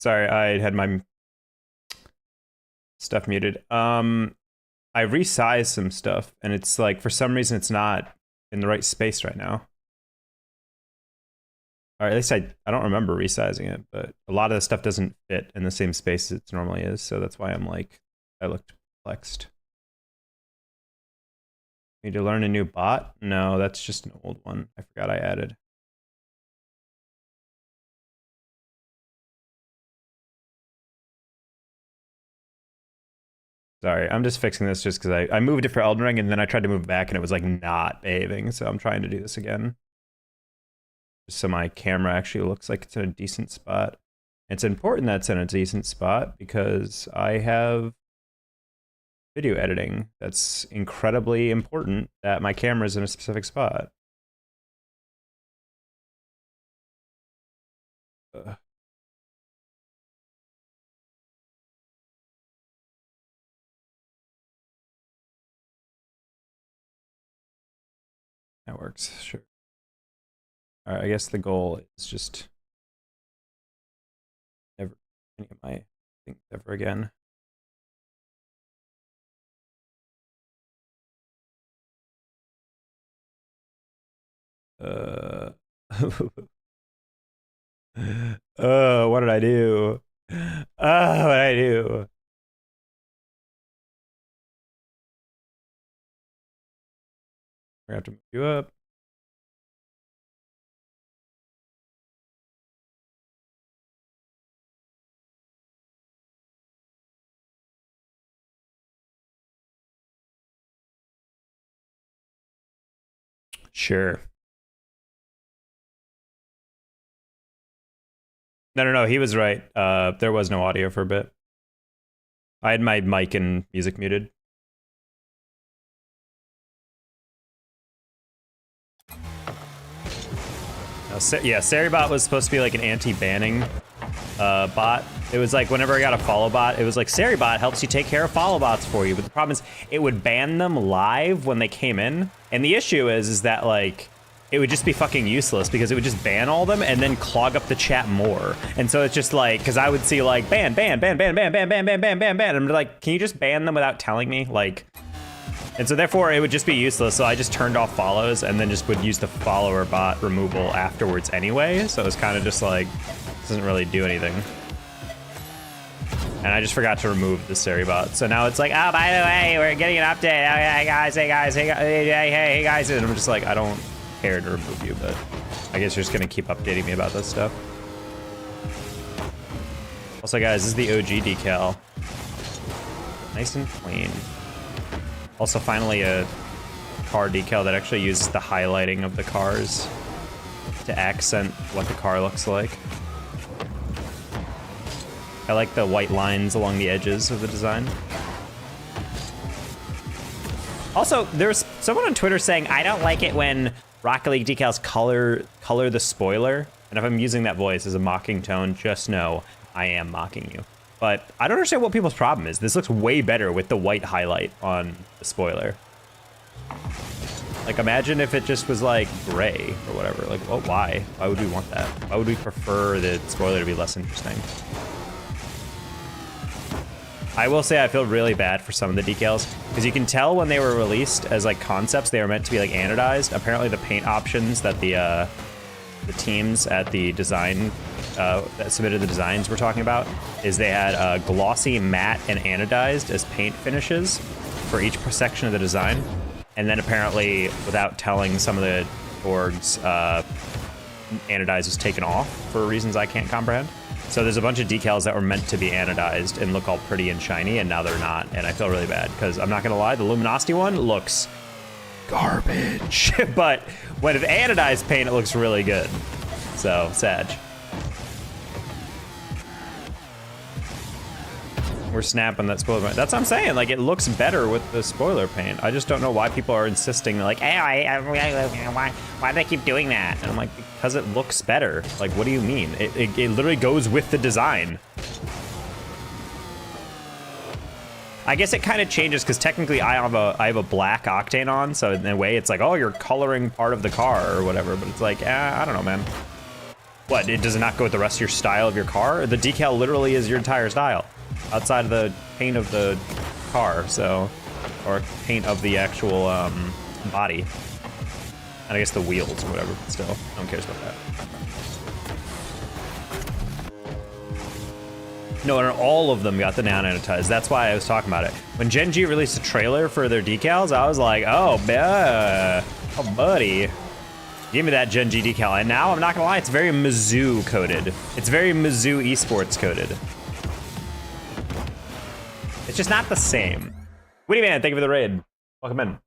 Sorry, I had my stuff muted. I resized some stuff, and it's like, for some reason, it's not in the right space right now. Or at least I don't remember resizing it, but a lot of the stuff doesn't fit in the same space it normally is, so that's why I'm like, I looked perplexed. Need to learn a new bot? No, that's just an old one. I forgot I added. Sorry, I'm just fixing this just because I moved it for Elden Ring and then I tried to move back and it was like not behaving, so I'm trying to do this again. Just so my camera actually looks like it's in a decent spot. It's important that it's in a decent spot because I have video editing. That's incredibly important that my camera is in a specific spot. That works, sure. All right, I guess the goal is just never any of my things ever again. What did I do? What did I do? We're gonna have to move you up. Sure. No, he was right. There was no audio for a bit. I had my mic and music muted. Yeah, Seribot was supposed to be like an anti-banning bot. It was like whenever I got a follow bot, it was like Seribot helps you take care of follow bots for you. But the problem is it would ban them live when they came in. And the issue is that like, it would just be fucking useless because it would just ban all them and then clog up the chat more. And so it's just like, because I would see like ban. And I'm like, can you just ban them without telling me? Like, and so therefore it would just be useless. So I just turned off follows and then just would use the follower bot removal afterwards anyway. So it was kind of just like, doesn't really do anything. And I just forgot to remove the Seribot. So now it's like, oh, by the way, we're getting an update. Oh, hey guys. And I'm just like, I don't care to remove you, but I guess you're just gonna keep updating me about this stuff. Also, guys, this is the OG decal. Nice and clean. Also, finally, a car decal that actually uses the highlighting of the cars to accent what the car looks like. I like the white lines along the edges of the design. Also, there's someone on Twitter saying, I don't like it when Rocket League decals color the spoiler. And if I'm using that voice as a mocking tone, just know I am mocking you. But I don't understand what people's problem is. This looks way better with the white highlight on the spoiler. Like, imagine if it just was like gray or whatever. Like, well, why? Why would we want that? Why would we prefer the spoiler to be less interesting? I will say I feel really bad for some of the decals because you can tell when they were released as like concepts, they were meant to be like anodized. Apparently the paint options that the teams at the design that submitted the designs we're talking about is they had glossy, matte, and anodized as paint finishes for each section of the design. And then apparently, without telling some of the orgs, anodized was taken off for reasons I can't comprehend. So there's a bunch of decals that were meant to be anodized and look all pretty and shiny, and now they're not. And I feel really bad because I'm not gonna lie, the luminosity one looks garbage. But when it's anodized paint, it looks really good. So, Sag. We're snapping that spoiler paint. That's what I'm saying. Like, it looks better with the spoiler paint. I just don't know why people are insisting, like, hey, why do they keep doing that? And I'm like, because it looks better. Like, what do you mean? It literally goes with the design. I guess it kind of changes because technically I have a black Octane on, so in a way it's like, oh, you're coloring part of the car or whatever. But it's like, I don't know, man. What, it does not go with the rest of your style of your car? The decal literally is your entire style, outside of the paint of the car, so, or paint of the actual body. And I guess the wheels or whatever, but still, no one cares about that. No, and all of them got the non-anodized. That's why I was talking about it. When Gen G released a trailer for their decals, I was like, oh, buddy. Give me that Gen G decal. And now, I'm not gonna lie, it's very Mizzou coded. It's very Mizzou esports coded. It's just not the same. Witty Man, thank you for the raid. Welcome in.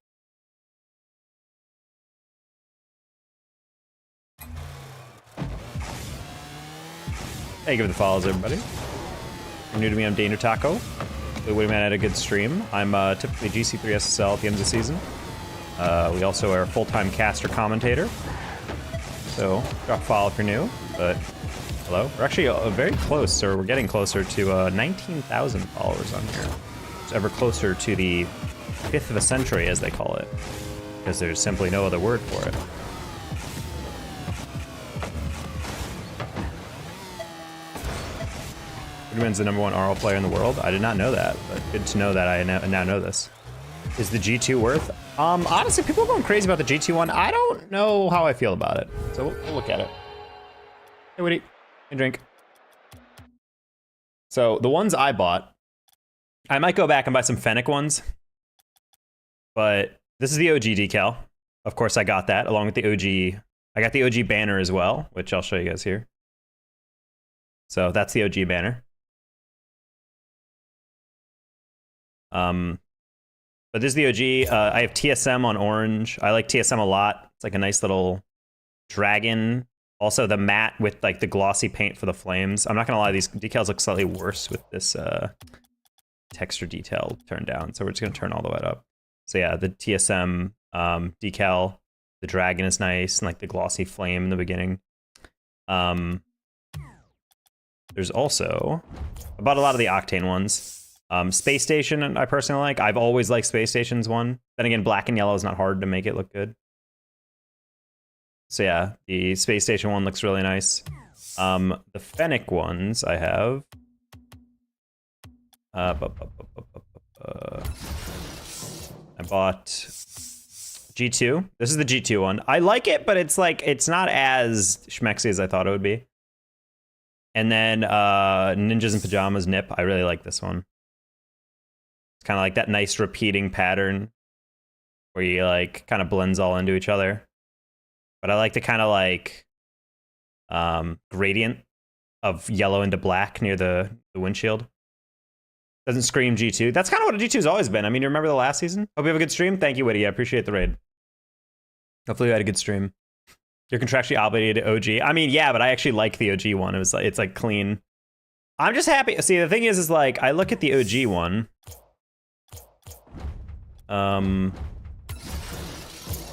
Thank you for the follows, everybody. If you're new to me, I'm Danger Taco. The Witty Man had a good stream. I'm typically GC3 SSL at the end of the season. We also are a full-time caster commentator. So, drop a follow if you're new, but hello. We're actually very close, or we're getting closer to 19,000 followers on here. It's ever closer to the 5th of a century, as they call it, because there's simply no other word for it. Wittyman's the #1 RL player in the world. I did not know that, but good to know that I now know this. Is the G2 worth? Honestly, people are going crazy about the G2 one. I don't know how I feel about it, so we'll look at it. Hey, Witty, hey, drink. So the ones I bought, I might go back and buy some Fennec ones, but this is the OG decal. Of course, I got that along with the OG. I got the OG banner as well, which I'll show you guys here. So that's the OG banner. But this is the OG. I have TSM on orange. I like TSM a lot. It's like a nice little dragon. Also the matte with like the glossy paint for the flames. I'm not gonna lie, these decals look slightly worse with this texture detail turned down. So we're just gonna turn all the way up. So yeah, the TSM decal, the dragon is nice, and like the glossy flame in the beginning. There's also, I bought a lot of the Octane ones. Space Station, I personally like. I've always liked Space Station's one. Then again, black and yellow is not hard to make it look good. So yeah, the Space Station one looks really nice. The Fennec ones I have. I bought G2. This is the G2 one. I like it, but it's like, it's not as schmexy as I thought it would be. And then Ninjas in Pajamas Nip. I really like this one. It's kind of like that nice repeating pattern where you like kind of blends all into each other. But I like the kind of like gradient of yellow into black near the windshield. Doesn't scream G2. That's kind of what a G2's always been. I mean, you remember the last season? Hope you have a good stream. Thank you, Witty. I appreciate the raid. Hopefully you had a good stream. You're contractually obligated to OG. I mean, yeah, but I actually like the OG one. It was like, it's like clean. I'm just happy. See, the thing is like I look at the OG one.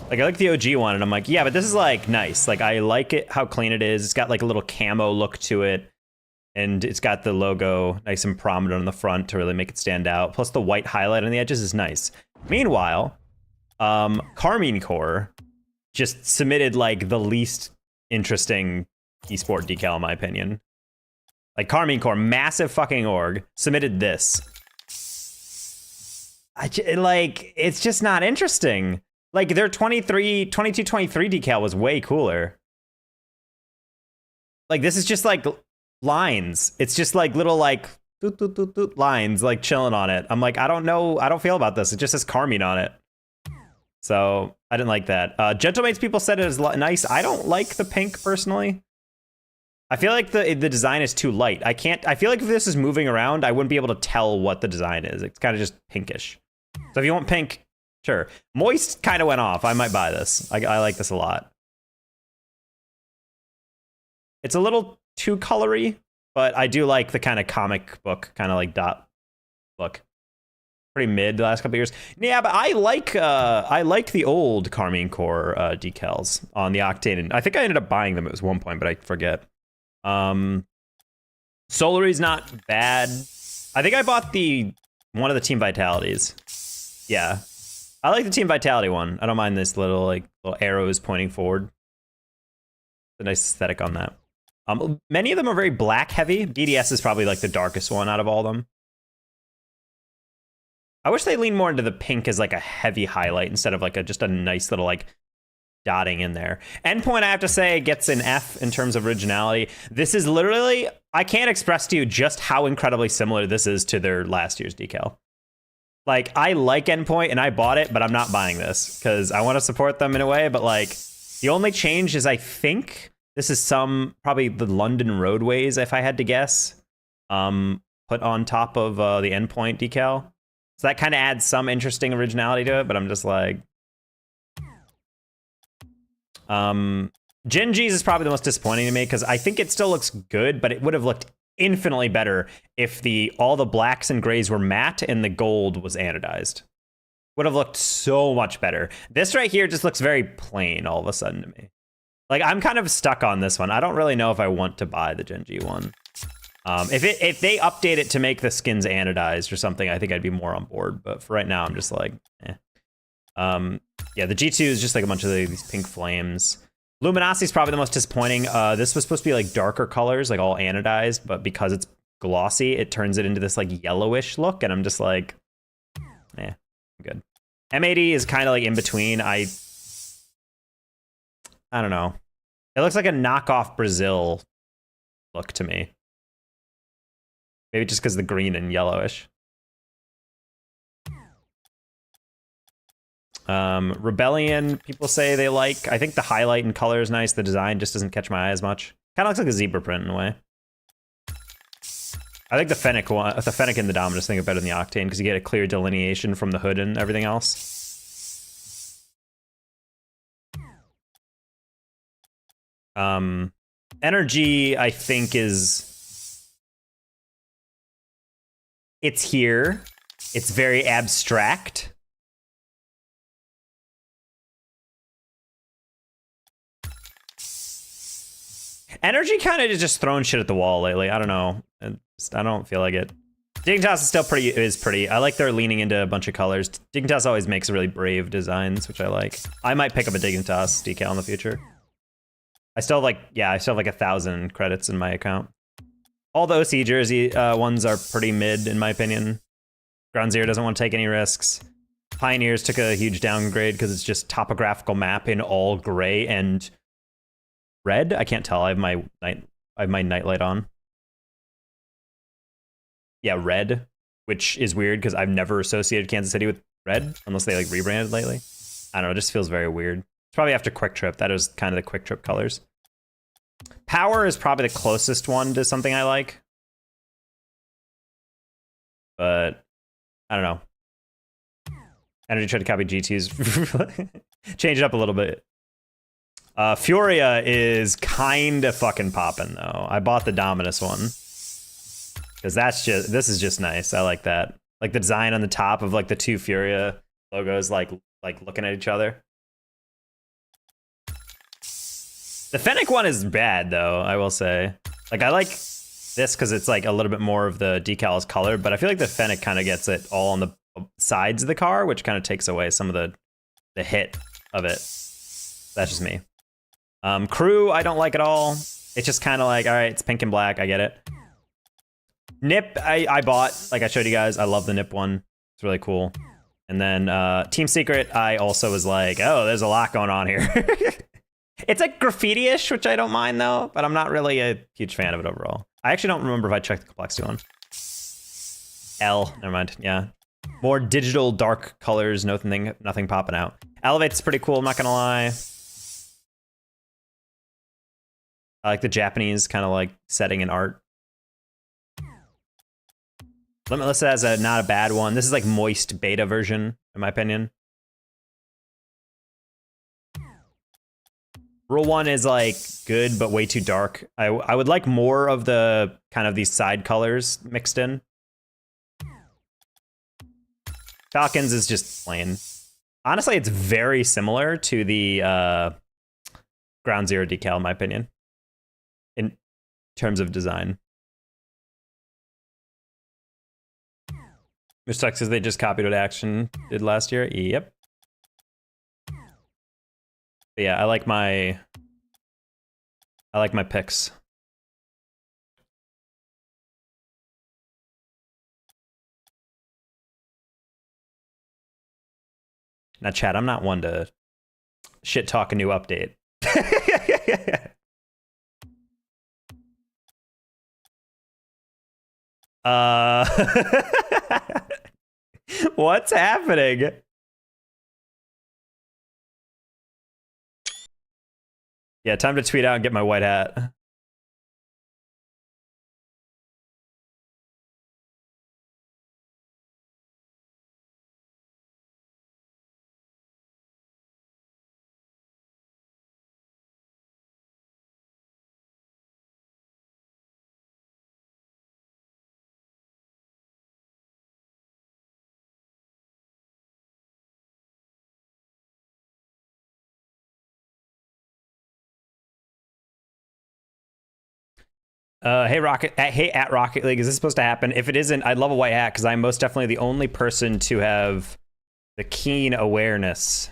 Like I like the OG one, and I'm like, yeah, but this is like nice. Like I like it how clean it is. It's got like a little camo look to it, and it's got the logo nice and prominent on the front to really make it stand out. Plus the white highlight on the edges is nice. Meanwhile, Carmine Core just submitted like the least interesting esport decal in my opinion. Like Carmine Core, massive fucking org, submitted this. Like, it's just not interesting. Like their 22-23 decal was way cooler. Like this is just like lines. It's just like little like lines like chilling on it. I'm like, I don't know. I don't feel about this. It just says Carmine on it. So I didn't like that. Gentlemates people said it was nice. I don't like the pink personally. I feel like the design is too light. I feel like if this is moving around, I wouldn't be able to tell what the design is. It's kind of just pinkish. So if you want pink, sure. Moist kind of went off. I might buy this. I like this a lot. It's a little too colory, but I do like the kind of comic book, kind of like dot look. Pretty mid the last couple of years. Yeah, but I like the old Carmine Core decals on the Octane. And I think I ended up buying them at one point, but I forget. Solary's not bad. I think I bought one of the Team Vitalities. Yeah. I like the Team Vitality one. I don't mind this little arrows pointing forward. A nice aesthetic on that. Many of them are very black heavy. BDS is probably like the darkest one out of all of them. I wish they leaned more into the pink as like a heavy highlight instead of like just a nice little like dotting in there. Endpoint, I have to say, gets an F in terms of originality. This is literally, I can't express to you just how incredibly similar this is to their last year's decal. Like, I like Endpoint and I bought it, but I'm not buying this because I want to support them in a way. But like, the only change is I think this is probably the London roadways, if I had to guess, put on top of the Endpoint decal. So that kind of adds some interesting originality to it, but I'm just like, Genji's is probably the most disappointing to me because I think it still looks good, but it would have looked infinitely better if all the blacks and grays were matte and the gold was anodized. Would have looked so much better. This right here just looks very plain all of a sudden to me. Like, I'm kind of stuck on this one. I don't really know if I want to buy the Genji one. If they update it to make the skins anodized or something, I think I'd be more on board. But for right now, I'm just like, eh. Yeah, the G2 is just like a bunch of these pink flames. Luminosity is probably the most disappointing. This was supposed to be like darker colors, like all anodized, but because it's glossy, it turns it into this like yellowish look, and I'm just like, eh, I'm good. M80 is kind of like in between. I don't know. It looks like a knockoff Brazil look to me. Maybe just because the green and yellowish. Rebellion, people say they like. I think the highlight and color is nice. The design just doesn't catch my eye as much. Kind of looks like a zebra print in a way. I think the Fennec and the Dominus thing are better than the Octane because you get a clear delineation from the hood and everything else. Energy, I think, it's here. It's very abstract. Energy kind of just throwing shit at the wall lately. I don't know. I don't feel like it. Dignitas is still pretty. I like they're leaning into a bunch of colors. Dignitas always makes really brave designs, which I like. I might pick up a Dignitas decal in the future. I still have like 1,000 credits in my account. All the OC jersey ones are pretty mid, in my opinion. Ground Zero doesn't want to take any risks. Pioneers took a huge downgrade because it's just topographical map in all gray and red. I can't tell. I have my nightlight on. Yeah, red, which is weird because I've never associated Kansas City with red unless they like rebranded lately. I don't know. It just feels very weird. It's probably after Quick Trip. That is kind of the Quick Trip colors. Power is probably the closest one to something I like, but I don't know. Energy tried to copy G2's. Change it up a little bit. Furia is kind of fucking popping though. I bought the Dominus one because this is just nice. I like that. Like the design on the top of like the two Furia logos, like looking at each other. The Fennec one is bad though, I will say. Like I like this because it's like a little bit more of the decal is colored, but I feel like the Fennec kind of gets it all on the sides of the car, which kind of takes away some of the hit of it. That's just me. Crew, I don't like at all. It's just kind of like, all right, it's pink and black. I get it. Nip, I bought, like I showed you guys. I love the Nip one. It's really cool. And then Team Secret, I also was like, oh, there's a lot going on here. It's like graffiti-ish, which I don't mind though, but I'm not really a huge fan of it overall. I actually don't remember if I checked the complexity one. L, never mind, yeah. More digital, dark colors, nothing popping out. Elevate's pretty cool, I'm not gonna lie. I like the Japanese kind of like setting and art. Limitless has not a bad one. This is like moist beta version, in my opinion. Rule 1 is like good, but way too dark. I would like more of the kind of these side colors mixed in. Falcons is just plain. Honestly, it's very similar to the Ground Zero decal, in my opinion, in terms of design. Which sucks because they just copied what Action did last year. Yep. But yeah, I like my picks. Now, Chad, I'm not one to shit talk a new update. What's happening? Yeah, time to tweet out and get my white hat. Hey Rocket, hey at Rocket League, is this supposed to happen? If it isn't, I'd love a white hat because I'm most definitely the only person to have the keen awareness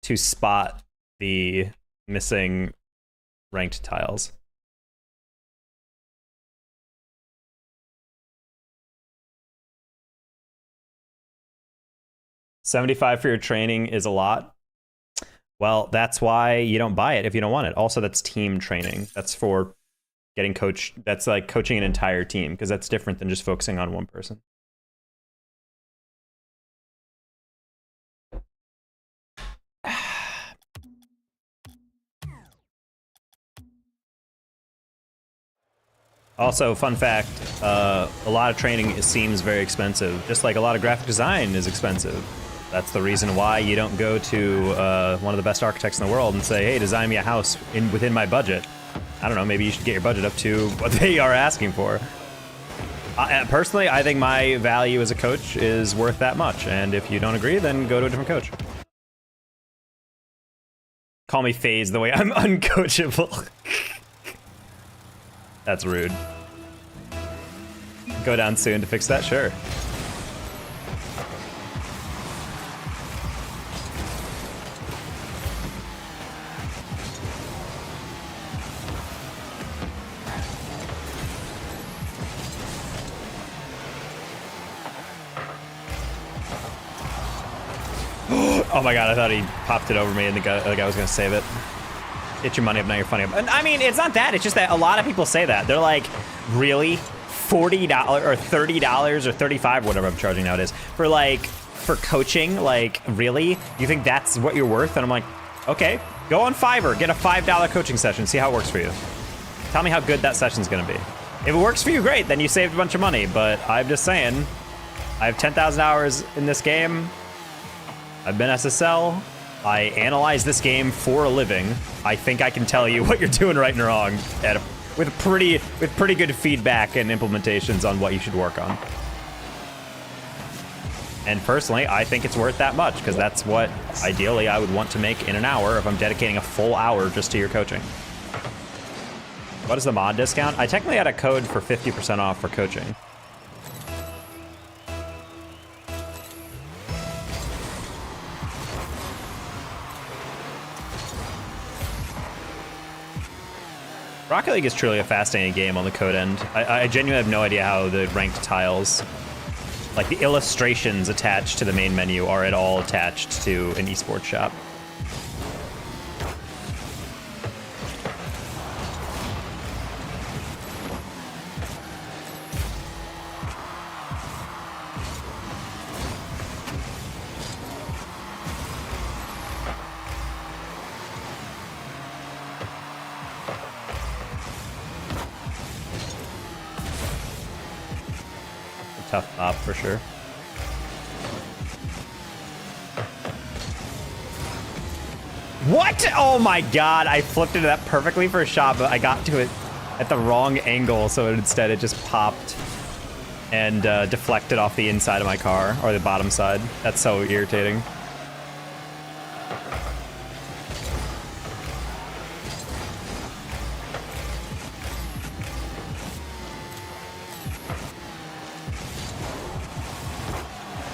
to spot the missing ranked tiles. $75 for your training is a lot. Well, that's why you don't buy it if you don't want it. Also, that's team training. That's for getting coach. That's like coaching an entire team because that's different than just focusing on one person. Also, fun fact, a lot of training seems very expensive, just like a lot of graphic design is expensive. That's the reason why you don't go to one of the best architects in the world and say, hey, design me a house within my budget. I don't know, maybe you should get your budget up to what they are asking for. Personally, I think my value as a coach is worth that much, and if you don't agree, then go to a different coach. Call me FaZe the way I'm uncoachable. That's rude. Go down soon to fix that? Sure. Oh my god, I thought he popped it over me and the guy was gonna save it. Get your money up, now you're funny. And I mean, it's not that, it's just that a lot of people say that. They're like, really? $40 or $30 or $35, whatever I'm charging nowadays, for coaching? Like, really? You think that's what you're worth? And I'm like, okay, go on Fiverr, get a $5 coaching session, see how it works for you. Tell me how good that session's gonna be. If it works for you, great, then you saved a bunch of money, but I'm just saying, I have 10,000 hours in this game. I've been SSL. I analyze this game for a living. I think I can tell you what you're doing right and wrong with pretty good feedback and implementations on what you should work on. And personally, I think it's worth that much because that's what ideally I would want to make in an hour if I'm dedicating a full hour just to your coaching. What is the mod discount? I technically had a code for 50% off for coaching. Rocket League is truly a fascinating game on the code end. I genuinely have no idea how the ranked tiles, like the illustrations attached to the main menu, are at all attached to an esports shop. Tough pop for sure. What? Oh my god, I flipped into that perfectly for a shot, but I got to it at the wrong angle, so instead it just popped and deflected off the inside of my car, or the bottom side. That's so irritating.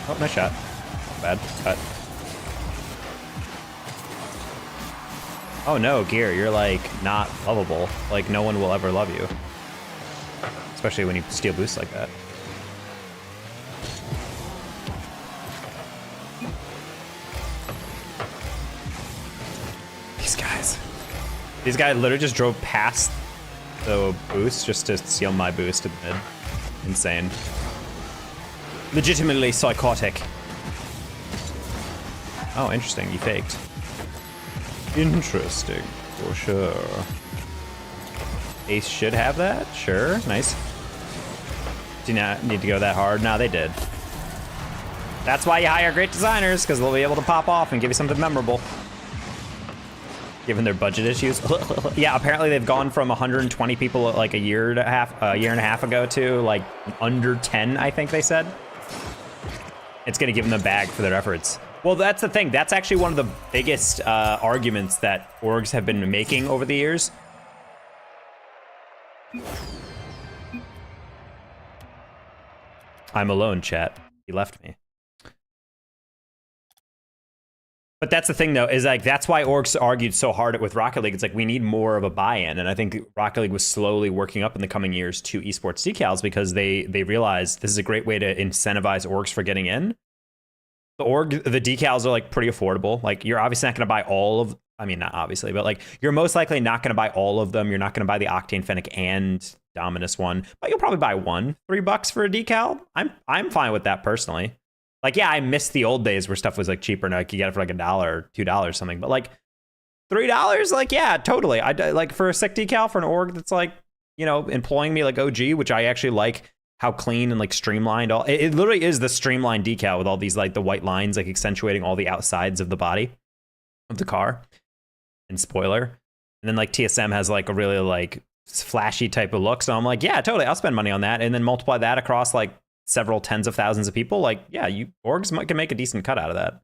Oh, nice shot. Bad. Cut. Oh no, Gear, you're like not lovable. Like no one will ever love you. Especially when you steal boosts like that. These guys literally just drove past the boost just to steal my boost in the mid. Insane. Legitimately psychotic. Oh, interesting. You faked. Interesting. For sure. Ace should have that. Sure. Nice. Do you not need to go that hard? No, they did. That's why you hire great designers, because they'll be able to pop off and give you something memorable. Given their budget issues. Yeah, apparently they've gone from 120 people like a year and a half ago to like under 10, I think they said. It's gonna give them the bag for their efforts. Well, that's the thing. That's actually one of the biggest arguments that orgs have been making over the years. I'm alone, chat. He left me. But that's the thing, though, is like that's why orgs argued so hard with Rocket League. It's like we need more of a buy-in, and I think Rocket League was slowly working up in the coming years to esports decals because they realized this is a great way to incentivize orgs for getting in. The decals are like pretty affordable. Like you're obviously not going to buy all of. I mean, not obviously, but like you're most likely not going to buy all of them. You're not going to buy the Octane, Fennec, and Dominus one, but you'll probably buy one. $3 for a decal. I'm fine with that personally. Like, yeah, I miss the old days where stuff was like cheaper and I could get it for like $1 or $2 or something. But like $3, like, yeah, totally. I like for a sick decal for an org that's like, you know, employing me like OG, which I actually like how clean and like streamlined all. It literally is the streamlined decal with all these like the white lines like accentuating all the outsides of the body of the car and spoiler. And then like TSM has like a really like flashy type of look. So I'm like, yeah, totally. I'll spend money on that. And then multiply that across like several tens of thousands of people, like, yeah, orgs can make a decent cut out of that.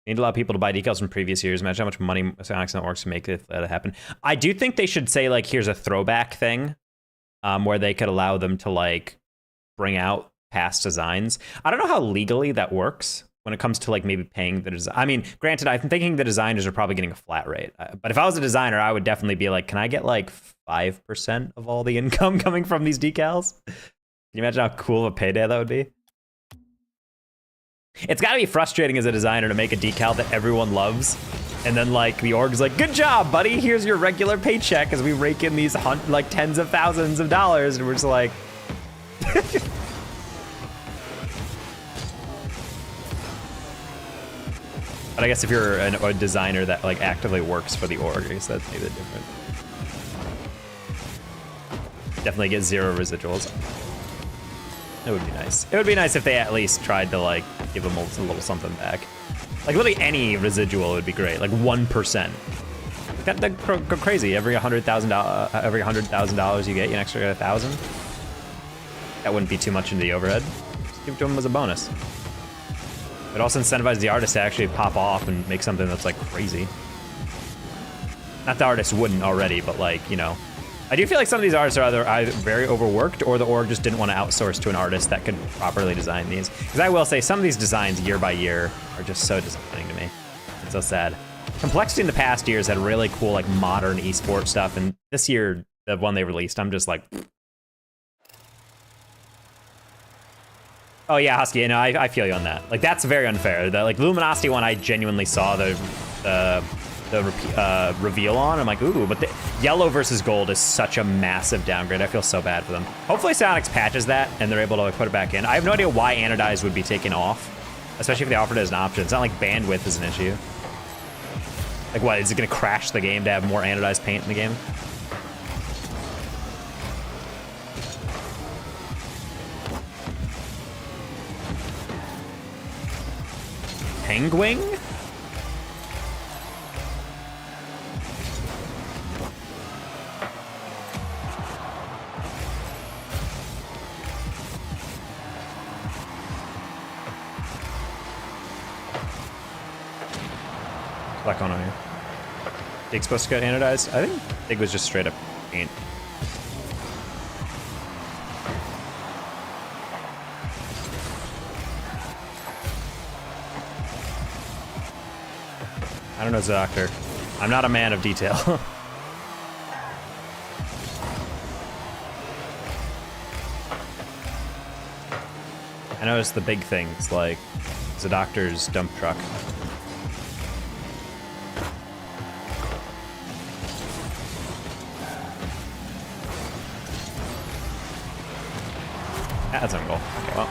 You need a lot of people to buy decals from previous years. Imagine how much money Psyonix and orgs can make if that happen. I do think they should say, like, here's a throwback thing where they could allow them to, like, bring out past designs. I don't know how legally that works when it comes to, like, maybe paying the design. I mean, granted, I'm thinking the designers are probably getting a flat rate. But if I was a designer, I would definitely be like, can I get, like, 5% of all the income coming from these decals? Can you imagine how cool of a payday that would be? It's got to be frustrating as a designer to make a decal that everyone loves. And then, like, the org's like, good job, buddy. Here's your regular paycheck as we rake in these, like, tens of thousands of dollars. And we're just like... But I guess if you're a designer that, like, actively works for the org, I guess that's maybe different. Definitely get 0 residuals. It would be nice. It would be nice if they at least tried to like give them a little something back. Like literally any residual would be great. Like 1%. That'd go crazy. Every $100,000 you get, you extra get 1,000. That wouldn't be too much into the overhead. Just give it to them as a bonus. It also incentivizes the artist to actually pop off and make something that's like crazy. Not the artist wouldn't already, but like, you know. I do feel like some of these artists are either very overworked or the org just didn't want to outsource to an artist that could properly design these. Because I will say, some of these designs year by year are just so disappointing to me. It's so sad. Complexity in the past years had really cool, like, modern esports stuff, and this year, the one they released, I'm just like... Oh yeah, Husky, you know, I feel you on that. Like, that's very unfair. The, like, Luminosity one, I genuinely saw the reveal on. I'm like, ooh, but the yellow versus gold is such a massive downgrade. I feel so bad for them. Hopefully Psyonix patches that and they're able to like, put it back in. I have no idea why anodized would be taken off, especially if they offered it as an option. It's not like bandwidth is an issue. Like what, is it gonna crash the game to have more anodized paint in the game? Penguin? What's going on here? Dig's supposed to get anodized? I think Dig was just straight up paint. I don't know, Doctor. I'm not a man of detail. I noticed the big things like the doctor's dump truck. That's on goal. Okay, well.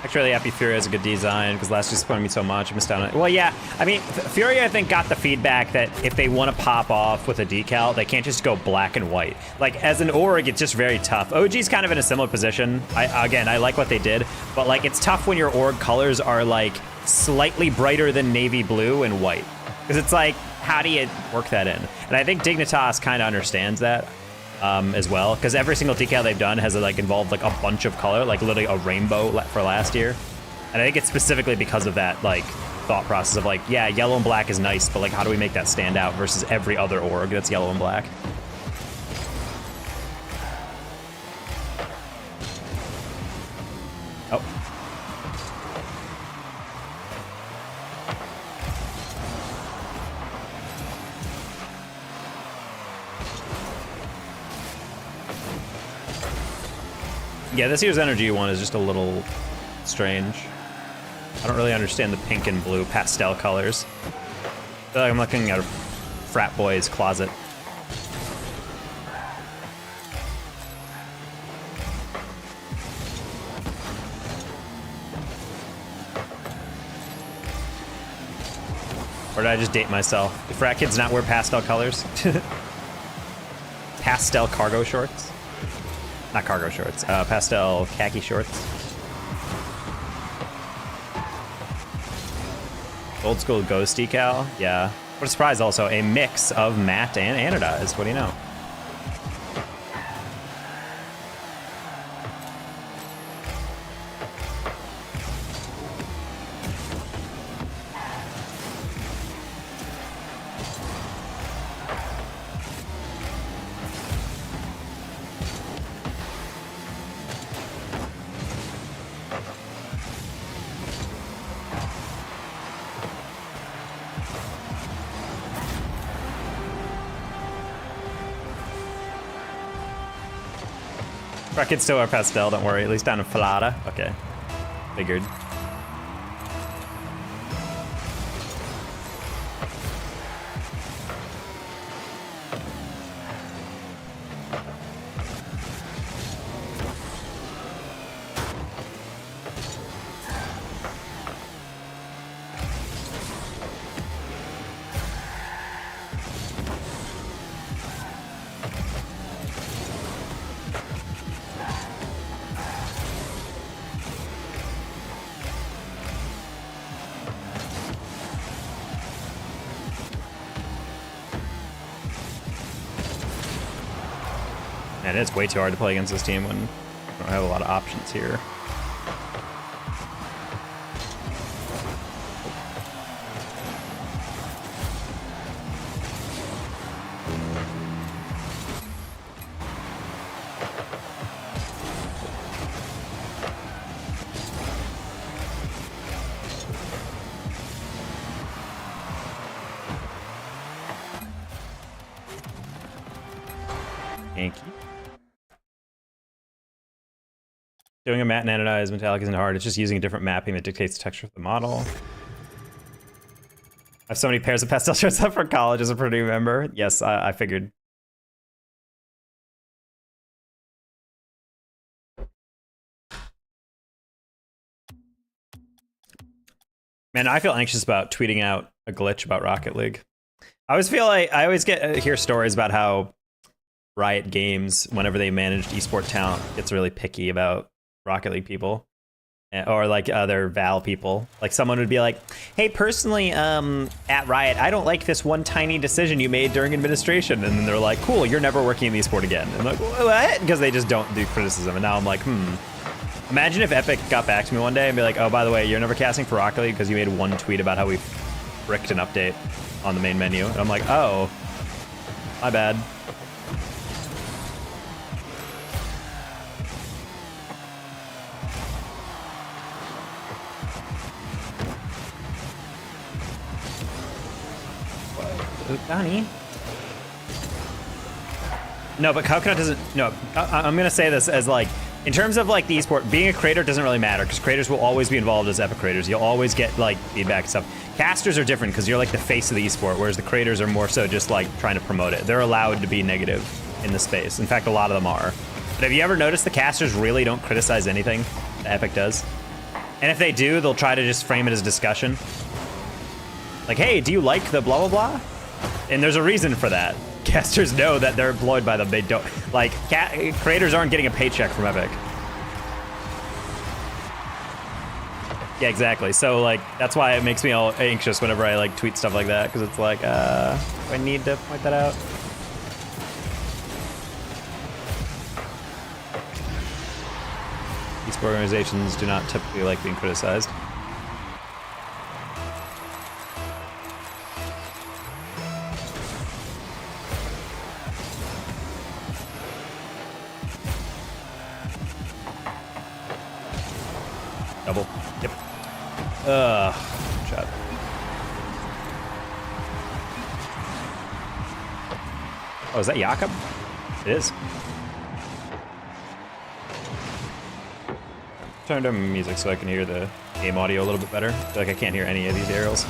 Actually, really happy Fury has a good design because last year disappointed me so much. I missed out on it. Well, yeah. I mean, Fury, I think, got the feedback that if they want to pop off with a decal, they can't just go black and white. Like, as an org, it's just very tough. OG's kind of in a similar position. Again, I like what they did, but, like, it's tough when your org colors are, like, slightly brighter than navy blue and white. Because it's like, how do you work that in? And I think Dignitas kind of understands that. As well, because every single decal they've done has like involved like a bunch of color, like literally a rainbow for last year, and I think it's specifically because of that like thought process of like, yeah, yellow and black is nice, but like how do we make that stand out versus every other org that's yellow and black? Oh. Yeah, this year's energy one is just a little strange. I don't really understand the pink and blue pastel colors. I feel like I'm looking at a frat boy's closet. Or did I just date myself? Do frat kids not wear pastel colors? Pastel cargo shorts? Not cargo shorts, pastel khaki shorts. Old school ghost decal, yeah. What a surprise also, a mix of matte and anodized, what do you know? Kids still are pastel, don't worry, at least down in Florida. Okay, figured. Man, it's way too hard to play against this team when we don't have a lot of options here. Thank you. Doing a matte and anodized metallic isn't hard. It's just using a different mapping that dictates the texture of the model. I have so many pairs of pastel shirts up for college as a Purdue member. Yes, I figured. Man, I feel anxious about tweeting out a glitch about Rocket League. I always feel like I always hear stories about how Riot Games, whenever they managed esport talent, gets really picky about Rocket League people, or like other Val people. Like someone would be like, hey, personally, at Riot, I don't like this one tiny decision you made during administration. And then they're like, cool, you're never working in the esport again. And I'm like, what? Because they just don't do criticism. And now I'm like, Imagine if Epic got back to me one day and be like, oh, by the way, you're never casting for Rocket League because you made one tweet about how we bricked an update on the main menu. And I'm like, oh, my bad. Donnie. No, but Coconut doesn't. No, I'm gonna say this as like, in terms of like the esport, being a creator doesn't really matter because creators will always be involved as Epic creators. You'll always get like feedback and stuff. Casters are different because you're like the face of the esport, whereas the creators are more so just like trying to promote it. They're allowed to be negative. in the space. In fact, a lot of them are. But have you ever noticed the casters really don't criticize anything that Epic does? And if they do, they'll try to just frame it as discussion. Like, hey, do you like the blah, blah, blah? And there's a reason for that. Casters know that they're employed by them. They don't, like, creators aren't getting a paycheck from Epic. Yeah, exactly. So, like, that's why it makes me all anxious whenever I, like, tweet stuff like that, because it's like, do I need to point that out? Esport organizations do not typically like being criticized. Double. Yep. Shot. Oh, is that Jakob? It is. Turn down music so I can hear the game audio a little bit better. I feel like I can't hear any of these aerials.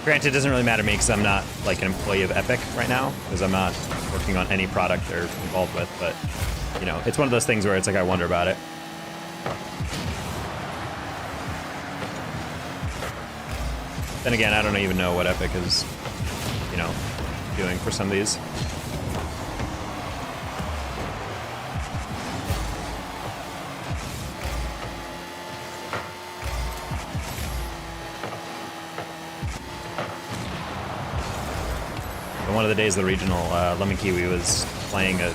Granted, it doesn't really matter to me because I'm not like an employee of Epic right now, because I'm not working on any product they're involved with, but you know, it's one of those things where it's like I wonder about it. Then again, I don't even know what Epic is, you know, doing for some of these. One of the days of the regional, Lemon Kiwi was playing a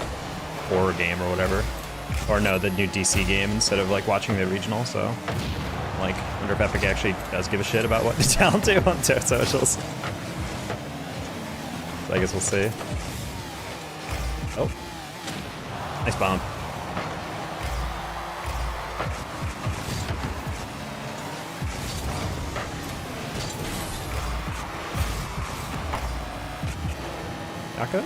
horror game or whatever. Or no, the new DC game instead of like watching the regional, so like, wonder if Epic actually does give a shit about what the talent do on their socials. So I guess we'll see. Oh. Nice bomb. Yaka?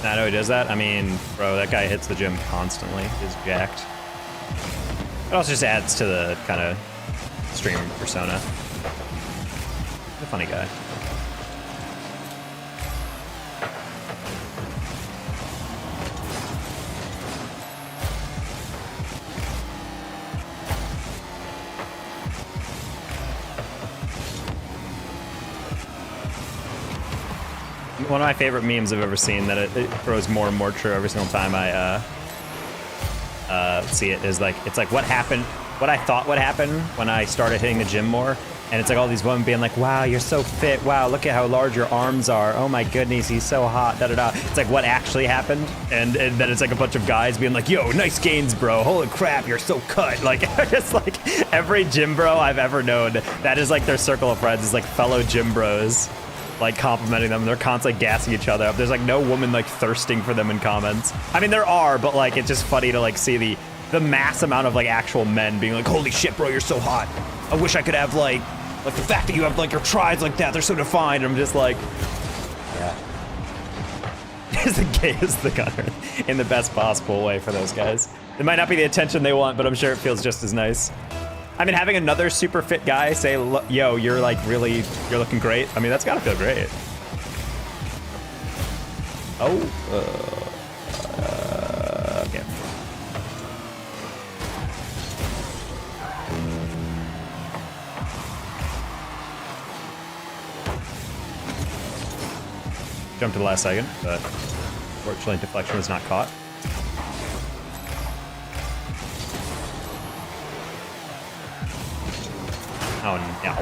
I know he does that. I mean, bro, that guy hits the gym constantly. He's jacked. It also just adds to the kind of streamer persona. He's a funny guy. One of my favorite memes I've ever seen that it grows more and more true every single time I see it is like, it's like what happened, what I thought would happen when I started hitting the gym more. And it's like all these women being like, wow, you're so fit. Wow, look at how large your arms are. Oh my goodness, he's so hot, da da da. It's like what actually happened. And then it's like a bunch of guys being like, yo, nice gains, bro. Holy crap, you're so cut. Like, just like every gym bro I've ever known, that is like their circle of friends, is like fellow gym bros, like complimenting them. They're constantly gassing each other up. There's like no woman like thirsting for them in comments. I mean, there are, but like it's just funny to like see the mass amount of like actual men being like, holy shit, bro, you're so hot. I wish I could have like the fact that you have like your trides like that, they're so defined. I'm just like, yeah. It's the gay as the gunner in the best possible way for those guys. It might not be the attention they want, but I'm sure it feels just as nice. I mean, having another super fit guy say, yo, you're like really, you're looking great. I mean, that's gotta feel great. Oh, okay. Jumped to the last second, but fortunately deflection was not caught. Oh no.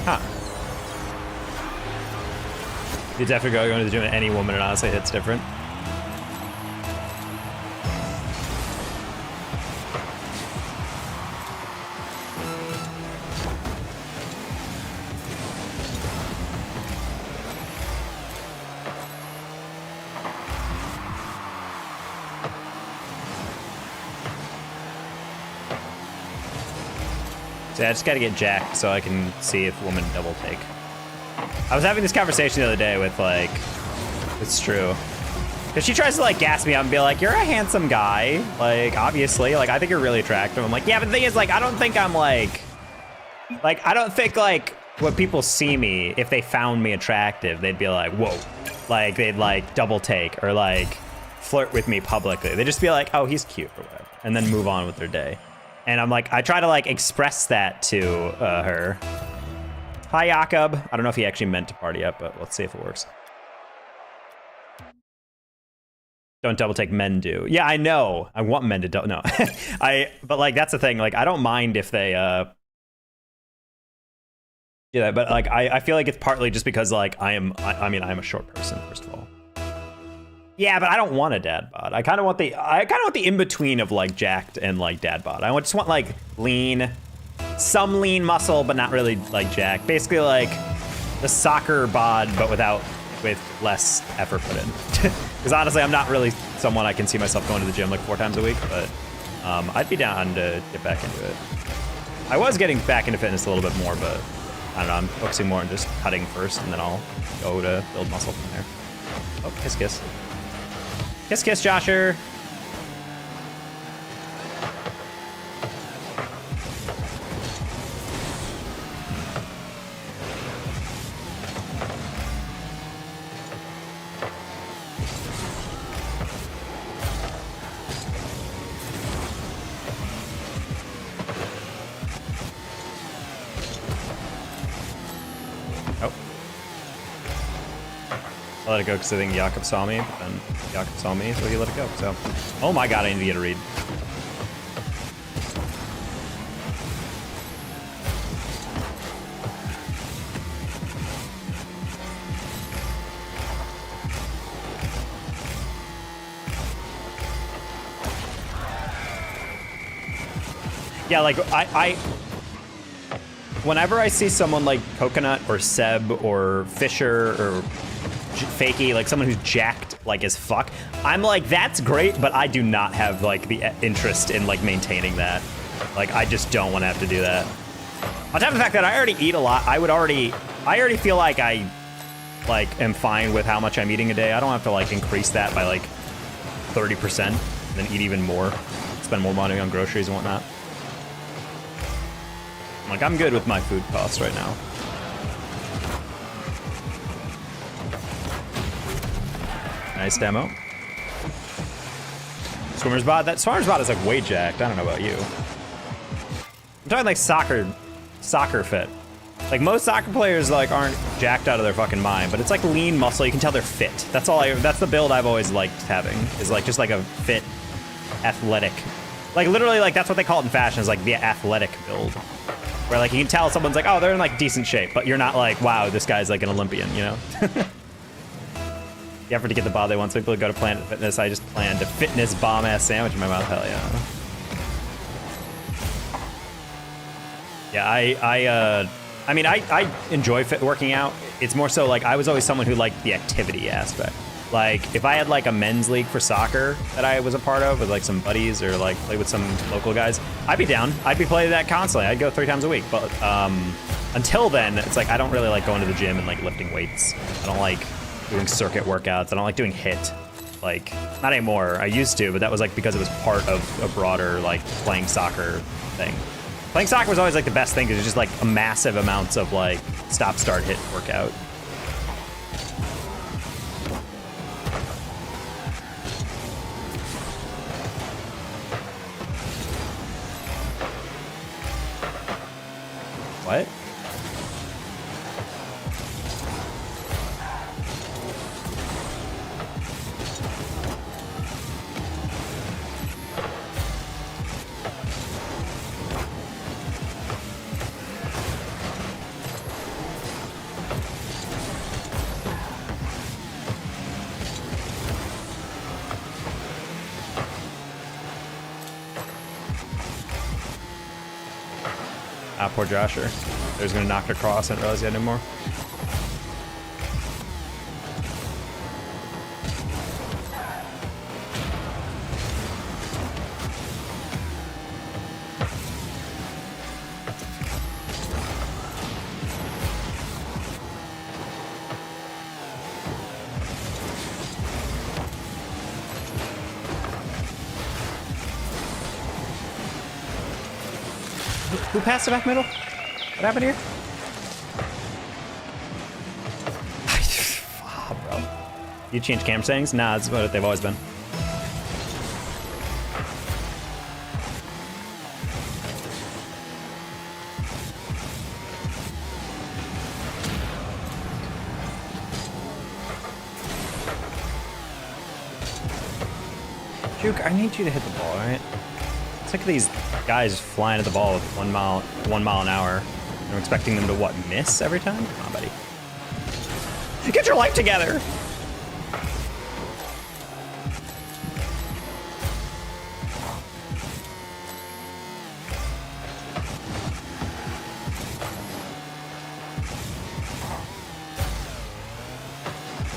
Huh. You definitely go to the gym with any woman and honestly hits different. So yeah, I just gotta get jacked so I can see if woman double take. I was having this conversation the other day with like, it's true. Cause she tries to like gas me up and be like, you're a handsome guy. Like, obviously, like I think you're really attractive. I'm like, yeah, but the thing is like, I don't think I'm like I don't think like when people see me, if they found me attractive, they'd be like, whoa. Like they'd like double take or like flirt with me publicly. They'd just be like, oh, he's cute or whatever. And then move on with their day. And I'm like, I try to like express that to her. Hi, Jakob. I don't know if he actually meant to party up, but let's see if it works. Don't double take, men do. Yeah, I know. I want men to double, no. But like, that's the thing. Like, I don't mind if they do that, but like, I feel like it's partly just because like, I mean, I am a short person, first of all. Yeah, but I don't want a dad bod. I kind of want the in-between of like jacked and like dad bod. I just want like lean, some lean muscle, but not really like jacked. Basically like the soccer bod, but with less effort put in. Because honestly, I'm not really someone I can see myself going to the gym like 4 times a week, but I'd be down to get back into it. I was getting back into fitness a little bit more, but I don't know, I'm focusing more on just cutting first, and then I'll go to build muscle from there. Oh, kiss, kiss. Kiss, kiss, Josher. I let it go because I think Jakob saw me, but then Jakob saw me, so he let it go. So, oh my god, I need to get a read. Yeah, like whenever I see someone like Coconut or Seb or Fisher or Fakey, like someone who's jacked like as fuck, I'm like, that's great, but I do not have like the interest in like maintaining that. Like, I just don't want to have to do that. On top of the fact that I already eat a lot, I already feel like I like am fine with how much I'm eating a day. I don't have to like increase that by like 30%, then eat even more, spend more money on groceries and whatnot. Like, I'm good with my food costs right now. Nice demo. Swimmer's bot. That swimmer's bot is like way jacked. I don't know about you. I'm talking like soccer fit. Like most soccer players like aren't jacked out of their fucking mind, but it's like lean muscle. You can tell they're fit. That's the build I've always liked having, is like just like a fit, athletic. Like literally like that's what they call it in fashion, is like the athletic build. Where like you can tell someone's like, oh, they're in like decent shape, but you're not like, wow, this guy's like an Olympian, you know? The effort to get the bod they want, so people go to Planet Fitness. I just planned a fitness bomb-ass sandwich in my mouth. Hell yeah. Yeah, I mean, I enjoy working out. It's more so like I was always someone who liked the activity aspect. Like if I had like a men's league for soccer that I was a part of with like some buddies or like play with some local guys, I'd be down. I'd be playing that constantly. I'd go 3 times a week. But until then, it's like I don't really like going to the gym and like lifting weights. I don't like doing circuit workouts. I don't like doing HIIT. Like, not anymore. I used to, but that was like because it was part of a broader like playing soccer thing. Playing soccer was always like the best thing because it's just like a massive amounts of like stop, start, hit workout. What? Ah, poor Josher. He was gonna knock it across. I didn't realize he had no more. Who passed it back middle? What happened here? Oh, bro. You change camera settings? Nah, that's what they've always been. Juke, I need you to hit the ball, alright? It's like these guys flying at the ball with 1 mile an hour. And I'm expecting them to, what, miss every time? Come on, buddy. Get your life together!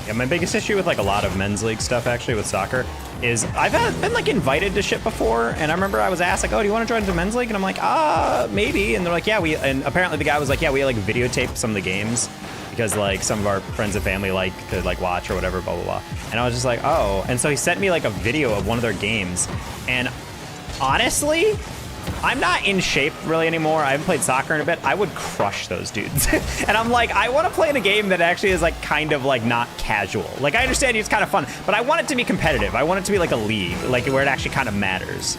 Yeah, my biggest issue with like a lot of men's league stuff actually with soccer is I've been like invited to shit before, and I remember I was asked like, oh, do you want to join the men's league? And I'm like, maybe. And they're like, yeah, and apparently the guy was like, yeah, we like videotape some of the games because like some of our friends and family like to like watch or whatever, blah, blah, blah. And I was just like, oh. And so he sent me like a video of one of their games. And honestly, I'm not in shape really anymore. I haven't played soccer in a bit. I would crush those dudes. And I'm like, I want to play in a game that actually is like kind of like not casual. Like I understand it's kind of fun, but I want it to be competitive. I want it to be like a league, like where it actually kind of matters.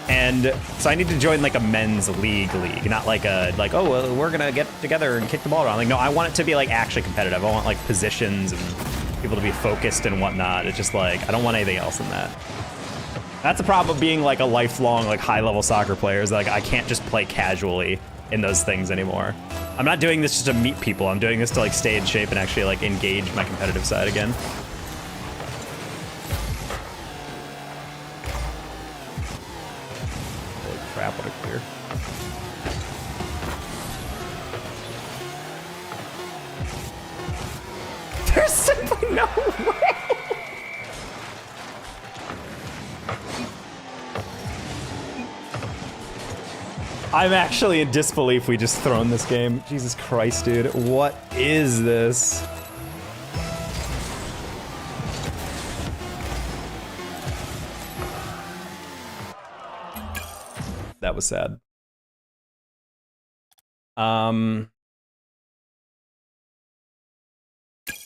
And so I need to join like a men's league, not like a, like, oh, well, we're gonna get together and kick the ball around. Like, no, I want it to be like actually competitive. I want like positions and people to be focused and whatnot. It's just like, I don't want anything else than that. That's the problem of being like a lifelong, like high-level soccer player is like I can't just play casually in those things anymore. I'm not doing this just to meet people. I'm doing this to like stay in shape and actually like engage my competitive side again. Holy crap, what a clear. There's simply no way. I'm actually in disbelief we just thrown this game. Jesus Christ, dude. What is this? That was sad. I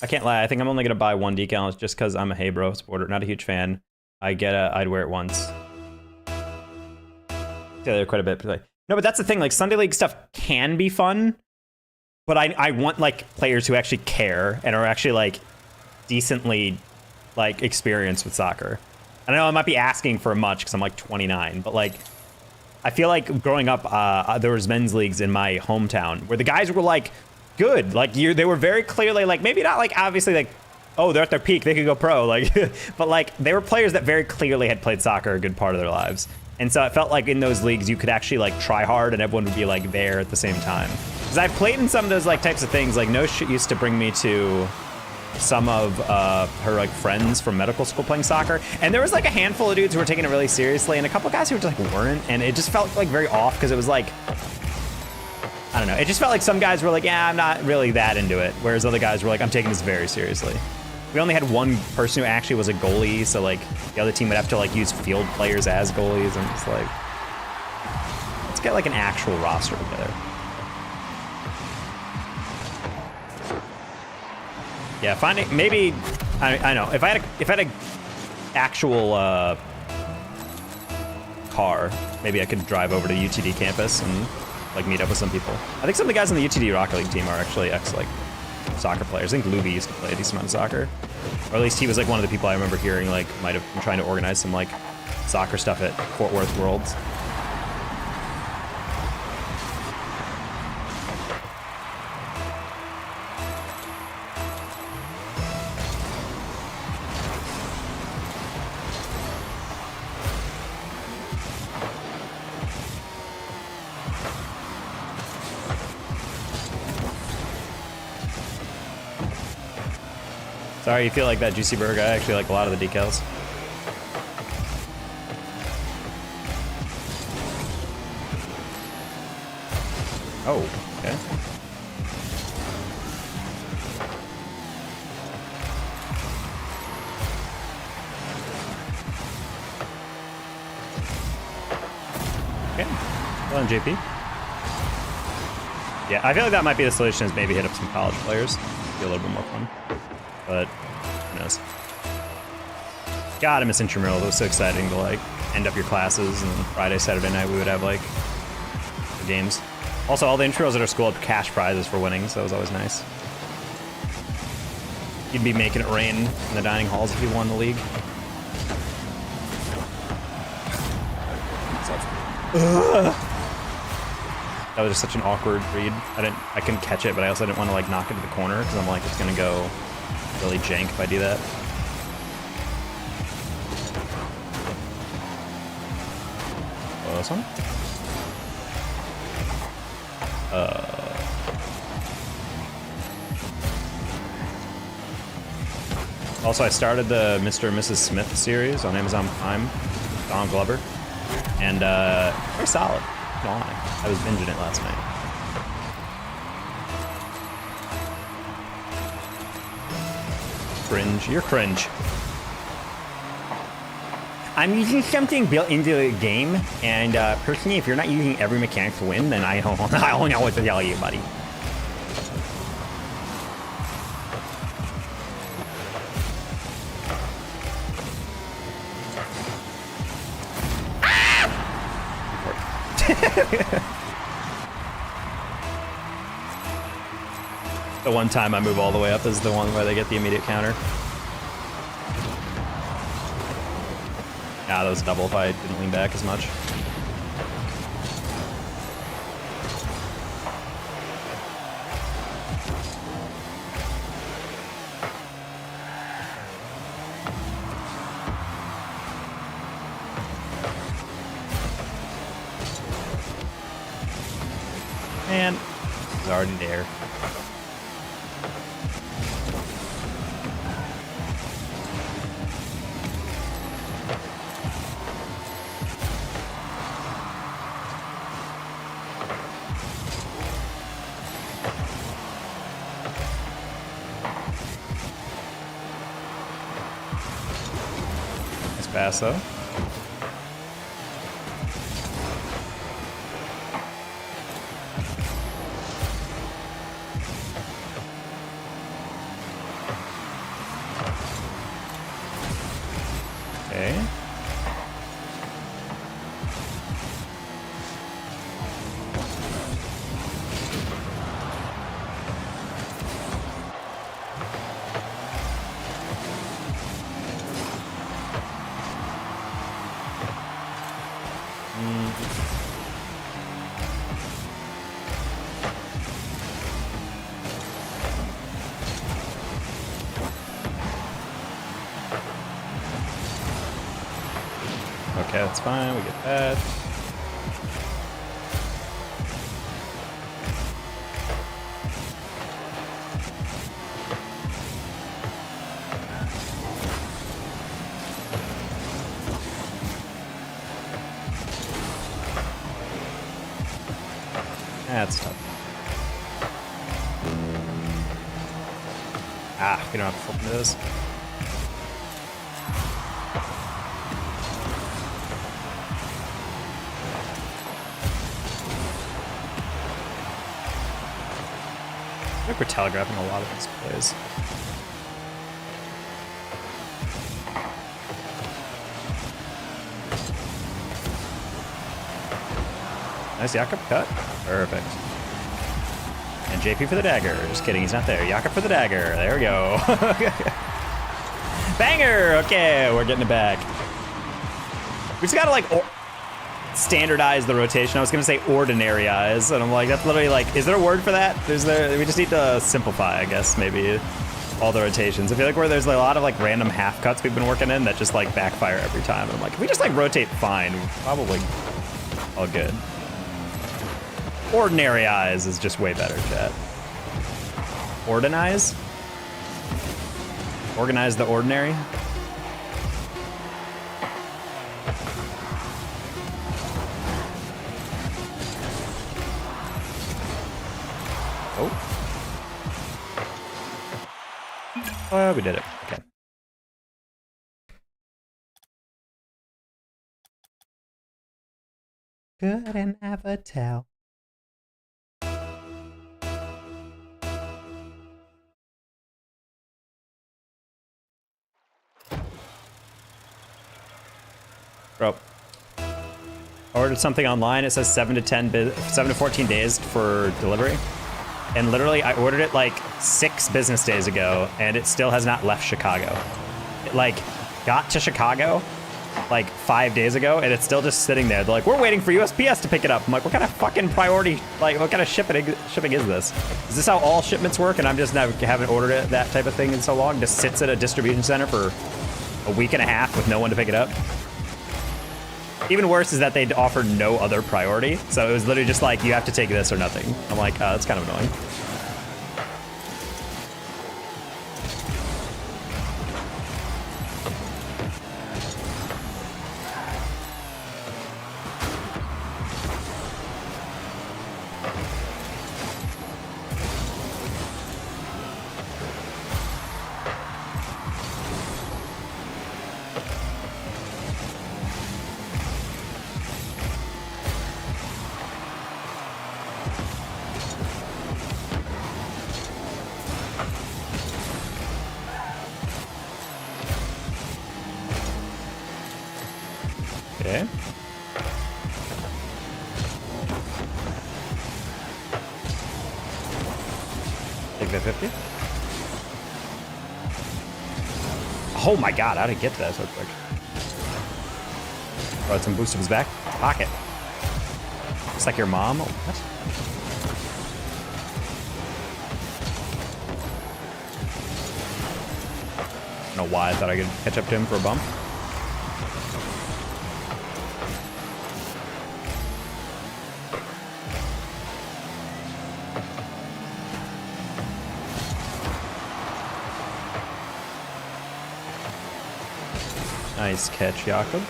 can't lie. I think I'm only going to buy one decal just because I'm a Hey Bro supporter. Not a huge fan. I'd wear it once. Yeah, they're quite a bit. No, but that's the thing, like Sunday League stuff can be fun, but I want like players who actually care and are actually like decently like experienced with soccer. I know I might be asking for much because I'm like 29, but like I feel like growing up, there was men's leagues in my hometown where the guys were like good. Like they were very clearly like, maybe not like obviously like, oh, they're at their peak, they could go pro, like, but like they were players that very clearly had played soccer a good part of their lives. And so it felt like in those leagues, you could actually like try hard and everyone would be like there at the same time. Because I've played in some of those like types of things, like No Shit used to bring me to some of her like friends from medical school playing soccer. And there was like a handful of dudes who were taking it really seriously and a couple guys who were just like weren't. And it just felt like very off because it was like, I don't know. It just felt like some guys were like, yeah, I'm not really that into it. Whereas other guys were like, I'm taking this very seriously. We only had one person who actually was a goalie, so like the other team would have to like use field players as goalies, and it's like, let's get like an actual roster together. Yeah, finding maybe I know if I had a actual car, maybe I could drive over to the UTD campus and like meet up with some people. I think some of the guys on the UTD Rocket League team are actually soccer players. I think Luby used to play a decent amount of soccer. Or at least he was like one of the people I remember hearing like might have been trying to organize some like soccer stuff at Fort Worth Worlds. Sorry, you feel like that Juicy Burger. I actually like a lot of the decals. Oh, okay. Okay. Well done, JP. Yeah, I feel like that might be the solution, is maybe hit up some college players. Be a little bit more fun. But who knows? God, I miss intramural. It was so exciting to like end up your classes, and then Friday, Saturday night we would have like the games. Also, all the intramurals at our school had cash prizes for winning, so it was always nice. You'd be making it rain in the dining halls if you won the league. That was just such an awkward read. I couldn't catch it, but I also didn't want to like knock it to the corner because I'm like, it's gonna go really jank if I do that. Oh, this one? Also, I started the Mr. and Mrs. Smith series on Amazon Prime, Donald Glover, and very solid. Don't lie. I was binging it last night. Cringe. You're cringe. I'm using something built into the game, and personally, if you're not using every mechanic to win, then I don't know what to tell you, buddy. The one time I move all the way up is the one where they get the immediate counter. Yeah, that was double if I didn't lean back as much. Man, he's already there. Nice pass though. Okay. Okay, that's fine. We get that. That's tough. Ah, we don't have to flip into this. I think we're telegraphing a lot of these plays. Nice Jakob cut. Perfect. And JP for the dagger. Just kidding, he's not there. Jakob for the dagger. There we go. Banger! Okay, we're getting it back. We just gotta like standardize the rotation. I was gonna say ordinary eyes, and I'm like, that's literally like, is there a word for that? We just need to simplify, I guess, maybe all the rotations. I feel like where there's a lot of like random half cuts we've been working in that just like backfire every time. And I'm like, if we just like rotate fine, we're probably all good. Ordinary eyes is just way better, chat. Ordinize? Organize the ordinary? Oh, we did it. Okay. Couldn't ever tell. Bro. Ordered something online. It says 7 to 14 days for delivery. And literally, I ordered it like 6 business days ago, and it still has not left Chicago. It like got to Chicago like 5 days ago, and it's still just sitting there. They're like, we're waiting for USPS to pick it up. I'm like, what kind of fucking priority? Like, what kind of shipping is this? Is this how all shipments work? And I'm just now haven't ordered it, that type of thing in so long. Just sits at a distribution center for a week and a half with no one to pick it up. Even worse is that they'd offered no other priority. So it was literally just like, you have to take this or nothing. I'm like, that's kind of annoying. Okay. Take that 50. Oh my god, how did I get that so quick? Brought some boost of his back pocket. It's like your mom. What? I don't know why I thought I could catch up to him for a bump. Nice catch, Jakob.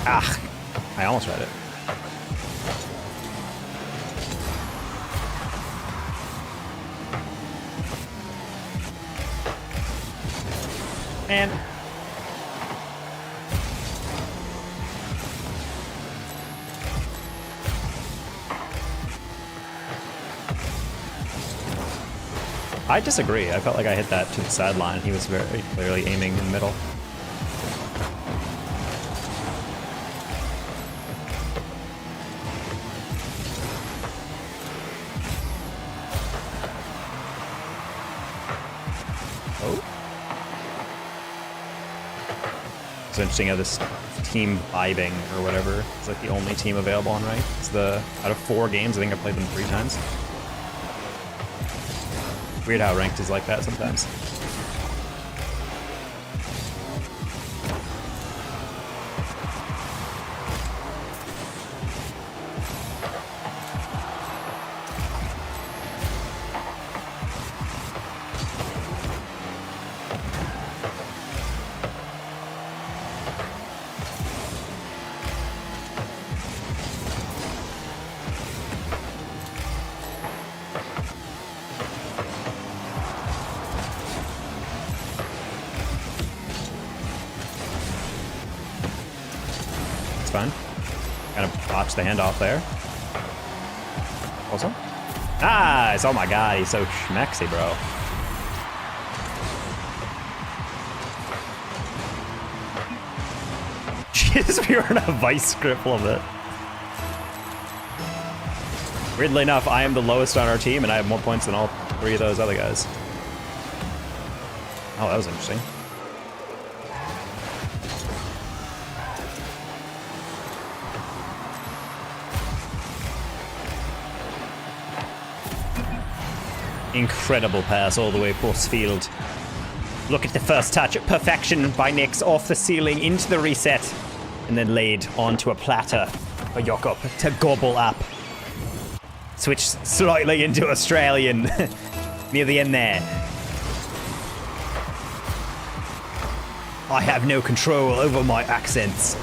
Ah, I almost read it. Man. I disagree. I felt like I hit that to the sideline. He was very clearly aiming in the middle. Oh. It's interesting how this team vibing or whatever is like the only team available on right. It's the out of 4 games, I think I played them 3 times. Weird how ranked is like that sometimes. It's fine. Kind of botched the handoff there. Also? Nice! Oh my god, he's so schmexy, bro. Jesus, we were in a vice grip a little bit. Weirdly enough, I am the lowest on our team, and I have more points than all 3 of those other guys. Oh, that was interesting. Incredible pass all the way across field. Look at the first touch. Perfection by Nix off the ceiling into the reset. And then laid onto a platter for Jakob to gobble up. Switch slightly into Australian near the end there. I have no control over my accents.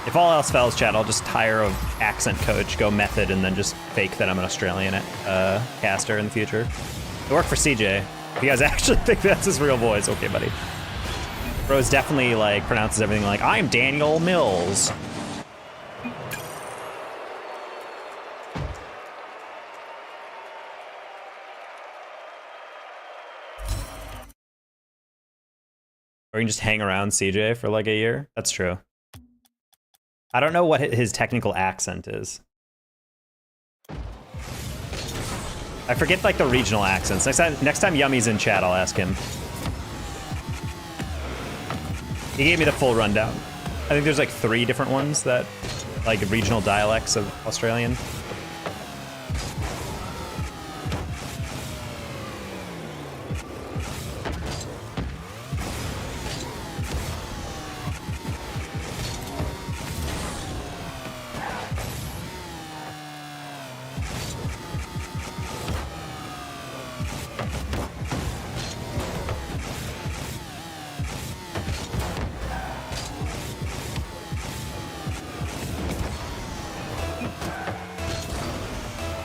If all else fails, chat, I'll just hire an accent coach, go method, and then just fake that I'm an Australian caster in the future. It worked for CJ. If you guys actually think that's his real voice, okay, buddy. Bro's definitely like pronounces everything like, I'm Daniel Mills. Or you can just hang around CJ for like a year. That's true. I don't know what his technical accent is. I forget like the regional accents. Next time Yummy's in chat, I'll ask him. He gave me the full rundown. I think there's like 3 different ones that, like regional dialects of Australian.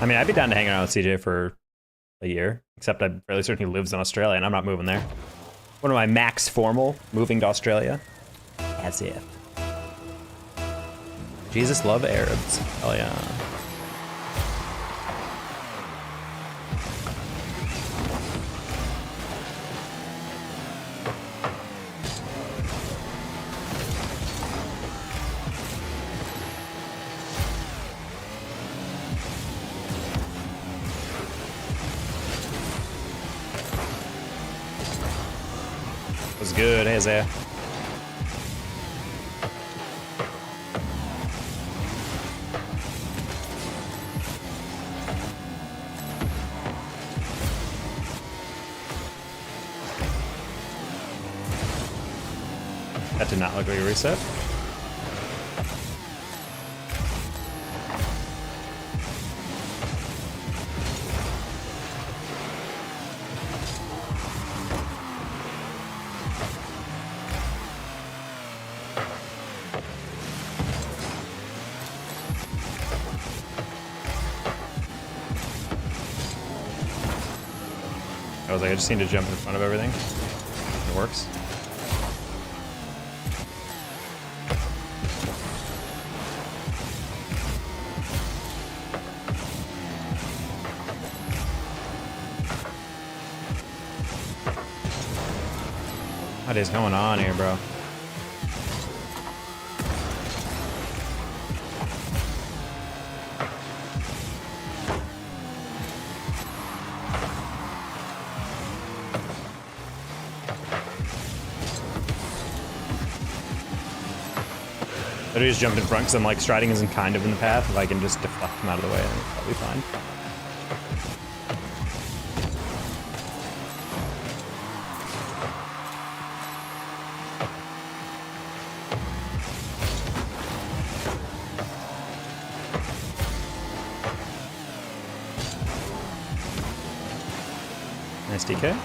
I mean, I'd be down to hang around with CJ for a year, except I'm fairly certain he lives in Australia and I'm not moving there. One of my max formal moving to Australia. As if. Jesus love Arabs. Hell yeah. Was good, hey Isaiah. That did not look like a reset. I was like, I just need to jump in front of everything. It works. What is going on here, bro? Literally just jumped in front because I'm like, striding isn't kind of in the path. If I can just deflect him out of the way, then it'll be fine. Nice DK.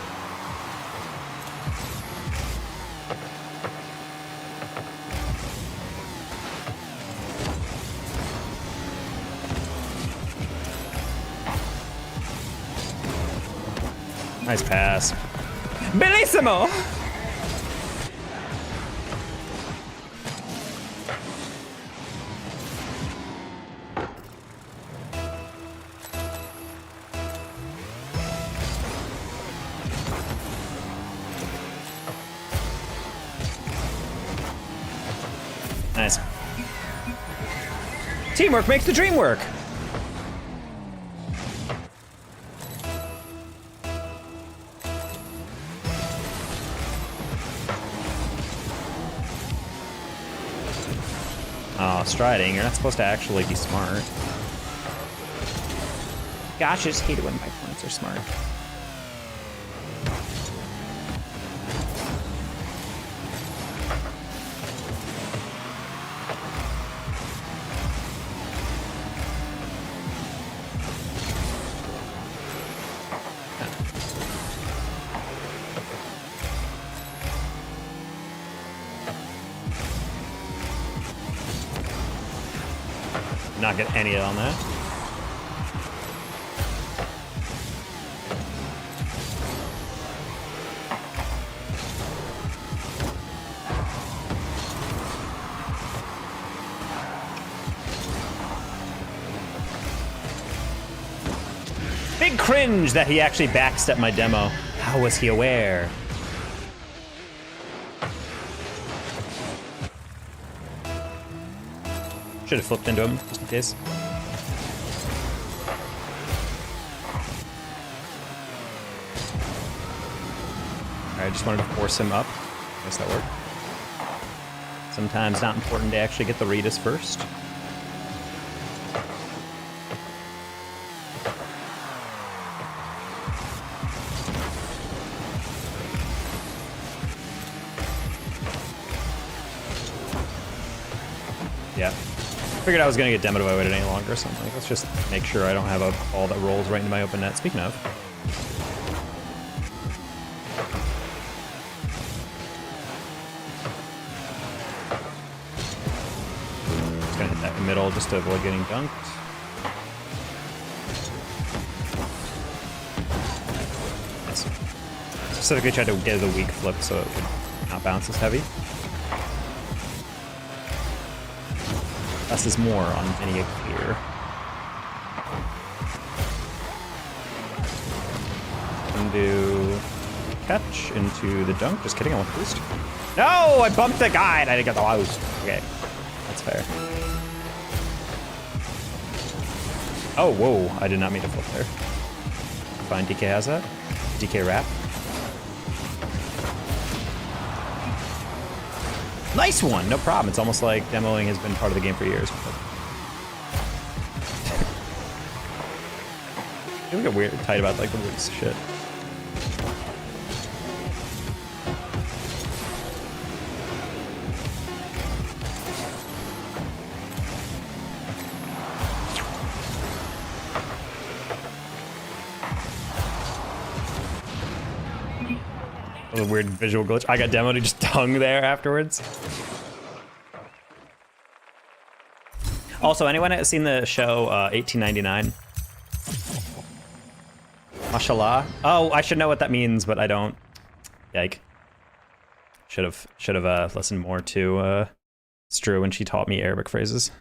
Nice pass. Bellissimo! Nice. Teamwork makes the dream work. Oh, striding, you're not supposed to actually be smart. Gosh, I just hate it when my opponents are smart. Not get any on that. Big cringe that he actually backstepped my demo. How was he aware? Should have flipped into him, just in case. Alright, just wanted to force him up. I guess that worked. Sometimes not important to actually get the Redis first. Yeah. Figured I was gonna get demoed if I waited any longer, so I'm like, let's just make sure I don't have a ball that rolls right into my open net. Speaking of. Just gonna hit that middle just to avoid getting dunked. Nice. Specifically tried to get the weak flip so it would not bounce as heavy. Less is more on any clear. Undo catch into the dunk. Just kidding, I want the boost. No, I bumped the guy and I didn't get the boost. Okay, that's fair. Oh, whoa, I did not mean to flip there. Fine, DK has that. DK wrap. Nice one, no problem. It's almost like demoing has been part of the game for years. We get weird, tight about like the weirdest shit. A weird visual glitch. I got demoed and just hung there afterwards. Also, anyone has seen the show 1899? Mashallah. Oh, I should know what that means, but I don't. Yike. Should have listened more to Stru when she taught me Arabic phrases.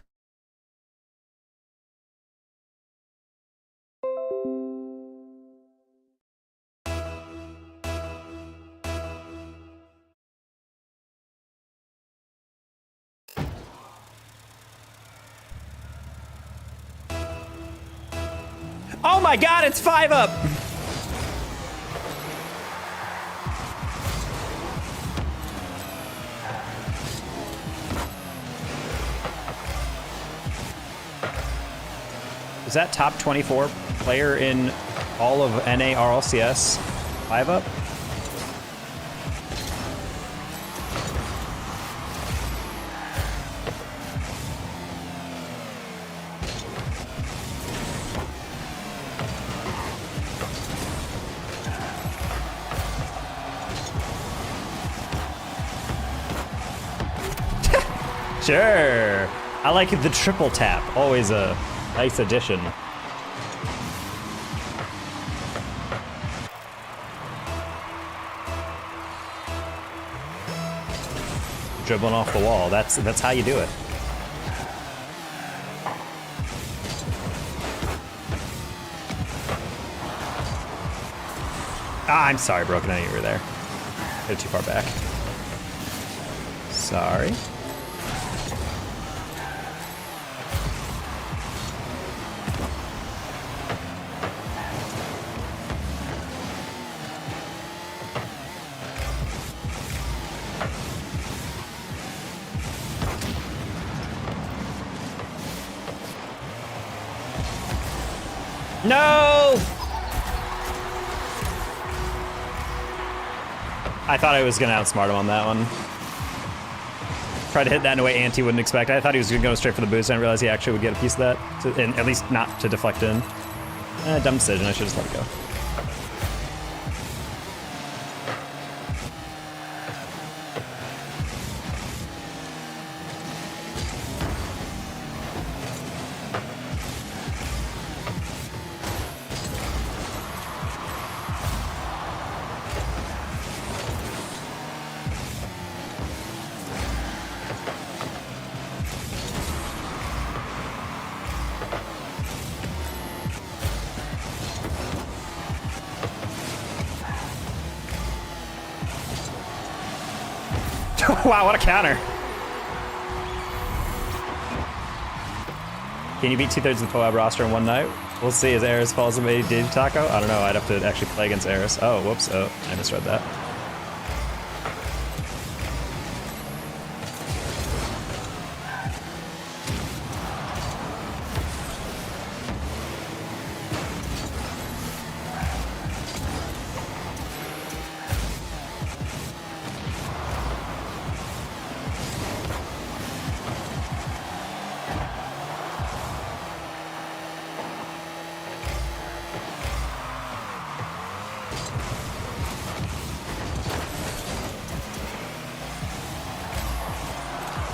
Oh my god, it's 5 up! Is that top 24 player in all of NA RLCS 5 up? Sure. I like the triple tap. Always a nice addition. Dribbling off the wall. That's how you do it. Ah, I'm sorry, Broken. I knew you were there. Hit it too far back. Sorry. No! I thought I was gonna outsmart him on that one. Tried to hit that in a way Ante wouldn't expect. I thought he was gonna go straight for the boost, and I realized he actually would get a piece of that, and at least not to deflect in. Dumb decision, I should just let it go. Wow, what a counter. Can you beat 2/3 of the Poab roster in one night? We'll see as Eris falls in a Digi Taco. I don't know. I'd have to actually play against Eris. Oh, whoops. Oh, I misread that.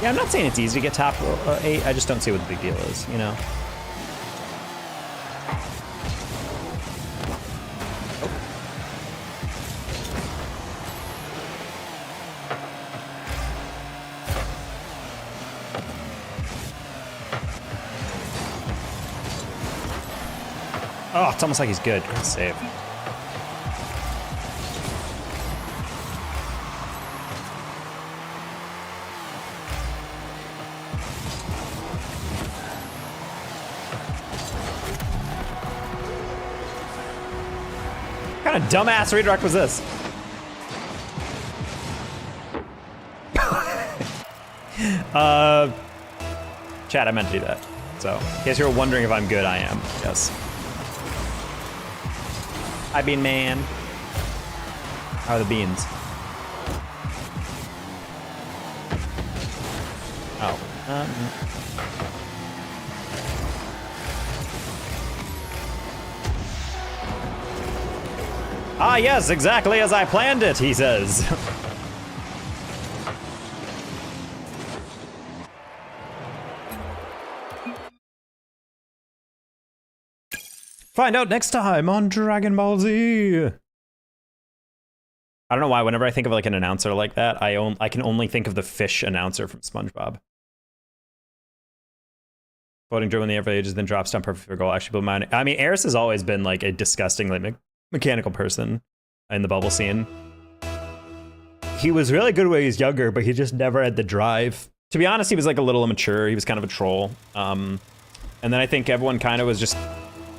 Yeah, I'm not saying it's easy to get top 8. I just don't see what the big deal is, you know? Oh, it's almost like he's good. Great save. What kind of dumbass redirect was this? Chat, I meant to do that. So, in case you were wondering if I'm good, I am. Yes. Hi, Bean Man. How are the beans? Oh. Ah, yes, exactly as I planned it, he says. Find out next time on Dragon Ball Z. I don't know why, whenever I think of like an announcer like that, I can only think of the fish announcer from SpongeBob. Floating drill in the air for ages, then drops down perfect for goal. Actually blew mine. I mean, Eris has always been like a disgustingly mechanical person in the bubble scene. He was really good when he was younger, but he just never had the drive. To be honest, he was like a little immature. He was kind of a troll. And then I think everyone kind of was just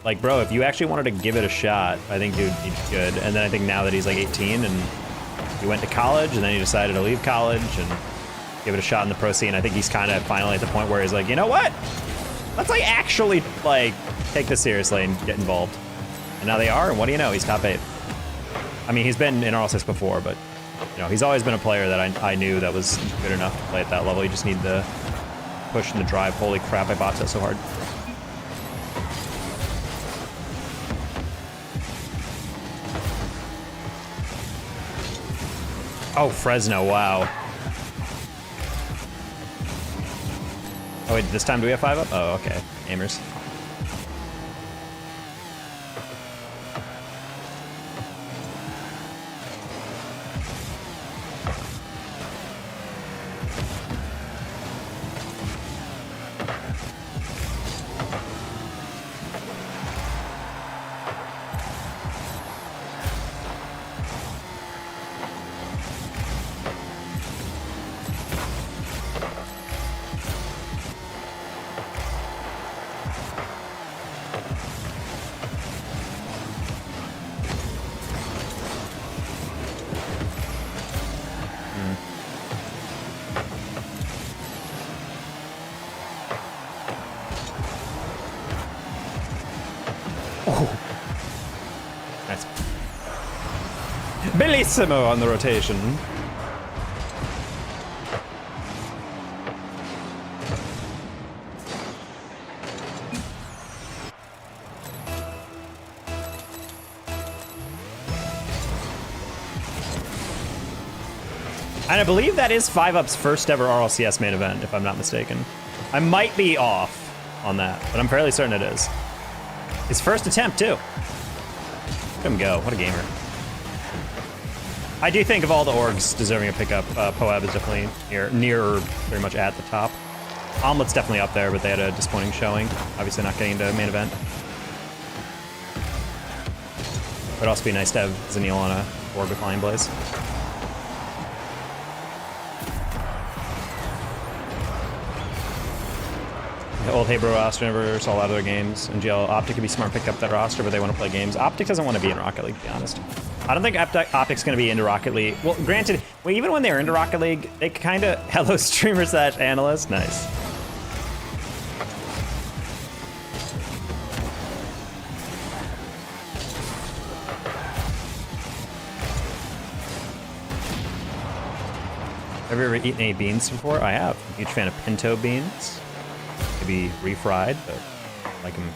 like, bro, if you actually wanted to give it a shot, I think dude, he'd be good. And then I think now that he's like 18 and he went to college and then he decided to leave college and give it a shot in the pro scene, I think he's kind of finally at the point where he's like, you know what? Let's like actually like take this seriously and get involved. And now they are, and what do you know? He's top 8. I mean, he's been in RL6 before, but you know, he's always been a player that I knew that was good enough to play at that level. You just need the push and the drive. Holy crap, I bought that so hard. Oh, Fresno, wow. Oh wait, this time do we have 5 up? Oh, okay. Aimers. Bellissimo on the rotation. And I believe that is 5UP's first ever RLCS main event, if I'm not mistaken. I might be off on that, but I'm fairly certain it is. His first attempt, too. Let him go. What a gamer. I do think of all the orgs deserving a pickup, Poab is definitely near very much at the top. Omelet's definitely up there, but they had a disappointing showing. Obviously not getting into main event. Would also be nice to have Zanil on a org with Lion Blaze. old Hey Bro roster never saw a lot of their games. And GL Optic could be smart, pick up that roster, but they want to play games. Optic doesn't want to be in Rocket League, to be honest. I don't think Optic's going to be into Rocket League. Well, granted, even when they were into Rocket League, they kind of... Hello, streamer / analyst. Nice. Have you ever eaten any beans before? I have. I'm a huge fan of pinto beans. Maybe refried, but I like them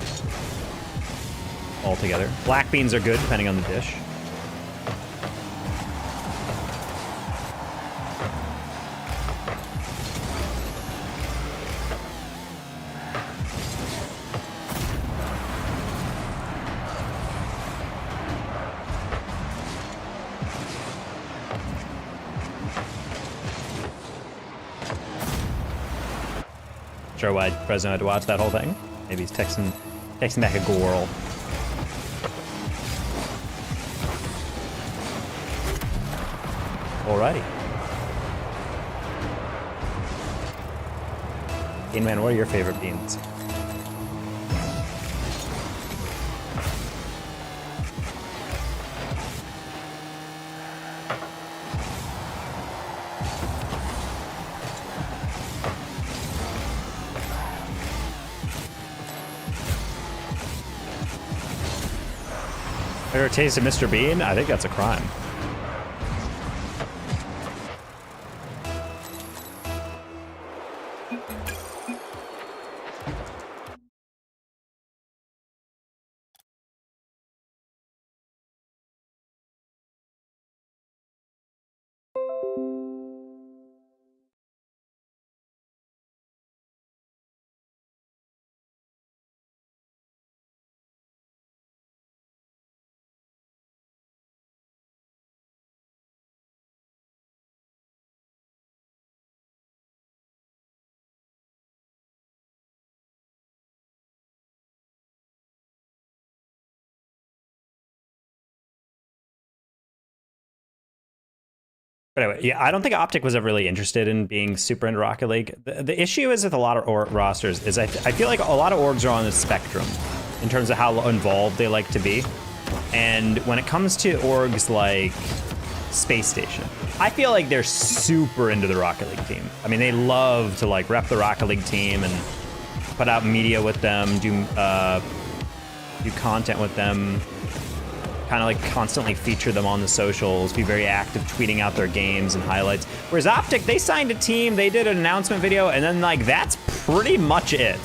all together. Black beans are good, depending on the dish. Sure why President had to watch that whole thing. Maybe he's texting back a girl. Alrighty. Bean Man, what are your favorite beans? Ever tasted Mr. Bean? I think that's a crime. But anyway, yeah, I don't think Optic was ever really interested in being super into Rocket League. The issue is with a lot of rosters is I feel like a lot of orgs are on the spectrum in terms of how involved they like to be. And when it comes to orgs like Space Station, I feel like they're super into the Rocket League team. I mean, they love to like rep the Rocket League team and put out media with them, do content with them, kind of like constantly feature them on the socials, be very active tweeting out their games and highlights. Whereas Optic, they signed a team, they did an announcement video, and then like that's pretty much it.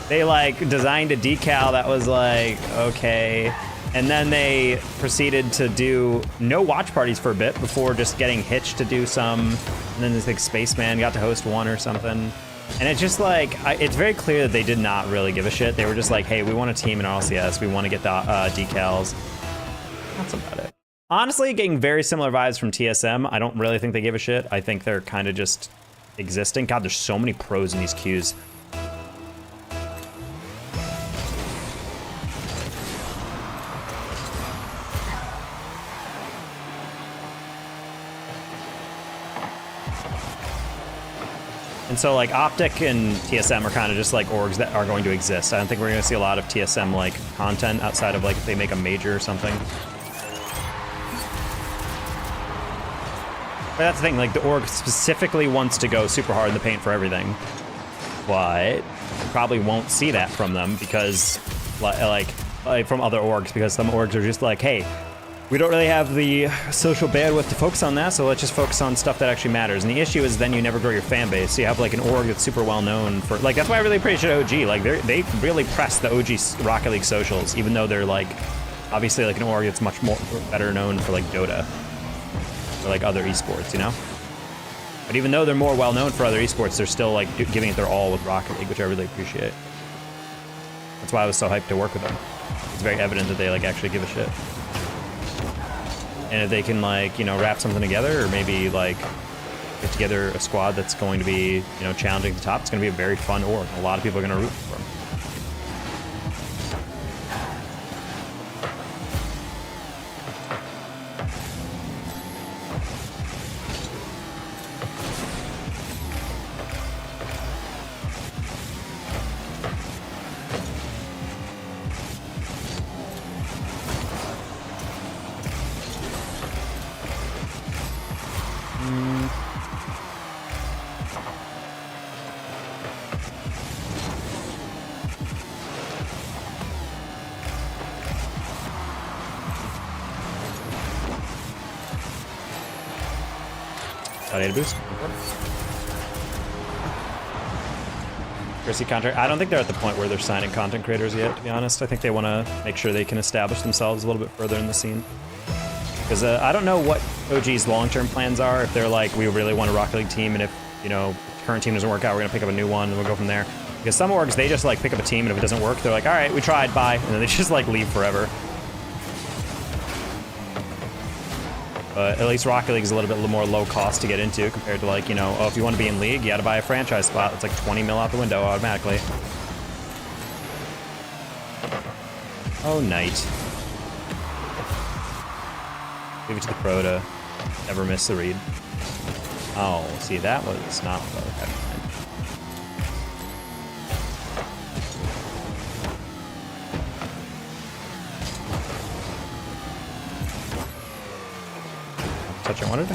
They like designed a decal that was like, okay. And then they proceeded to do no watch parties for a bit before just getting Hitch to do some. And then this like Spaceman got to host one or something. And it's just like, it's very clear that they did not really give a shit. They were just like, hey, we want a team in RLCS. We want to get the decals. That's about it. Honestly, getting very similar vibes from TSM. I don't really think they give a shit. I think they're kind of just existing. God, there's so many pros in these queues. And so like Optic and TSM are kind of just like orgs that are going to exist. I don't think we're going to see a lot of TSM like content outside of like if they make a major or something. But that's the thing, like the org specifically wants to go super hard in the paint for everything. But you probably won't see that from them because like from other orgs, because some orgs are just like, hey, we don't really have the social bandwidth to focus on that, so let's just focus on stuff that actually matters. And the issue is then you never grow your fan base. So you have like an org that's super well known for, like, that's why I really appreciate OG. Like they really press the OG Rocket League socials, even though they're like, obviously like an org that's much more better known for like Dota or like other esports, you know? But even though they're more well known for other esports, they're still like giving it their all with Rocket League, which I really appreciate. That's why I was so hyped to work with them. It's very evident that they like actually give a shit. And if they can like, you know, wrap something together or maybe like get together a squad that's going to be, you know, challenging at the top, it's going to be a very fun org. A lot of people are going to root for them. Data boost. Chrissy contract. I don't think they're at the point where they're signing content creators yet, to be honest. I think they want to make sure they can establish themselves a little bit further in the scene. Because I don't know what OG's long-term plans are. If they're like, we really want a Rocket League team, and if, you know, the current team doesn't work out, we're going to pick up a new one, and we'll go from there. Because some orgs, they just like pick up a team, and if it doesn't work, they're like, all right, we tried, bye. And then they just like leave forever. But at least Rocket League is a little bit more low cost to get into compared to like, you know, oh, if you want to be in League, you got to buy a franchise spot. It's like 20 mil out the window automatically. Oh, Knight. Leave it to the pro to never miss the read. Oh, see, that was not what I had in mind. Touch I wanted.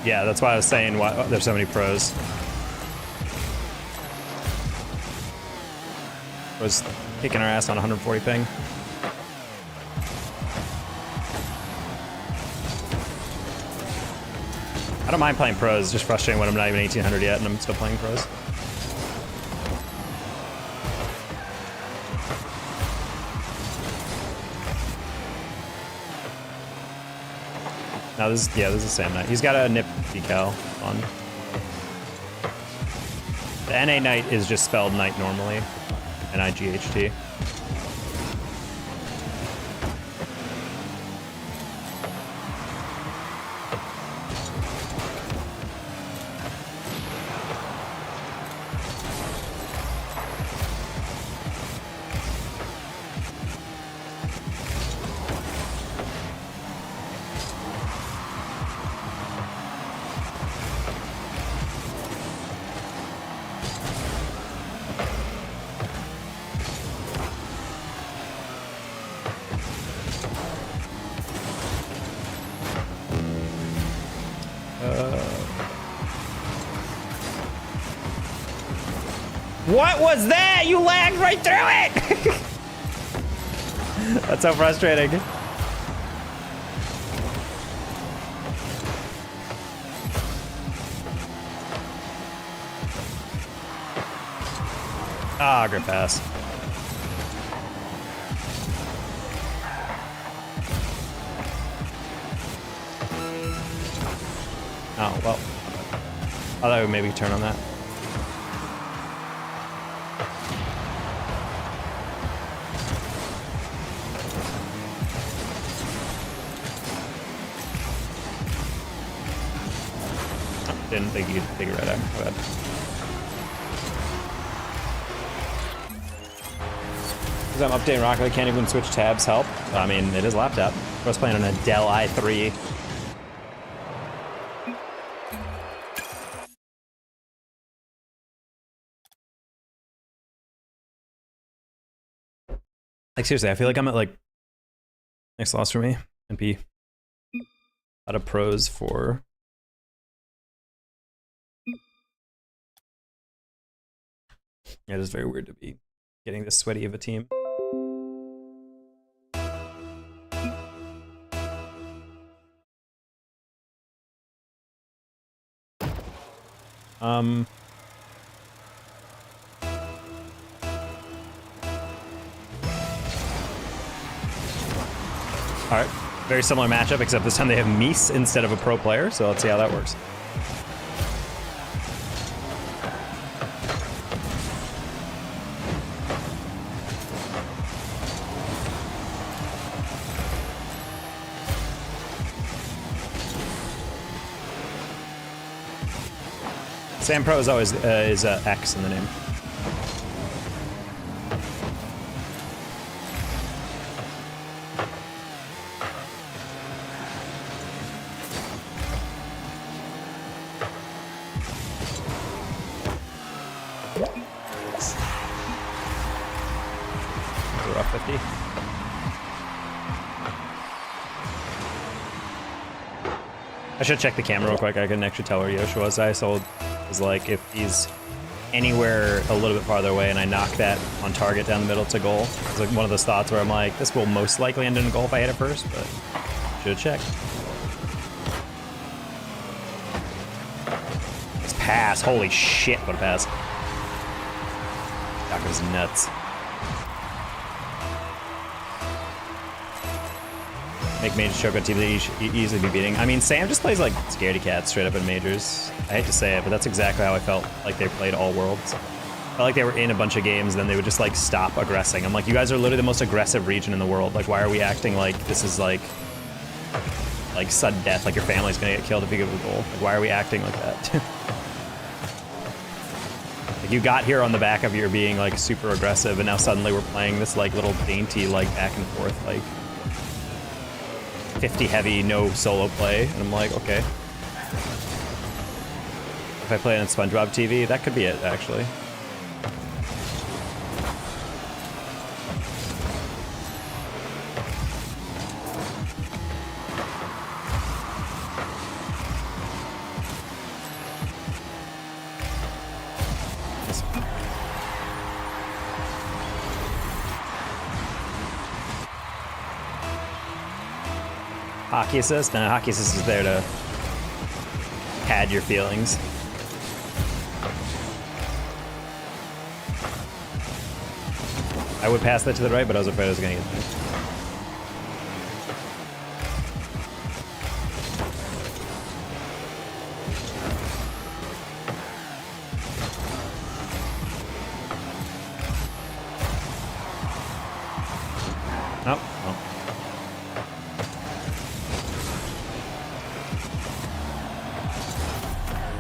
Yeah, that's why I was saying why there's so many pros. Was kicking our ass on 140 ping. I don't mind playing pros, it's just frustrating when I'm not even 1800 yet and I'm still playing pros. No, this is Sam Knight. He's got a nip decal on. The NA Knight is just spelled Knight normally. N-I-G-H-T. What was that? You lagged right through it! That's so frustrating. Ah, great pass. Oh, well. I thought we would maybe turn on that. Didn't think you'd figure it out. My bad. Because I'm updating Rocket League, can't even switch tabs. Help. I mean, it is a laptop. I was playing on a Dell i3. Like seriously, I feel like I'm at like next loss for me and be out of pros for. Yeah, it is very weird to be getting this sweaty of a team. All right, very similar matchup, except this time they have Mies instead of a pro player, so let's see how that works. Sam Pro is always X in the name. We're off 50. I should check the camera real quick. I couldn't actually tell where Yosh was. I was like, if he's anywhere a little bit farther away and I knock that on target down the middle to goal. It's like one of those thoughts where I'm like, this will most likely end in a goal if I hit it first, but should have checked. This pass, holy shit, what a pass. That was nuts. Make majors choke on teams that easily be beating. I mean, Sam just plays like scaredy cat straight up in majors. I hate to say it, but that's exactly how I felt like they played all worlds. I felt like they were in a bunch of games, then they would just like stop aggressing. I'm like, you guys are literally the most aggressive region in the world. Like, why are we acting like this is like sudden death? Like your family's gonna get killed if you give a goal. Like, why are we acting like that? Like you got here on the back of your being like super aggressive, and now suddenly we're playing this like little dainty like back and forth like 50 heavy, no solo play, and I'm like, okay. If I play on SpongeBob TV, that could be it, actually. Hockey assist? No, hockey assist is there to pad your feelings. I would pass that to the right, but I was afraid I was gonna get there. Nope. Oh.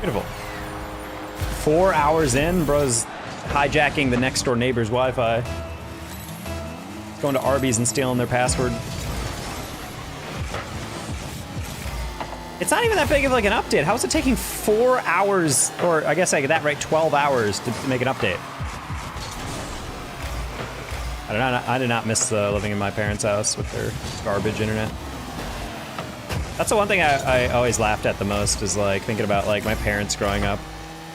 Beautiful. 4 hours in, bro's hijacking the next door neighbor's Wi-Fi. He's going to Arby's and stealing their password. It's not even that big of like an update. How is it taking 4 hours, or I guess I get that right, 12 hours to make an update? I did not miss living in my parents' house with their garbage internet. That's the one thing I always laughed at the most, is like thinking about like my parents growing up,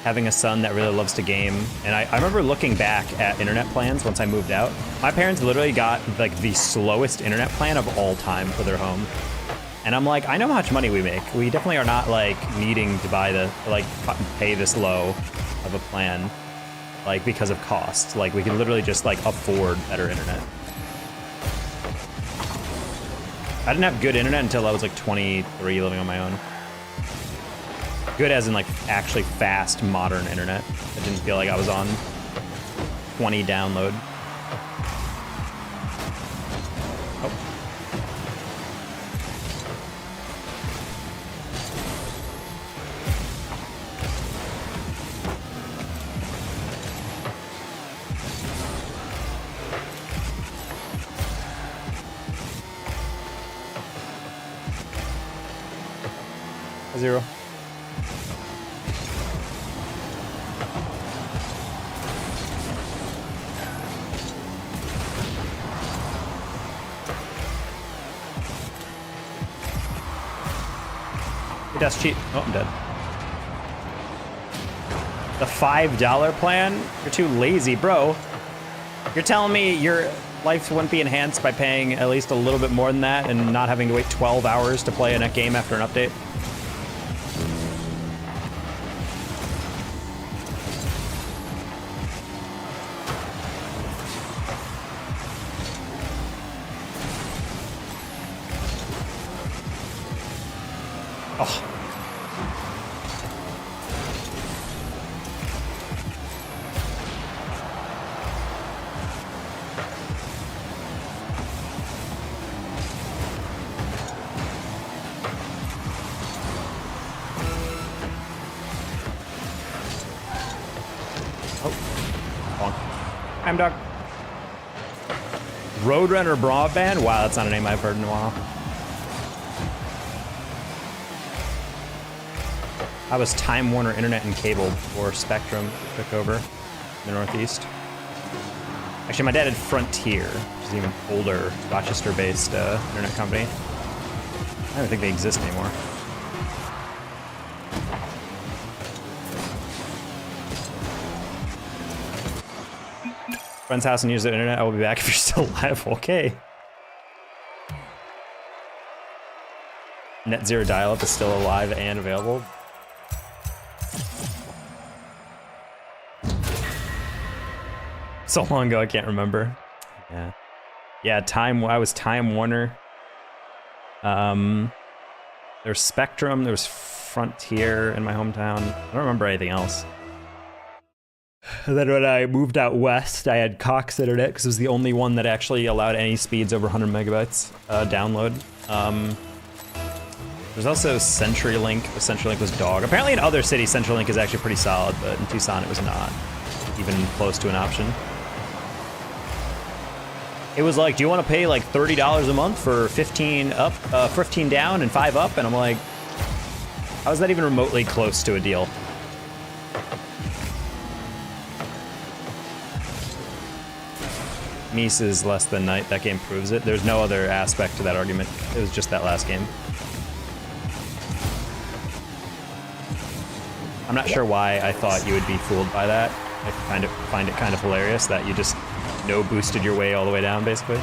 having a son that really loves to game. And I remember looking back at internet plans once I moved out. My parents literally got like the slowest internet plan of all time for their home. And I'm like, I know how much money we make. We definitely are not like needing to buy pay this low of a plan, like because of cost. Like we can literally just like afford better internet. I didn't have good internet until I was like 23 living on my own. Good as in like actually fast, modern internet. I didn't feel like I was on 20 download. Oh. Zero. He does cheat. Oh, I'm dead. The $5 plan? You're too lazy, bro. You're telling me your life wouldn't be enhanced by paying at least a little bit more than that and not having to wait 12 hours to play a game after an update? Oh. Oh. I'm Doc. Roadrunner Broadband? Wow, that's not a name I've heard in a while. I was Time Warner Internet and Cable before Spectrum took over. in the Northeast. Actually, my dad had Frontier, which is an even older Rochester-based internet company. I don't think they exist anymore. Friend's house and use the internet. I will be back if you're still alive. Okay. Net zero dial-up is still alive and available. So long ago, I can't remember. Yeah. Yeah, I was Time Warner. There's Spectrum, there's Frontier in my hometown. I don't remember anything else. And then when I moved out west, I had Cox Internet because it was the only one that actually allowed any speeds over 100 megabytes download. There's also CenturyLink. CenturyLink was dog. Apparently in other cities, CenturyLink is actually pretty solid, but in Tucson it was not even close to an option. It was like, do you want to pay like $30 a month for 15 up, 15 down and 5 up? And I'm like, how is that even remotely close to a deal? Mies is less than night. That game proves it. There's no other aspect to that argument. It was just that last game. I'm not sure why I thought you would be fooled by that. I find it kind of hilarious that you just boosted your way all the way down, basically.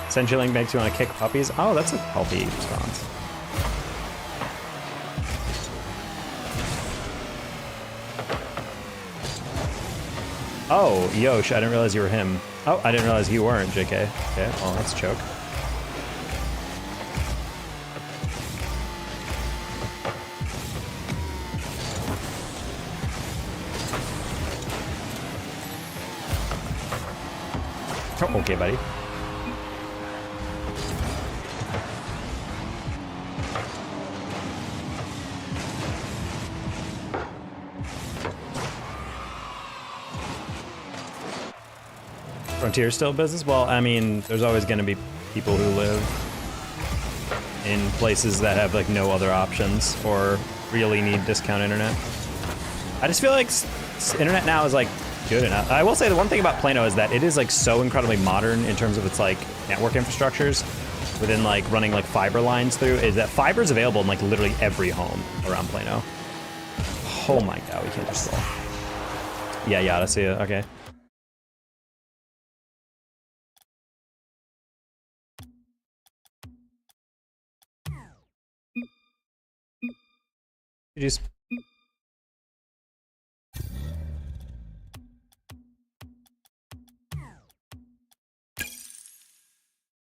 CenturyLink makes you want to kick puppies. Oh, that's a healthy response. Oh, Yosh, I didn't realize you were him. Oh, I didn't realize you weren't, JK. Okay, well, that's a choke. Oh, okay, buddy. Frontier still business? Well, I mean, there's always going to be people who live in places that have like no other options or really need discount internet. I just feel like internet now is like good enough. I will say the one thing about Plano is that it is like so incredibly modern in terms of its like network infrastructures within like running like fiber lines through, is that fiber is available in like literally every home around Plano. Oh my god, we can't just roll. Yeah, Yada, see ya. Okay. Just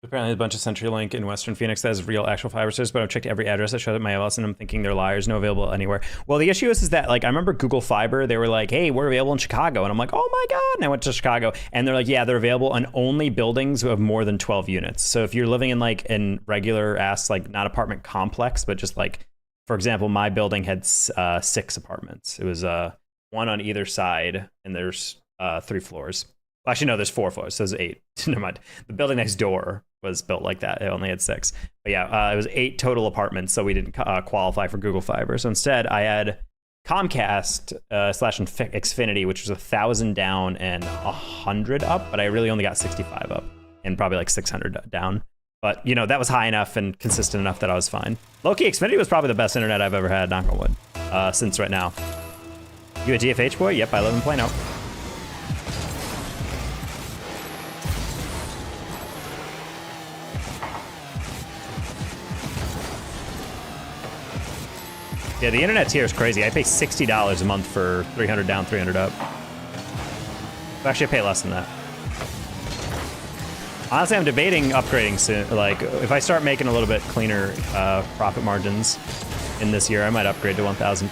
apparently a bunch of CenturyLink in Western Phoenix that has real actual fiber service, but I've checked every address that shows up my MLS and I'm thinking they're liars, no available anywhere. Well, the issue is that like I remember Google Fiber, they were like, hey, we're available in Chicago. And I'm like, oh my God. And I went to Chicago and they're like, yeah, they're available in only buildings who have more than 12 units. So if you're living in like in regular ass, like not apartment complex, but just like, for example, my building had 6 apartments. It was one on either side and there's 3 floors. Well, actually, no, there's 4 floors, so there's 8. Never mind. The building next door was built like that. It only had 6. But yeah, it was 8 total apartments, so we didn't qualify for Google Fiber. So instead, I had Comcast / Xfinity, which was 1,000 down and 100 up, but I really only got 65 up and probably like 600 down. But, you know, that was high enough and consistent enough that I was fine. Low-key, Xfinity was probably the best internet I've ever had, knock on wood, since right now. You a DFH boy? Yep, I live in Plano. Yeah, the internet here is crazy. I pay $60 a month for 300 down, 300 up. Actually, I pay less than that. Honestly, I'm debating upgrading soon. Like, if I start making a little bit cleaner profit margins in this year, I might upgrade to 1,000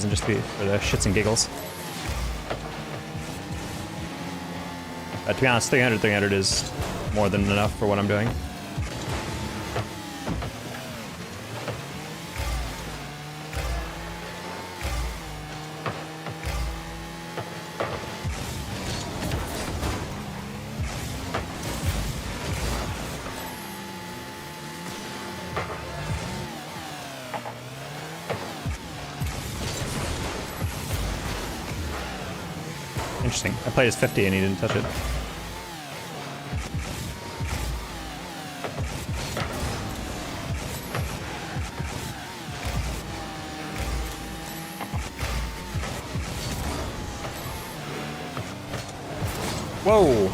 just for the shits and giggles. To be honest, 300 is more than enough for what I'm doing. Interesting. I played his 50 and he didn't touch it. Whoa.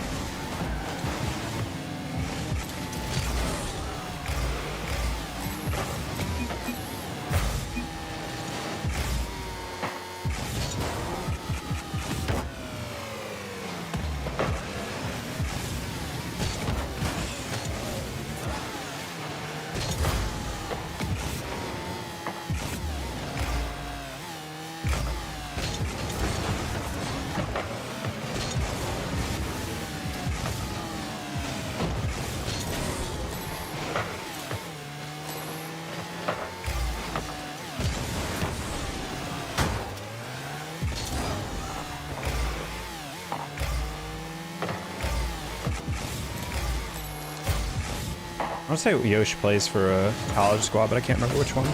I want to say Yosh plays for a college squad, but I can't remember which one.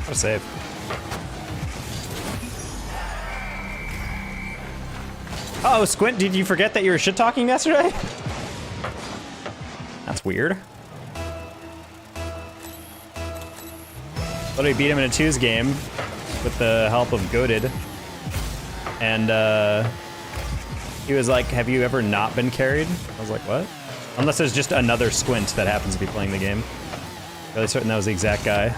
What a save. Oh, Squint, did you forget that you were shit-talking yesterday? That's weird. Literally beat him in a 2s game with the help of Goated. And he was like, have you ever not been carried? I was like, what? Unless there's just another Squint that happens to be playing the game. Really certain that was the exact guy.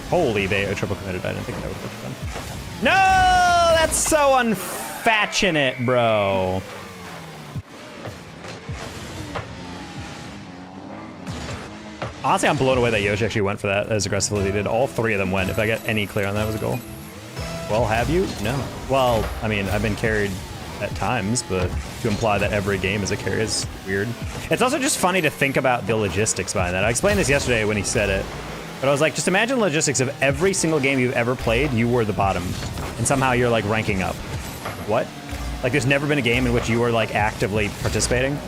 Holy, they triple committed. I didn't think that would work then. No! That's so unfortunate, bro. Honestly, I'm blown away that Yoshi actually went for that as aggressively as he did. All 3 of them went. If I get any clear on that, was a goal. Well, have you? No. Well, I mean, I've been carried at times, but to imply that every game is a carry is weird. It's also just funny to think about the logistics behind that. I explained this yesterday when he said it, but I was like, just imagine the logistics of every single game you've ever played, you were the bottom, and somehow you're like ranking up. What? Like, there's never been a game in which you were like actively participating?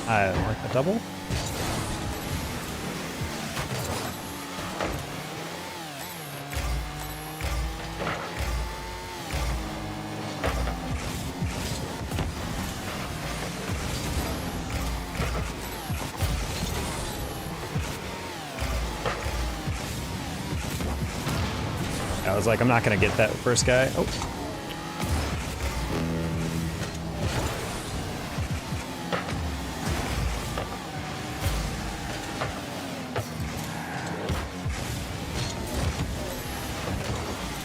I like a double. I was like, I'm not gonna get that first guy. Oh.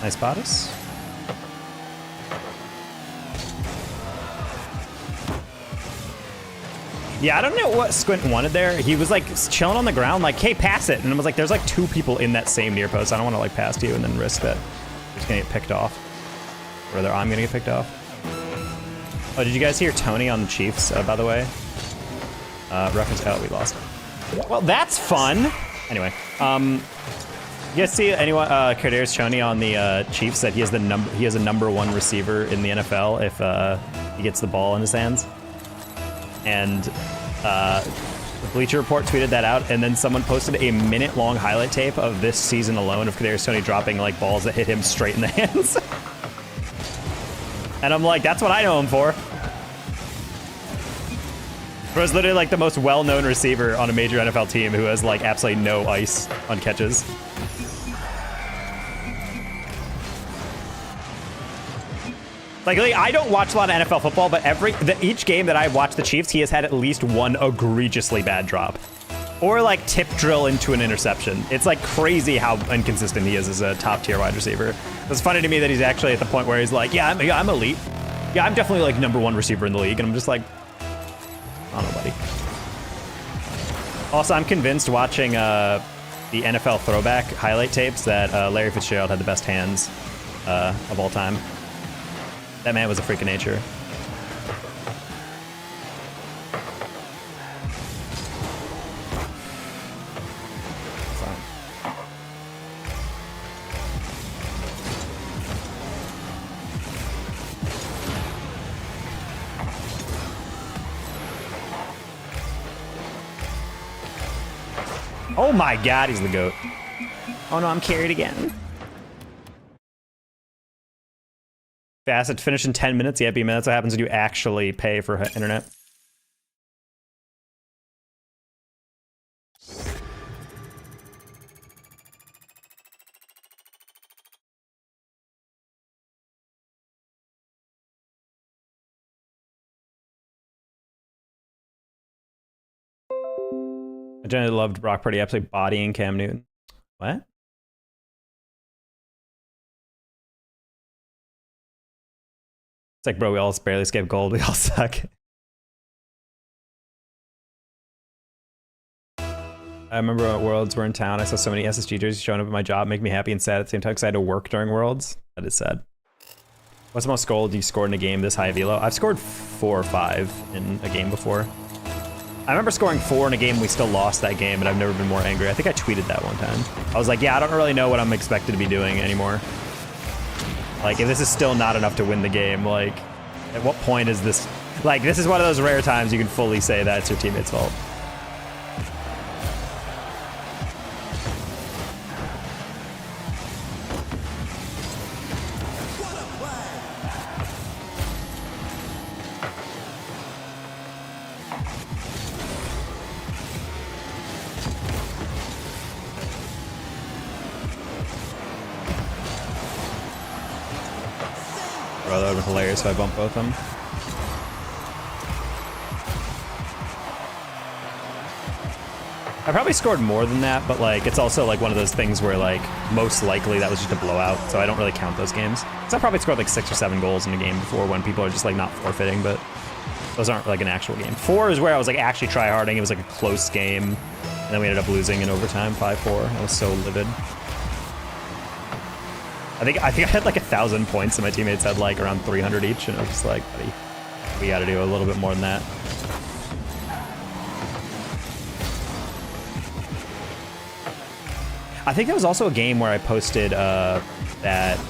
Nice bodice. Yeah, I don't know what Squint wanted there. He was like chilling on the ground, like, hey, pass it. And I was like, there's like 2 people in that same near post. I don't want to like pass to you and then risk that you're just gonna get picked off. Or rather, I'm gonna get picked off. Oh, did you guys hear Tony on the Chiefs, by the way? Reference, oh, we lost. Well, that's fun. Anyway, you guys see anyone, Kadarius Toney on the Chiefs that he has a #1 receiver in the NFL if he gets the ball in his hands? And the Bleacher Report tweeted that out, and then someone posted a minute-long highlight tape of this season alone of Kadarius Toney dropping like balls that hit him straight in the hands. And I'm like, that's what I know him for. Bro's literally like the most well-known receiver on a major NFL team who has like absolutely no ice on catches. Like, I don't watch a lot of NFL football, but each game that I watch the Chiefs, he has had at least one egregiously bad drop. Or, like, tip drill into an interception. It's, like, crazy how inconsistent he is as a top-tier wide receiver. It's funny to me that he's actually at the point where he's like, yeah, I'm elite. Yeah, I'm definitely like #1 receiver in the league, and I'm just like, I don't know, buddy. Also, I'm convinced watching the NFL throwback highlight tapes that Larry Fitzgerald had the best hands of all time. That man was a freak of nature. Oh my god, he's the GOAT. Oh no, I'm carried again. Fast to finish in 10 minutes? Yeah, B-man, that's what happens when you actually pay for internet. I generally loved Brock Purdy absolutely bodying Cam Newton. What? It's like, bro, we all barely escaped gold. We all suck. I remember when Worlds were in town. I saw so many SSG jerseys showing up at my job, make me happy and sad at the same time because I had to work during Worlds. That is sad. What's the most gold you scored in a game this high of elo? I've scored 4 or 5 in a game before. I remember scoring 4 in a game. We still lost that game, and I've never been more angry. I think I tweeted that one time. I was like, yeah, I don't really know what I'm expected to be doing anymore. Like, if this is still not enough to win the game, like, at what point is this? Like, this is one of those rare times you can fully say that it's your teammate's fault. Bro, that would have been hilarious if I bumped both of them. I probably scored more than that, but like it's also like one of those things where like most likely that was just a blowout, so I don't really count those games. So I probably scored like 6 or 7 goals in a game before when people are just like not forfeiting, but those aren't like an actual game. 4 is where I was like actually tryharding. It was like a close game, and then we ended up losing in overtime 5-4. I was so livid. I think I had like 1,000 points, and my teammates had like around 300 each, and I was just like, buddy, we got to do a little bit more than that. I think there was also a game where I posted that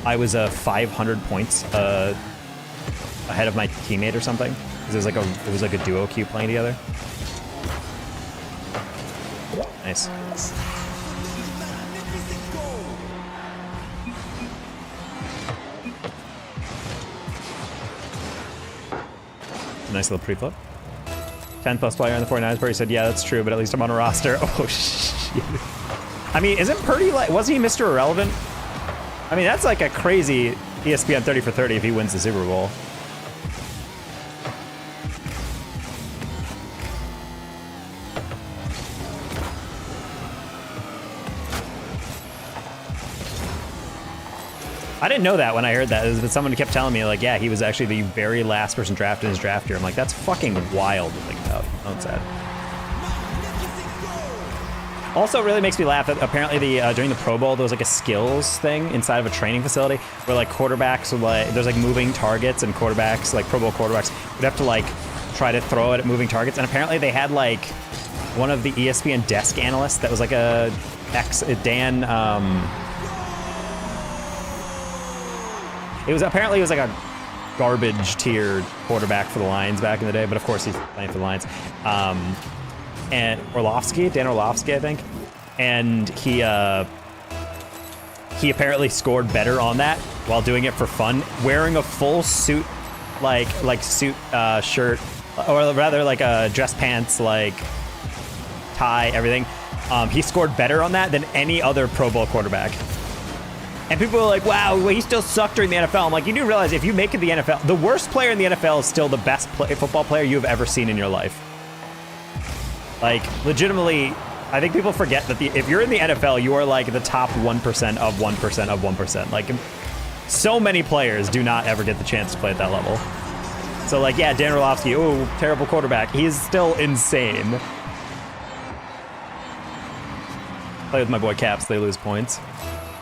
I was 500 points ahead of my teammate or something. It was like a duo queue playing together. Nice. Nice little pre-flip. 10+ player on the 49ers party said, yeah, that's true, but at least I'm on a roster. Oh, shit. I mean, isn't Purdy like, wasn't he Mr. Irrelevant? I mean, that's like a crazy ESPN 30 for 30 if he wins the Super Bowl. I didn't know that when I heard that, but someone kept telling me, like, yeah, he was actually the very last person drafted in his draft year. I'm like, that's fucking wild to think about. Oh, it's sad. Also, it really makes me laugh that apparently during the Pro Bowl, there was like a skills thing inside of a training facility where like quarterbacks would like, there's like moving targets, and quarterbacks, like Pro Bowl quarterbacks, would have to like try to throw it at moving targets. And apparently they had like one of the ESPN desk analysts that was like Dan, it was like a garbage tier quarterback for the Lions back in the day, but of course he's playing for the Lions. And Dan Orlovsky, I think. And he apparently scored better on that while doing it for fun, wearing a full suit, suit shirt, or rather like dress pants, like tie, everything. He scored better on that than any other Pro Bowl quarterback. And people were like, wow, well, he still sucked during the NFL. I'm like, you do realize if you make it the NFL, the worst player in the NFL is still the best football player you have ever seen in your life. Like, legitimately, I think people forget that if you're in the NFL, you are like the top 1% of 1% of 1%. Like, So many players do not ever get the chance to play at that level. So like, yeah, Dan Orlovsky, oh, terrible quarterback. He is still insane. Play with my boy Caps, they lose points.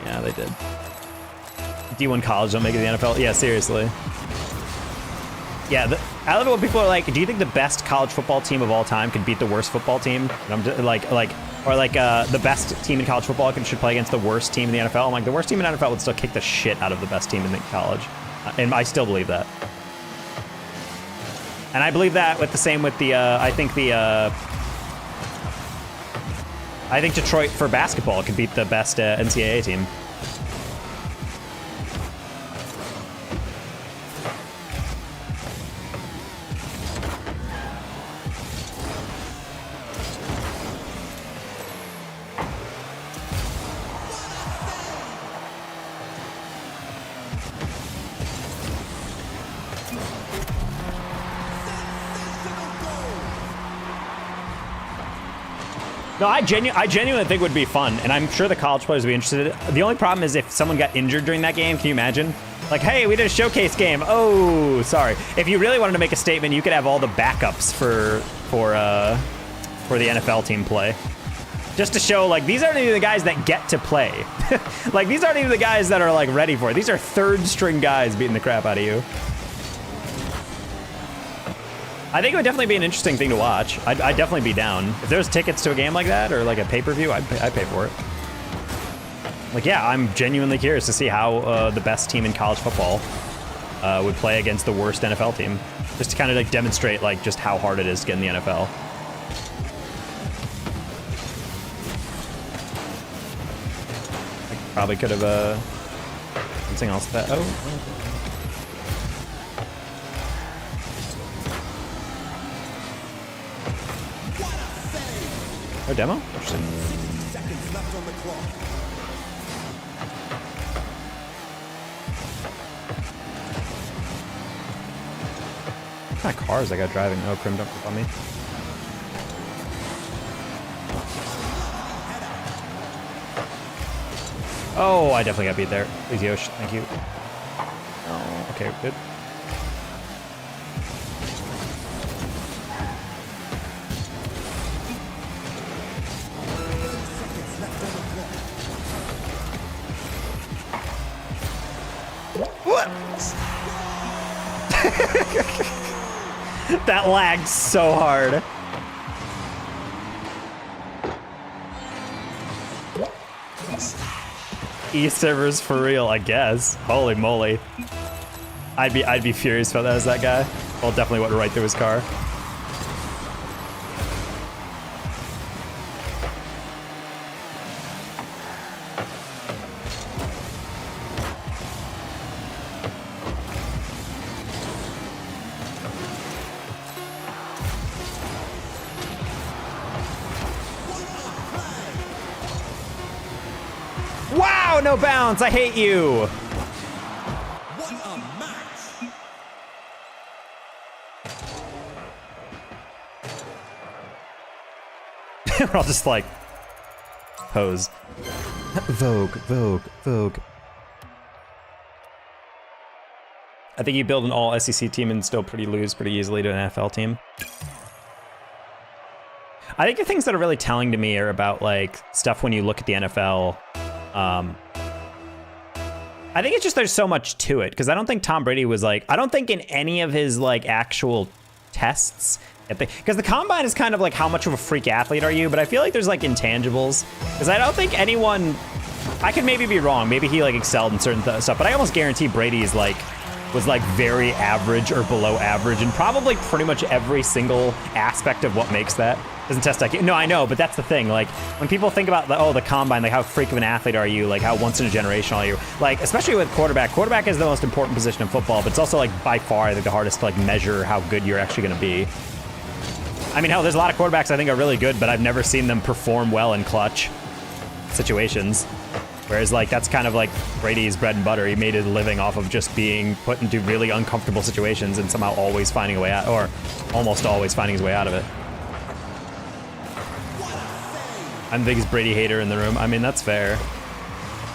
Yeah, they did. D1 college don't make it to the NFL. Yeah, seriously. Yeah, I love it when people are like, do you think the best college football team of all time could beat the worst football team? And I'm just like, the best team in college football should play against the worst team in the NFL. I'm like, the worst team in the NFL would still kick the shit out of the best team in the college. And I still believe that. And I believe that with the same with the, I think Detroit for basketball could beat the best NCAA team. No, I genuinely think it would be fun, and I'm sure the college players would be interested. The only problem is if someone got injured during that game, can you imagine? Like, hey, we did a showcase game. Oh, sorry. If you really wanted to make a statement, you could have all the backups for the NFL team play. Just to show, like, these aren't even the guys that get to play. Like, these aren't even the guys that are, like, ready for it. These are third-string guys beating the crap out of you. I think it would definitely be an interesting thing to watch. I'd definitely be down. If there's tickets to a game like that, or like a pay-per-view, I'd pay for it. Like, yeah, I'm genuinely curious to see how the best team in college football would play against the worst NFL team. Just to kind of like demonstrate like just how hard it is to get in the NFL. I probably could have something else that, oh. Oh, demo? Interesting. Seconds left on the clock. What kind of cars I got driving? Oh, Crim, don't flip on me. Oh, I definitely got beat there. Please, Yosh. Thank you. Oh, okay, good. That lagged so hard. E-servers for real, I guess. Holy moly. I'd be furious if I was that guy. Well, definitely went right through his car. Wow, no bounce. I hate you. What a match. We're all just like pose. Vogue, Vogue, Vogue. I think you build an all SEC team and still lose pretty easily to an NFL team. I think the things that are really telling to me are about like stuff when you look at the NFL. I think it's just there's so much to it because I don't think Tom Brady was like, I don't think in any of his like actual tests, because the combine is kind of like how much of a freak athlete are you, but I feel like there's like intangibles because I don't think anyone, I could maybe be wrong, maybe he like excelled in certain stuff, but I almost guarantee Brady is like, was like very average or below average in probably pretty much every single aspect of what makes that. Doesn't test IQ. No, I know, but that's the thing. Like when people think about the combine, like how freak of an athlete are you? Like how once in a generation are you? Like especially with quarterback. Quarterback is the most important position in football, but it's also like by far I think the hardest to like measure how good you're actually going to be. I mean, hell, there's a lot of quarterbacks I think are really good, but I've never seen them perform well in clutch situations. Whereas like that's kind of like Brady's bread and butter. He made his living off of just being put into really uncomfortable situations and somehow always finding a way out, or almost always finding his way out of it. I'm the biggest Brady hater in the room. I mean, that's fair.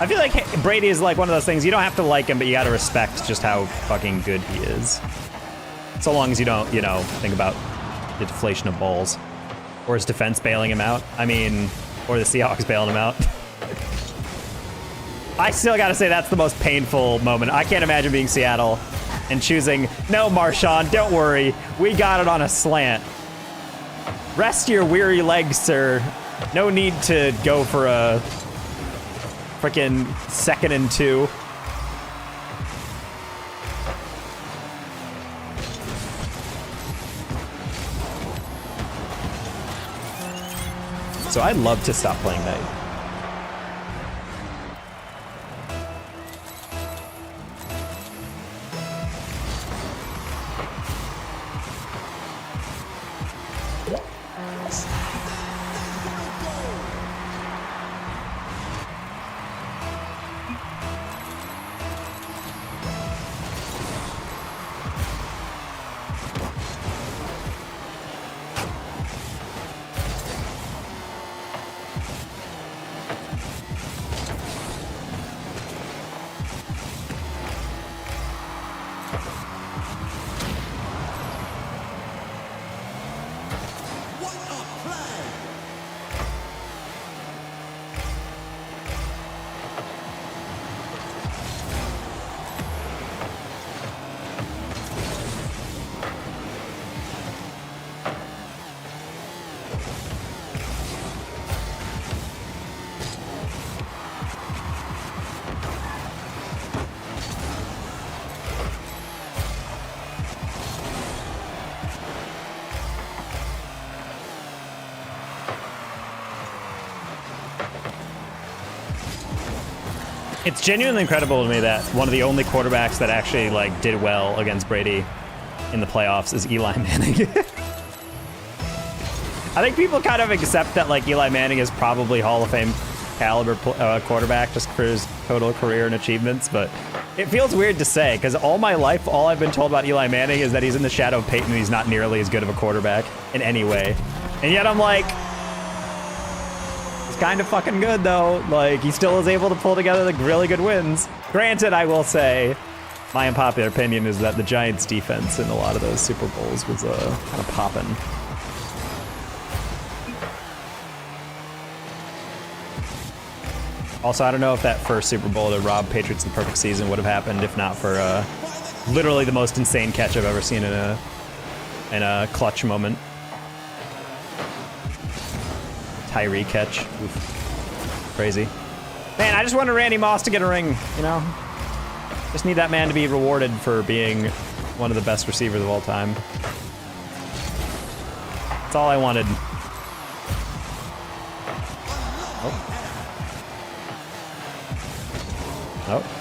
I feel like Brady is like one of those things, you don't have to like him, but you gotta respect just how fucking good he is. So long as you don't, you know, think about the deflation of balls. Or his defense bailing him out. I mean, or the Seahawks bailing him out. I still gotta say that's the most painful moment. I can't imagine being Seattle and choosing, no, Marshawn, don't worry. We got it on a slant. Rest your weary legs, sir. No need to go for a freaking 2nd and 2. So I'd love to stop playing that. It's genuinely incredible to me that one of the only quarterbacks that actually like did well against Brady in the playoffs is Eli Manning. I think people kind of accept that like Eli Manning is probably Hall of Fame caliber quarterback just for his total career and achievements, but it feels weird to say because all my life, all I've been told about Eli Manning is that he's in the shadow of Peyton and he's not nearly as good of a quarterback in any way. And yet I'm like, kind of fucking good though. Like he still is able to pull together like really good wins. Granted, I will say my unpopular opinion is that the Giants defense in a lot of those Super Bowls was kind of popping. Also, I don't know if that first Super Bowl that robbed Patriots in the perfect season would have happened if not for literally the most insane catch I've ever seen in a clutch moment. Tyree catch. Oof. Crazy. Man, I just wanted Randy Moss to get a ring, you know? Just need that man to be rewarded for being one of the best receivers of all time. That's all I wanted. Oh. Oh.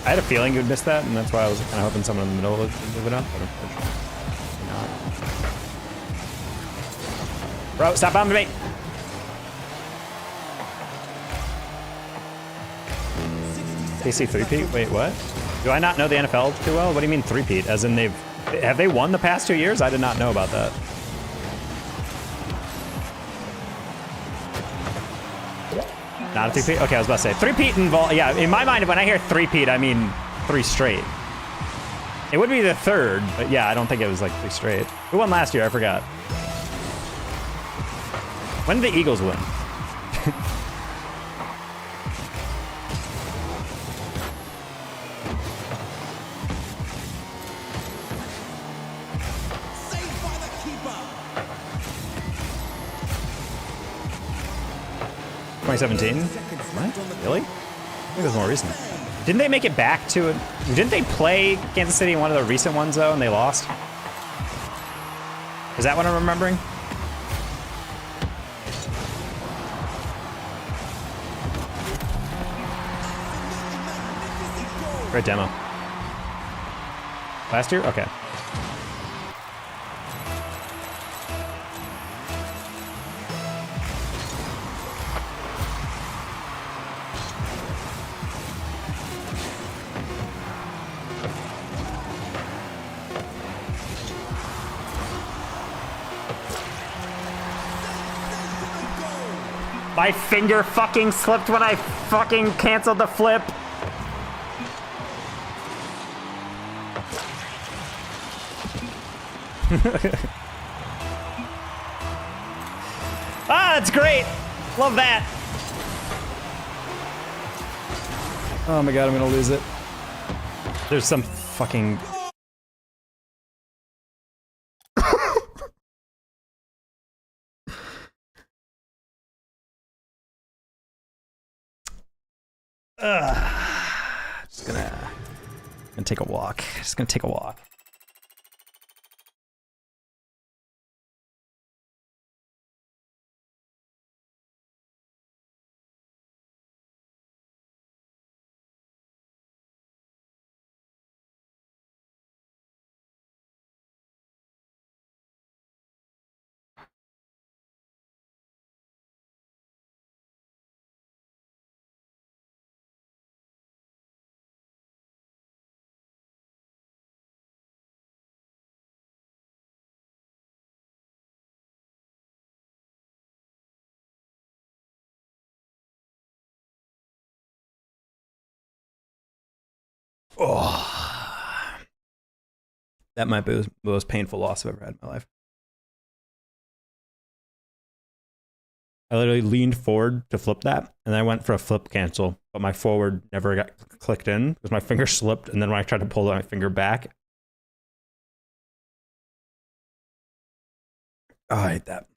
I had a feeling you would miss that, and that's why I was kind of hoping someone in the middle would move it up, but unfortunately not. Bro, stop bombing me! KC 3-peat? Wait, what? Do I not know the NFL too well? What do you mean 3-peat? As in have they won the past 2 years? I did not know about that. Not a 3-peat? Okay, I was about to say. 3-peat involved, yeah, in my mind, when I hear 3-peat, I mean 3 straight. It would be the 3rd, but yeah, I don't think it was like 3 straight. Who won last year? I forgot. When did the Eagles win? Saved by the keeper. 2017? What? Really? I think it was more recent. Didn't they make it back to it? Didn't they play Kansas City in one of the recent ones though, and they lost? Is that what I'm remembering? Great demo. Last year? Okay. My finger fucking slipped when I fucking canceled the flip. Ah, that's great. Love that. Oh my god, I'm gonna lose it. There's some fucking... Just gonna take a walk. Just gonna take a walk. Oh, that might be the most painful loss I've ever had in my life. I literally leaned forward to flip that, and I went for a flip cancel, but my forward never got clicked in because my finger slipped, and then when I tried to pull my finger back, oh, I hate that.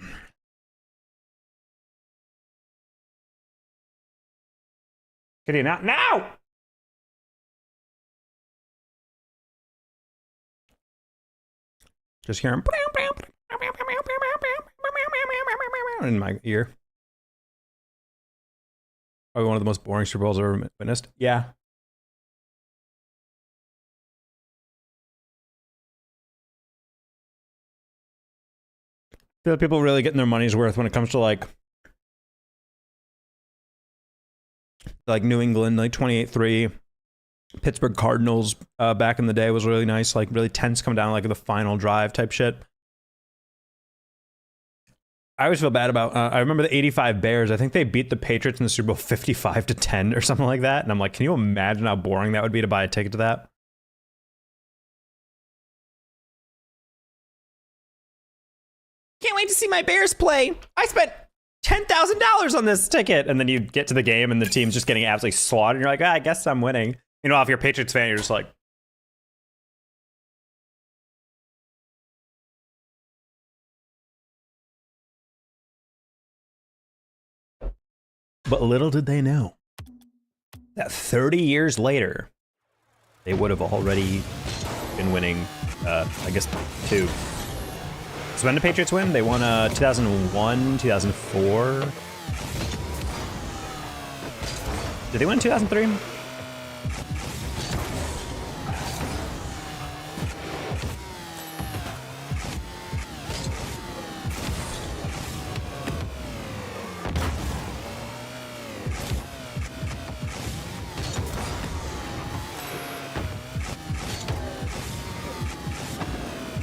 Get in out now! Just hear him in my ear. Probably one of the most boring Super Bowls I've ever witnessed. Yeah. I feel like people really getting their money's worth when it comes to like New England, like 28-3. Pittsburgh Cardinals back in the day was really nice, like really tense coming down like the final drive type shit. I always feel bad about, I remember the 85 Bears. I think they beat the Patriots in the Super Bowl 55-10 or something like that. And I'm like, can you imagine how boring that would be to buy a ticket to that? Can't wait to see my Bears play. I spent $10,000 on this ticket. And then you get to the game and the team's just getting absolutely slaughtered. And you're like, I guess I'm winning. You know, if you're a Patriots fan, you're just like, but little did they know that 30 years later, they would have already been winning, I guess, 2. So when did the Patriots win? They won 2001, 2004. Did they win 2003?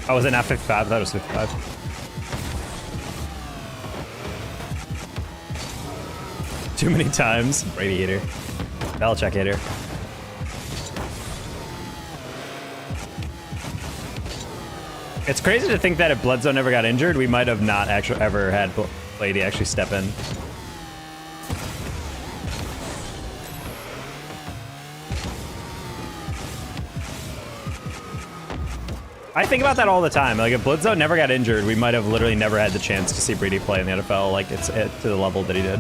Oh, was it not 55? I thought it was 55. Too many times. Brady hater. Belichick hater. It's crazy to think that if Bledsoe never got injured, we might have not actually ever had Brady actually step in. I think about that all the time. Like, if Bledsoe never got injured, we might have literally never had the chance to see Brady play in the NFL, like, to the level that he did.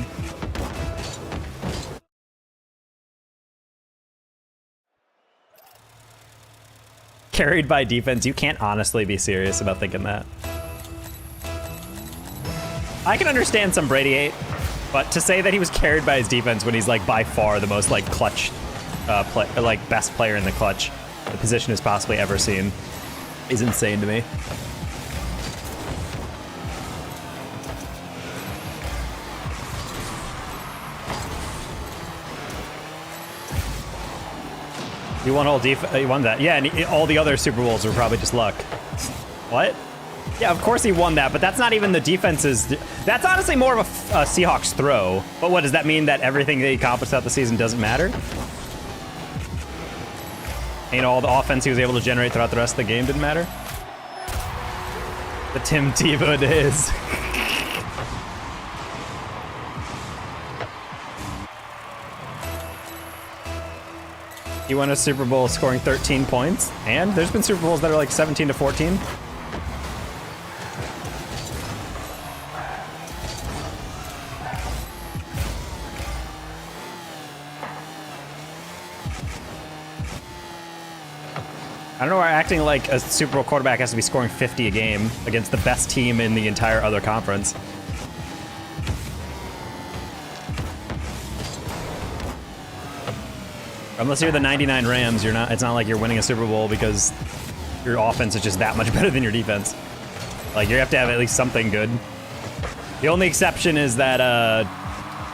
carried by defense. You can't honestly be serious about thinking that. I can understand some Brady hate, but to say that he was carried by his defense when he's like by far the most like clutch, best player in the clutch the position has possibly ever seen is insane to me. You won he won that. Yeah, and all the other Super Bowls were probably just luck. What? Yeah, of course he won that, but that's not even the defense's... That's honestly more of a Seahawks throw. But what, does that mean that everything they accomplished throughout the season doesn't matter? And all the offense he was able to generate throughout the rest of the game didn't matter? The Tim Tebow days. He won a Super Bowl scoring 13 points, and there's been Super Bowls that are like 17 to 14. I don't know why acting like a Super Bowl quarterback has to be scoring 50 a game against the best team in the entire other conference. Unless you're the 99 Rams, you're not. It's not like you're winning a Super Bowl because your offense is just that much better than your defense. Like, you have to have at least something good. The only exception is that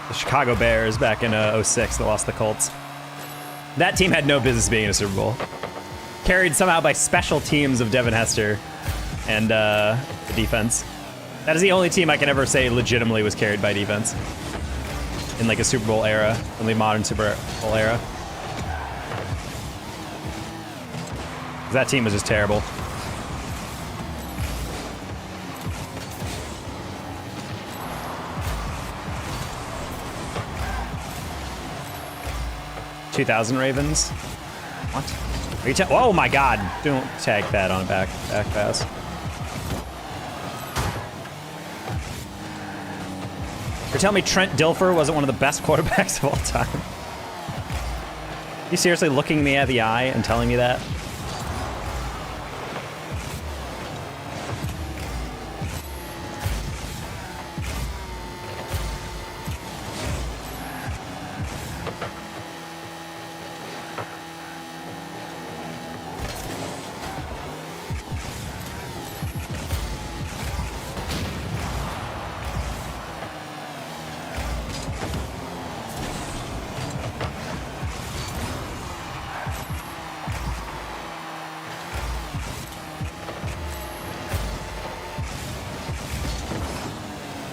the Chicago Bears back in 06 that lost the Colts. That team had no business being in a Super Bowl. Carried somehow by special teams of Devin Hester and the defense. That is the only team I can ever say legitimately was carried by defense in like a Super Bowl era, in the modern Super Bowl era. That team was just terrible. $2,000 Ravens. What? Are you oh my God! Don't tag that on back pass. You're telling me Trent Dilfer wasn't one of the best quarterbacks of all time? Are you seriously looking me at the eye and telling me that?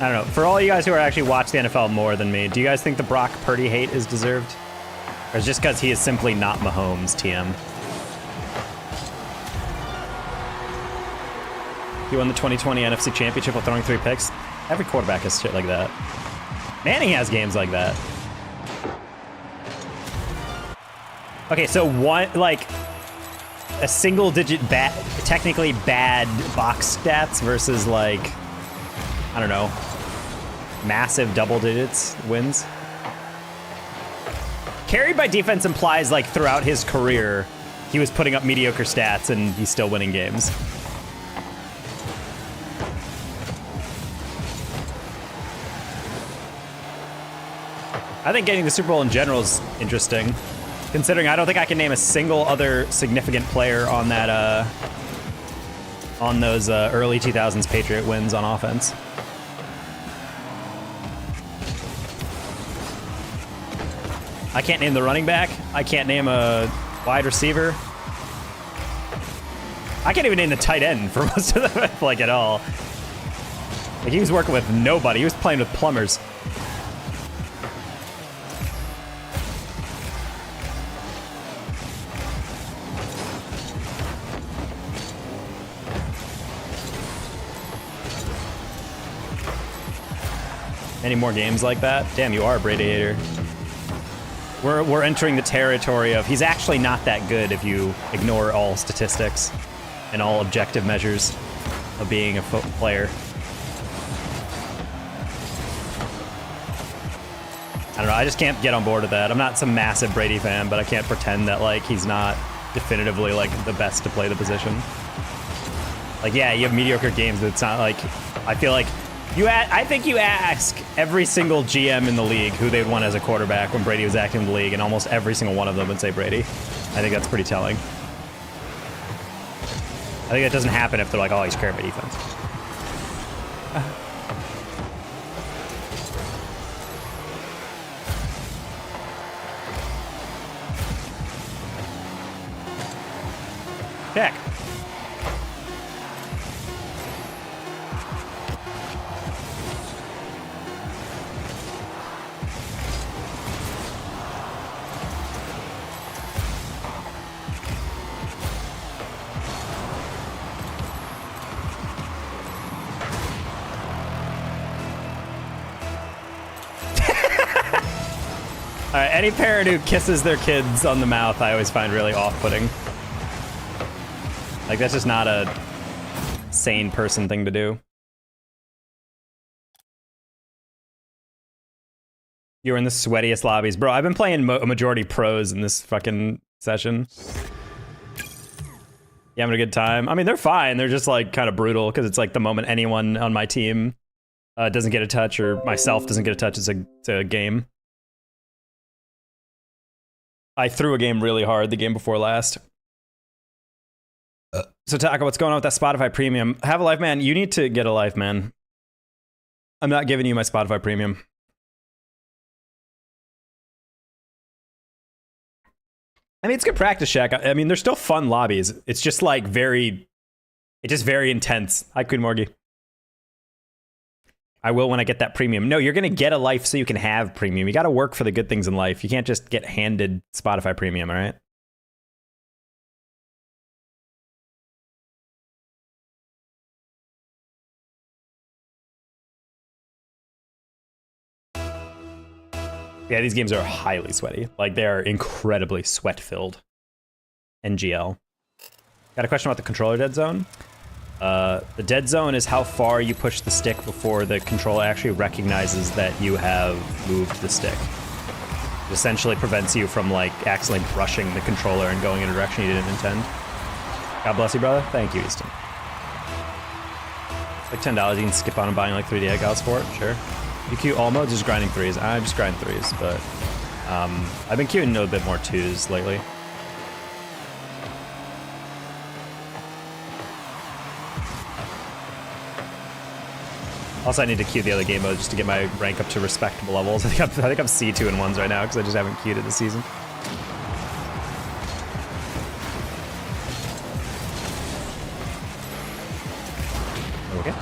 I don't know. For all you guys who are actually watch the NFL more than me, do you guys think the Brock Purdy hate is deserved? Or is it just because he is simply not Mahomes, TM? He won the 2020 NFC Championship while throwing 3 picks. Every quarterback has shit like that. Manning has games like that. Okay, so what, like, a single-digit technically bad box stats versus, like, I don't know, massive double digits wins. Carried by defense implies like throughout his career, he was putting up mediocre stats and he's still winning games. I think getting the Super Bowl in general is interesting, considering I don't think I can name a single other significant player on that, on those early 2000s Patriot wins on offense. I can't name the running back. I can't name a wide receiver. I can't even name the tight end for most of them, like, at all. Like, he was working with nobody. He was playing with plumbers. Any more games like that? Damn, you are a Brady hater. We're entering the territory of he's actually not that good if you ignore all statistics and all objective measures of being a player. I don't know, I just can't get on board with that. I'm not some massive Brady fan, but I can't pretend that like he's not definitively like the best to play the position. Like, yeah, you have mediocre games, but it's not like, I feel like I think you ask every single GM in the league who they'd want as a quarterback when Brady was active in the league, and almost every single one of them would say Brady. I think that's pretty telling. I think that doesn't happen if they're like, oh, he's carrying my defense. Check. All right, any parent who kisses their kids on the mouth, I always find really off-putting. Like, that's just not a sane person thing to do. You're in the sweatiest lobbies. Bro, I've been playing a majority pros in this fucking session. Yeah, having a good time. I mean, they're fine. They're just, like, kind of brutal, because it's like the moment anyone on my team doesn't get a touch, or myself doesn't get a touch, it's a game. I threw a game really hard the game before last. So Taka, what's going on with that Spotify Premium? Have a life, man. You need to get a life, man. I'm not giving you my Spotify Premium. I mean, it's good practice, Shaq. I mean, they're still fun lobbies. It's just like it's just very intense. Hi, Queen Morgie. I will when I get that premium. No, you're going to get a life so you can have premium. You got to work for the good things in life. You can't just get handed Spotify Premium, all right? Yeah, these games are highly sweaty. Like, they are incredibly sweat-filled. NGL. Got a question about the controller dead zone? The dead zone is how far you push the stick before the controller actually recognizes that you have moved the stick. It essentially prevents you from, like, accidentally brushing the controller and going in a direction you didn't intend. God bless you, brother. Thank you, Easton. Like $10, you can skip on and buying like 3D decals for it, sure. You queue all modes, just grinding 3s. I'm just grinding 3s, but I've been queuing a bit more 2s lately. Also, I need to queue the other game mode just to get my rank up to respectable levels. I think I'm C2 in 1s right now because I just haven't queued it this season. Okay.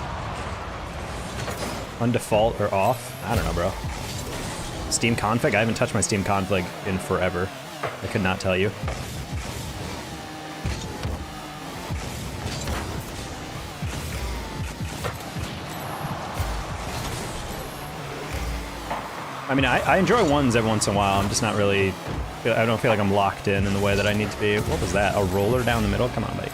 Undefault or off? I don't know, bro. Steam config? I haven't touched my Steam config in forever. I could not tell you. I mean, I enjoy 1s every once in a while. I'm just not really... I don't feel like I'm locked in the way that I need to be. What was that? A roller down the middle? Come on, buddy.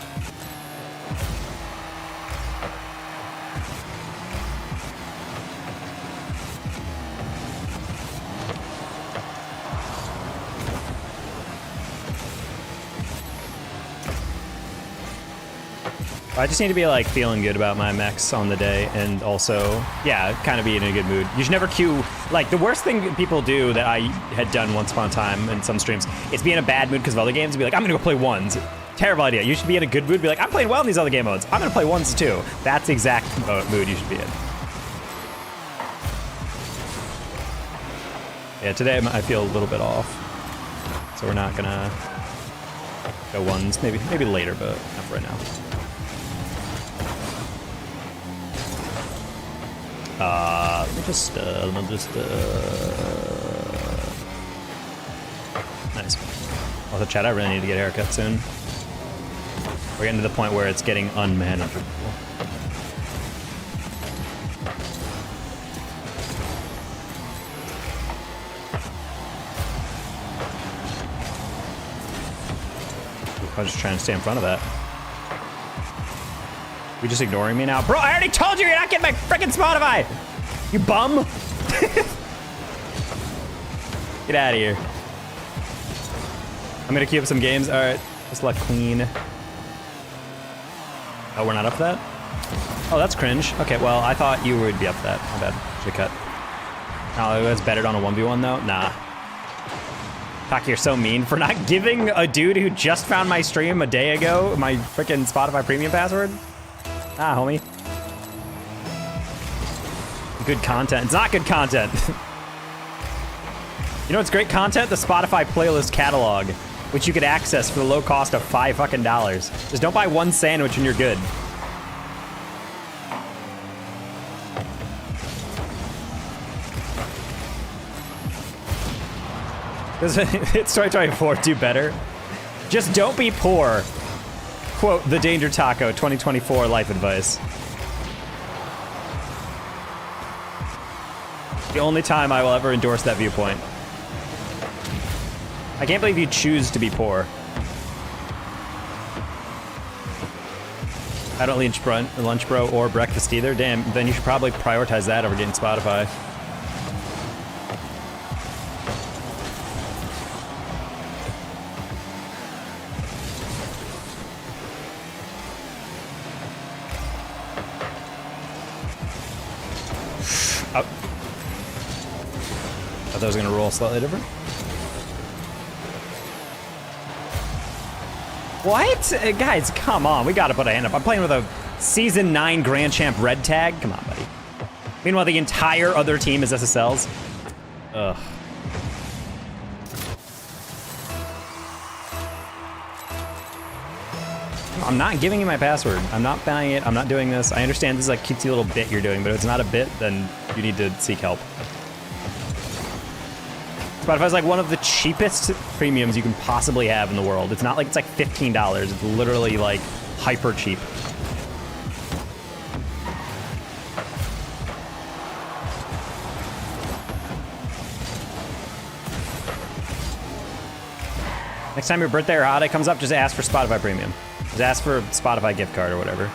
I just need to be like feeling good about my mechs on the day, and also, yeah, kind of be in a good mood. You should never queue, like the worst thing people do that I had done once upon a time in some streams, is be in a bad mood because of other games and be like, I'm gonna go play 1s. Terrible idea. You should be in a good mood, be like, I'm playing well in these other game modes. I'm gonna play 1s too. That's the exact mood you should be in. Yeah, today I feel a little bit off. So we're not gonna go 1s, maybe later, but not right now. Let me just, nice. Also, chat, I really need to get a haircut soon. We're getting to the point where it's getting unmanageable. I'm just trying to stay in front of that. You just ignoring me now? Bro, I already told you you're not getting my freaking Spotify! You bum! Get out of here. I'm gonna queue up some games. Alright. Just let clean. Oh, we're not up for that? Oh, that's cringe. Okay, well, I thought you would be up for that. My bad. Should've cut. Oh, that's bettered on a 1v1 though? Nah. Taki, you're so mean for not giving a dude who just found my stream a day ago my freaking Spotify premium password. Ah, homie. Good content. It's not good content. You know what's great content? The Spotify playlist catalog, which you could access for the low cost of $5 fucking. Just don't buy one sandwich and you're good. It's 2024, do better. Just don't be poor. Quote, the Danger Taco 2024 life advice. The only time I will ever endorse that viewpoint. I can't believe you choose to be poor. I don't lunch bro or breakfast either. Damn, then you should probably prioritize that over getting Spotify. Oh. I thought I was gonna roll slightly different. What? Guys, come on. We gotta put a hand up. I'm playing with a Season 9 Grand Champ red tag. Come on, buddy. Meanwhile, the entire other team is SSLs. Ugh. I'm not giving you my password. I'm not buying it. I'm not doing this. I understand this is like a cutesy little bit you're doing, but if it's not a bit, then you need to seek help. Spotify's like one of the cheapest premiums you can possibly have in the world. It's not like it's like $15. It's literally like hyper cheap. Next time your birthday or holiday comes up, just ask for Spotify Premium. Just ask for a Spotify gift card or whatever.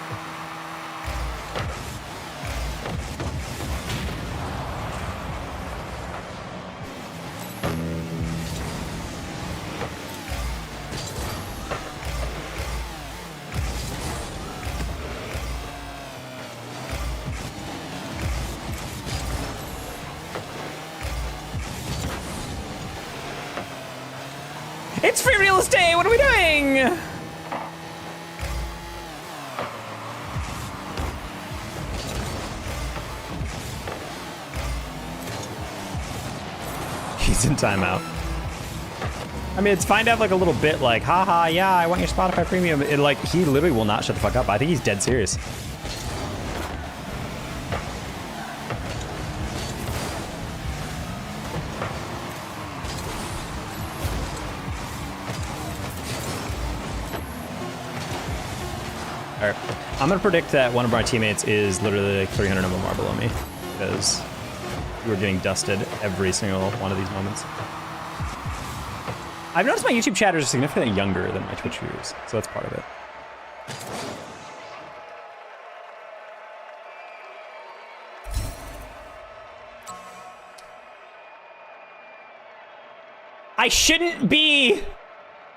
It's free real estate! What are we doing? He's in timeout. I mean, it's fine to have like a little bit like, haha, yeah, I want your Spotify premium. It like, he literally will not shut the fuck up. I think he's dead serious. All right, I'm gonna predict that one of our teammates is literally like 300 MMR below me because we're getting dusted every single one of these moments. I've noticed my YouTube chatters are significantly younger than my Twitch viewers, so that's part of it. I shouldn't be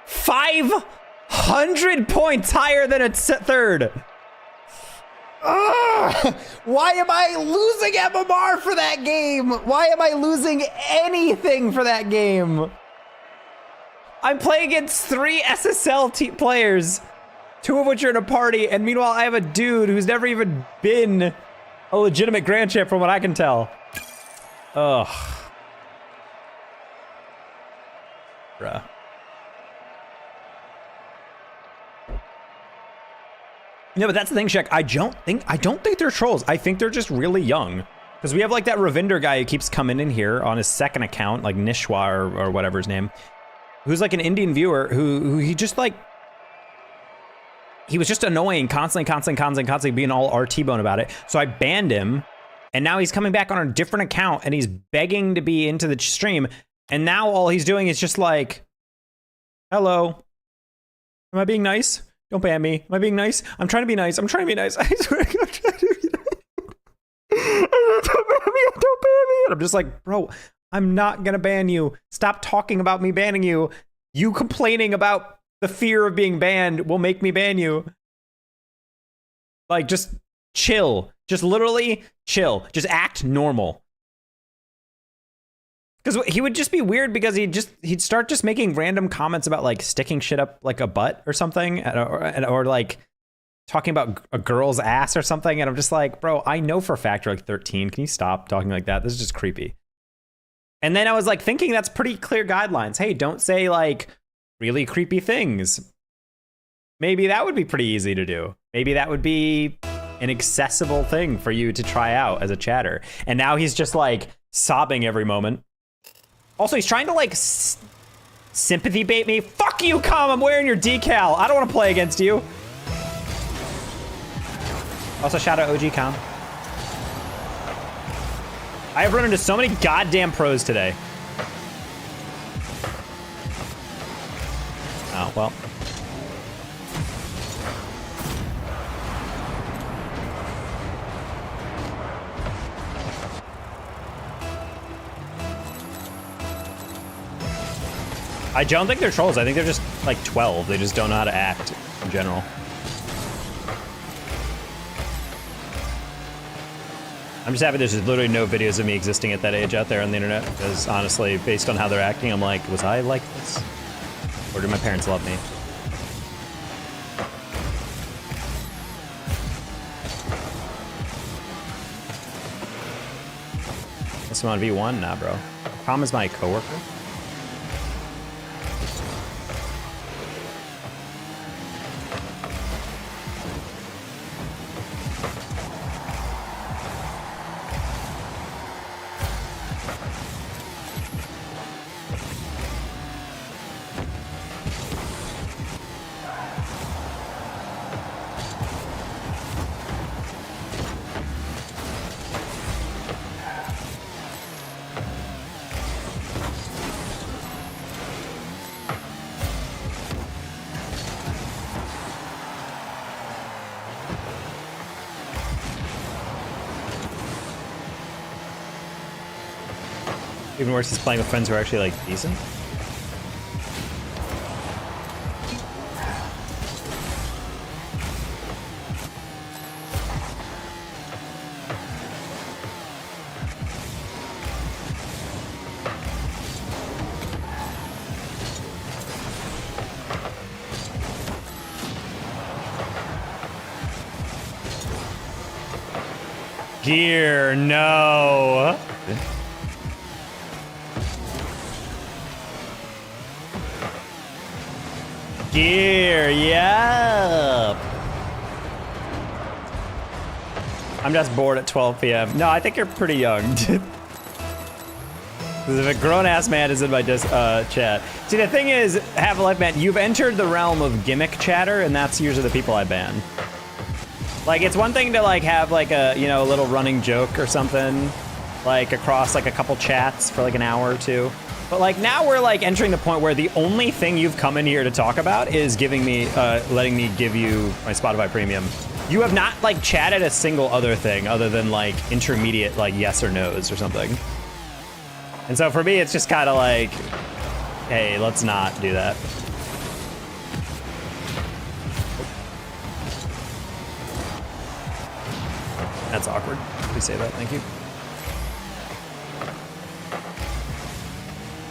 500 points higher than a third. Why am I losing MMR for that game? Why am I losing anything for that game? I'm playing against 3 SSL players, 2 of which are in a party, and meanwhile I have a dude who's never even been a legitimate Grand Champ from what I can tell. Ugh. Bruh. No, but that's the thing, Shek. I don't think they're trolls. I think they're just really young. Because we have like that Ravinder guy who keeps coming in here on his second account, like Nishwa or whatever his name, who's like an Indian viewer who he just like, he was just annoying, constantly being all RT-bone about it. So I banned him, and now he's coming back on a different account, and he's begging to be into the stream, and now all he's doing is just like, hello, am I being nice? Don't ban me. Am I being nice? I'm trying to be nice. I'm trying to be nice. I swear to God, I'm trying to be nice. Don't ban me. Don't ban me. And I'm just like, bro, I'm not going to ban you. Stop talking about me banning you. You complaining about The fear of being banned will make me ban you. Like, just chill. Just literally chill. Just act normal. Because he would just be weird because he'd start just making random comments about like sticking shit up like a butt or something, or like talking about a girl's ass or something. And I'm just like, bro, I know for a fact you're like 13. Can you stop talking like that? This is just creepy. And then I was like thinking that's pretty clear guidelines. Hey, don't say like really creepy things. Maybe that would be pretty easy to do. Maybe that would be an accessible thing for you to try out as a chatter. And now he's just like sobbing every moment. Also, he's trying to like sympathy bait me. Fuck you, Com, I'm wearing your decal. I don't want to play against you. Also, shout out OG Com. I have run into so many goddamn pros today. Oh, well. I don't think they're trolls. I think they're just like 12. They just don't know how to act in general. I'm just happy there's literally no videos of me existing at that age out there on the internet, because honestly, based on how they're acting, I'm like, was I like this? Or do my parents love me? This one on V1? Nah, bro. Tom is my coworker. Even worse is playing with friends who are actually like decent. Gear, no. Gear, yeah. I'm just bored at 12 p.m. No, I think you're pretty young. If a grown-ass man is in my chat. See, the thing is, Half-Life Man, you've entered the realm of gimmick chatter, and that's usually the people I ban. Like, it's one thing to like have like a, you know, a little running joke or something, like across like a couple chats for like an hour or two. But like now we're like entering the point where the only thing you've come in here to talk about is giving me, letting me give you my Spotify Premium. You have not like chatted a single other thing other than like intermediate like yes or no's or something. And so for me, it's just kind of like, hey, let's not do that. That's awkward. Please say that, thank you.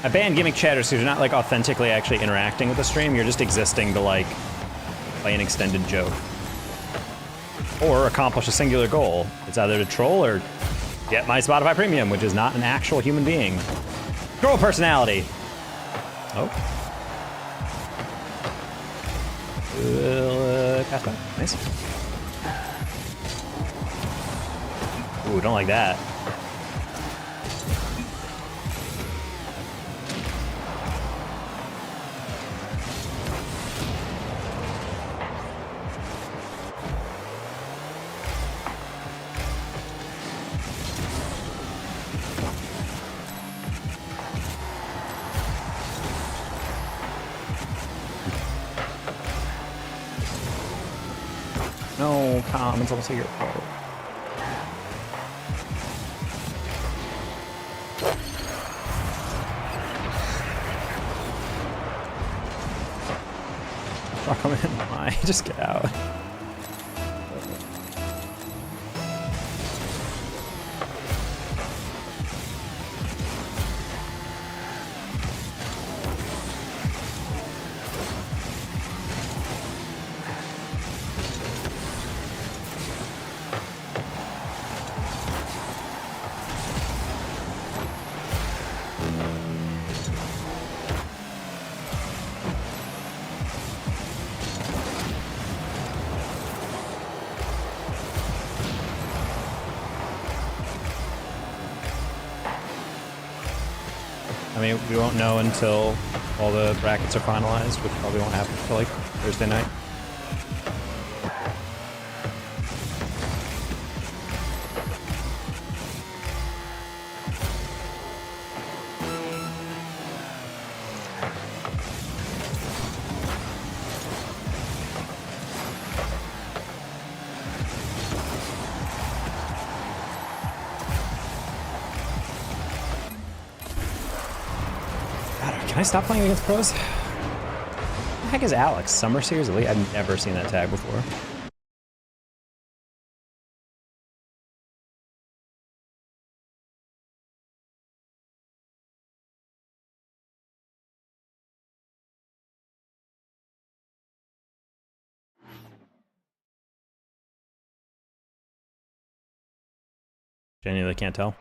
I ban gimmick chatters because you're not like authentically actually interacting with the stream. You're just existing to like play an extended joke or accomplish a singular goal. It's either to troll or get my Spotify Premium, which is not an actual human being. Troll personality. Oh. Pass by. Nice. Ooh, don't like that. No, comments almost like your fault. Come in. Why? Just get out. I mean, we won't know until all the brackets are finalized, which probably won't happen until like Thursday night. Can I stop playing against pros? Who the heck is Alex? Summer Series Elite? I've never seen that tag before. Genuinely can't tell.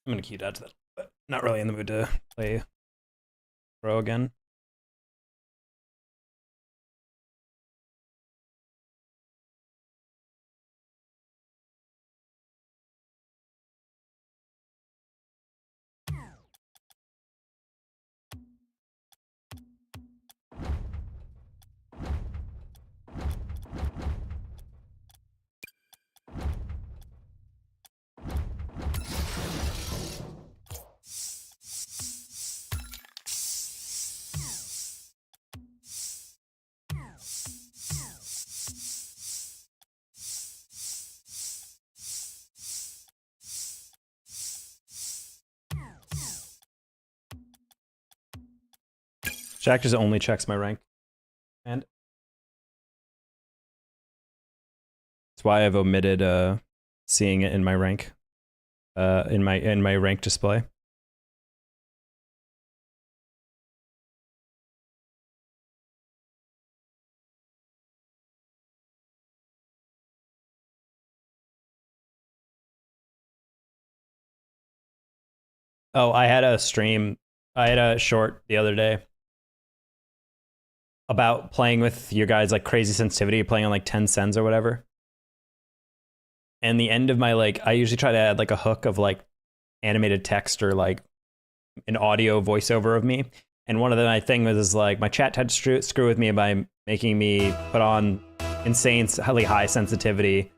I'm gonna keep that to that, but not really in the mood to play pro again. Jack just only checks my rank, and that's why I've omitted seeing it in my rank, in my rank display. Oh, I had a stream. I had a short the other day about playing with your guys' like crazy sensitivity, playing on like 10 cents or whatever. And the end of my like, I usually try to add like a hook of like animated text or like an audio voiceover of me. And one of my thing was like my chat tried to screw with me by making me put on insanely high sensitivity.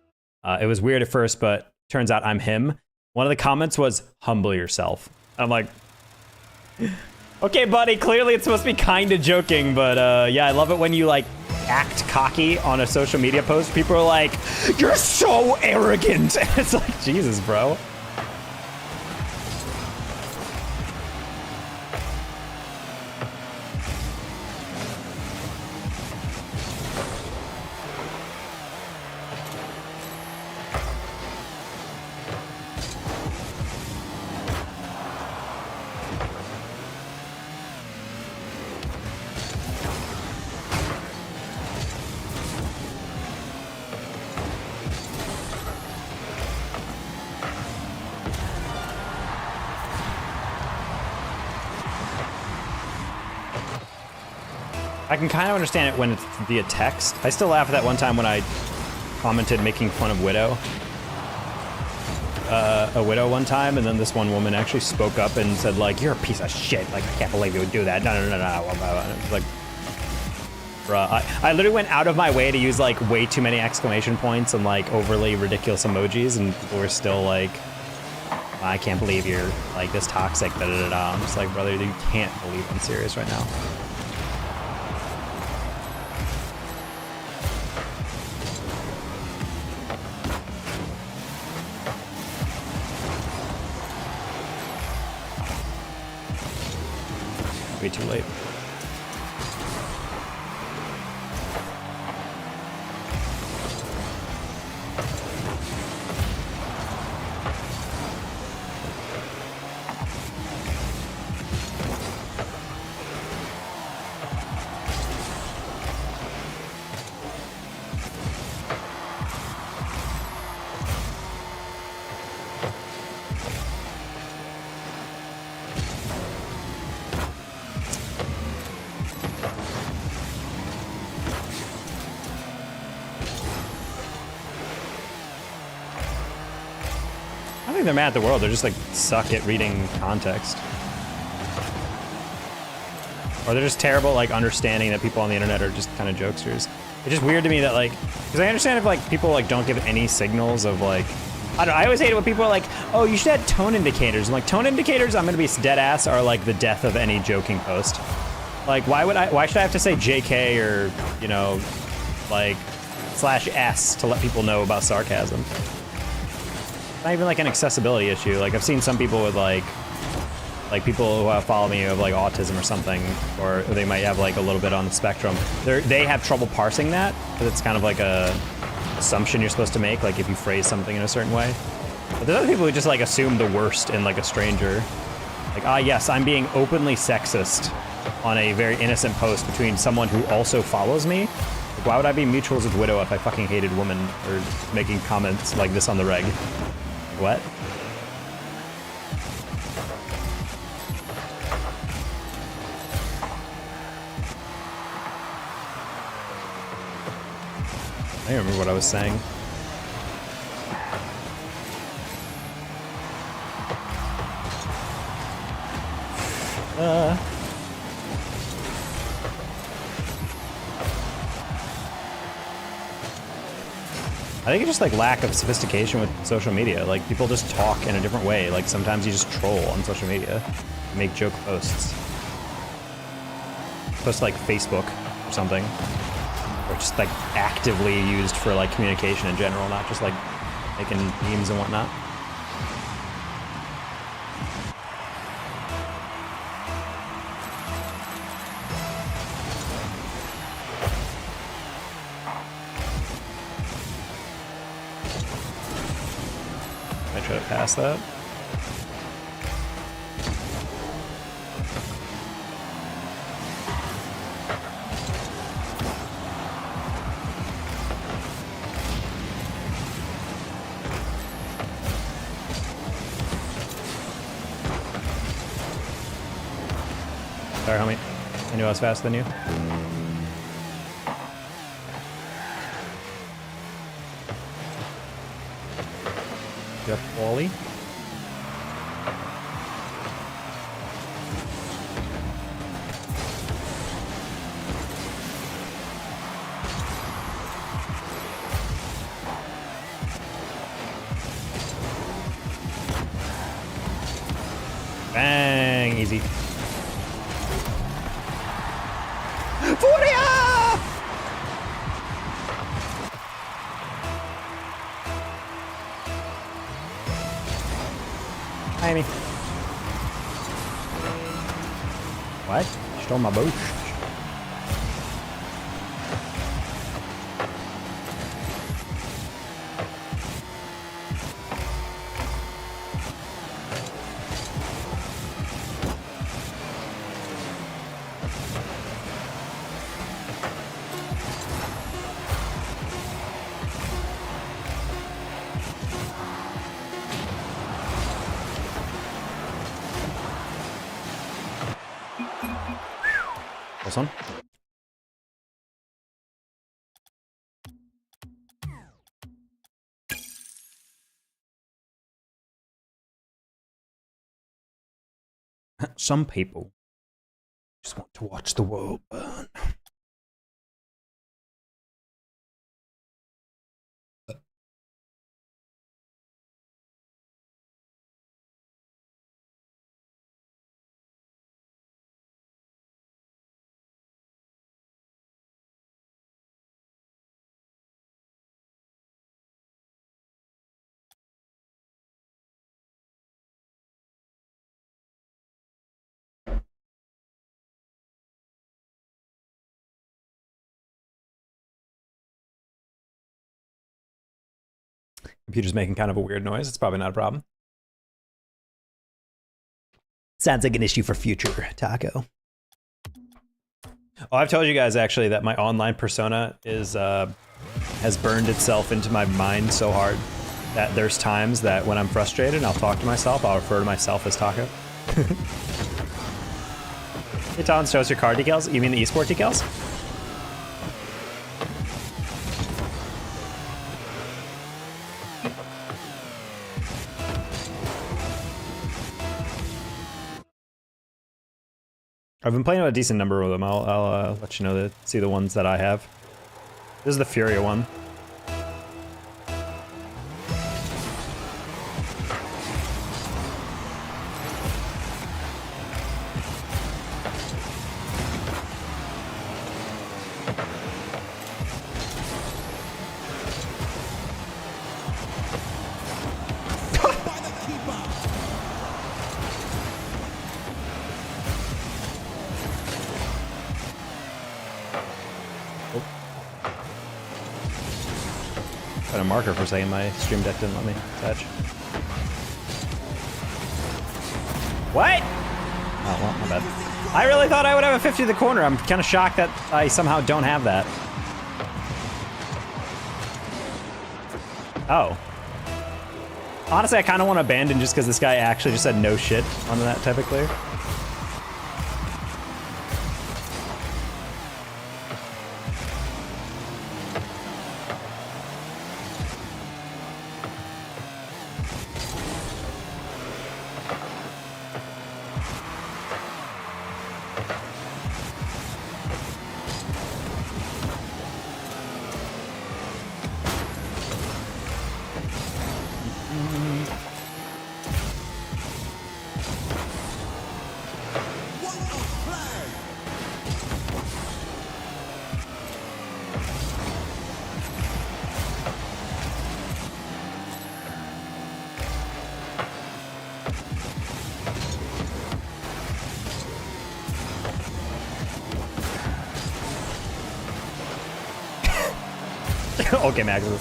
It was weird at first, but turns out I'm him. One of the comments was humble yourself. I'm like, okay, buddy, clearly it's supposed to be kind of joking, but yeah, I love it when you like act cocky on a social media post. People are like, you're so arrogant. It's like, Jesus, bro. I can kind of understand it when it's via text. I still laugh at that one time when I commented making fun of Widow. A Widow one time, and then this one woman actually spoke up and said like, you're a piece of shit. Like, I can't believe you would do that. No. It was like, bruh. I literally went out of my way to use like way too many exclamation points and like overly ridiculous emojis, and people were still like, I can't believe you're like this toxic, I'm just like, brother, you can't believe I'm serious right now. late. I don't think they're mad at the world, they're just like suck at reading context. Or they're just terrible like understanding that people on the internet are just kind of jokesters. It's just weird to me that like, because I understand if like people like don't give any signals of like, I don't know, I always hate it when people are like, oh, you should add tone indicators. I'm like, tone indicators, I'm gonna be dead ass, are like the death of any joking post. Like, why should I have to say JK or, you know, like, /S to let people know about sarcasm? It's not even like an accessibility issue. Like I've seen some people with like people who follow me who have like autism or something, or they might have like a little bit on the spectrum. They have trouble parsing that because it's kind of like a assumption you're supposed to make, like if you phrase something in a certain way. But there's other people who just like assume the worst in like a stranger. Like, ah, yes, I'm being openly sexist on a very innocent post between someone who also follows me. Like, why would I be mutuals with Widow if I fucking hated women or making comments like this on the reg? What? I don't remember what I was saying. I think it's just like lack of sophistication with social media. Like people just talk in a different way. Like sometimes you just troll on social media, make joke posts. Post like Facebook or something. Or just like actively used for like communication in general, not just like making memes and whatnot. I try to pass that. Sorry, homie. I knew I was faster than you. Jeff Wally. Bang! Easy. Hi, Amy. What? Stole my boat. This one. Some people just want to watch the world burn. Computer's making kind of a weird noise. It's probably not a problem. Sounds like an issue for future Taco. Oh, I've told you guys actually that my online persona is has burned itself into my mind so hard that there's times that when I'm frustrated and I'll talk to myself, I'll refer to myself as Taco. Hey Tom, show us your card decals. You mean the esport decals? I've been playing with a decent number of them. I'll let you know see the ones that I have. This is the Furia one. By the keeper. Got a marker for a second. My stream deck didn't let me touch. What? Oh, well, my bad. I really thought I would have a 50 to the corner. I'm kind of shocked that I somehow don't have that. Oh. Honestly, I kind of want to abandon just because this guy actually just said no shit on that type of clear. What a play. Okay, Maxis.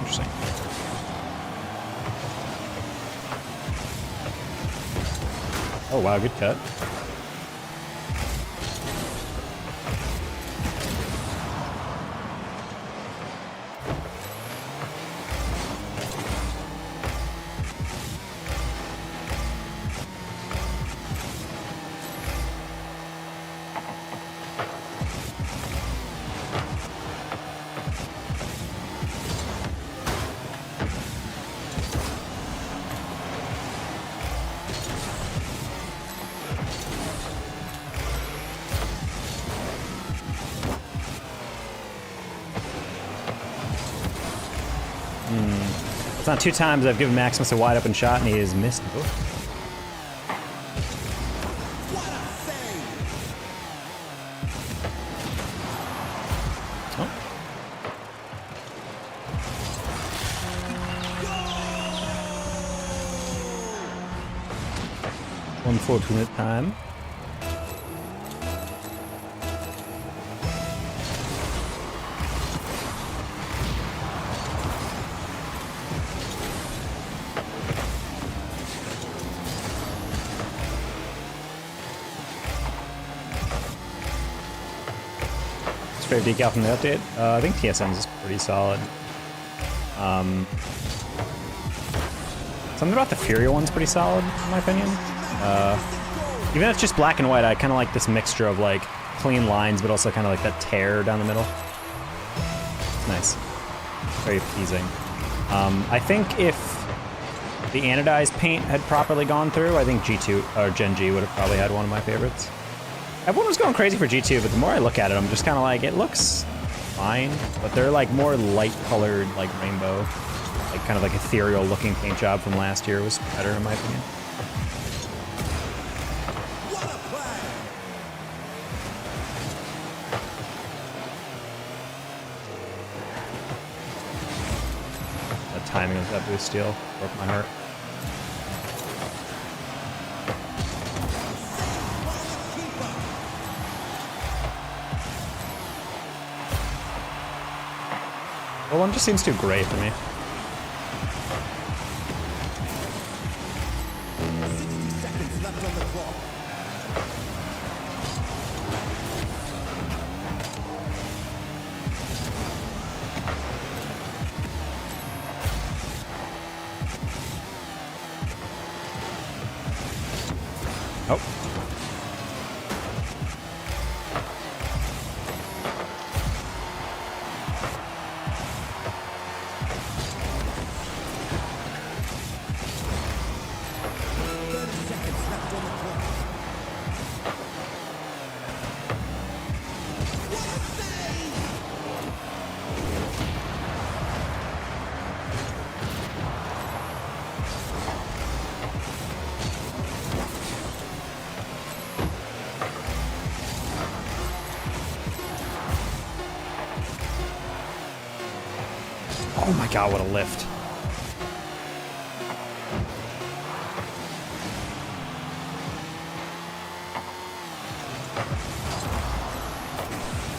Interesting. Oh wow, good cut. It's not 2 times I've given Maximus a wide open shot and he has missed both. What a save. Oh. Unfortunate time. Straight decal from the update. I think TSM's is pretty solid. Something about the Furia one's pretty solid, in my opinion. Even if it's just black and white, I kind of like this mixture of like clean lines, but also kind of like that tear down the middle. It's nice. Very appeasing. I think if the anodized paint had properly gone through, I think G2 or Gen G would have probably had one of my favorites. Everyone was going crazy for G2, but the more I look at it, I'm just kind of like, it looks fine, but they're like more light colored, like rainbow, like kind of like ethereal looking paint job from last year was better in my opinion. What a timing of that boost steal broke my heart. Well, one just seems too gray for me. 60 seconds left on the clock. Oh. Oh my god, what a lift.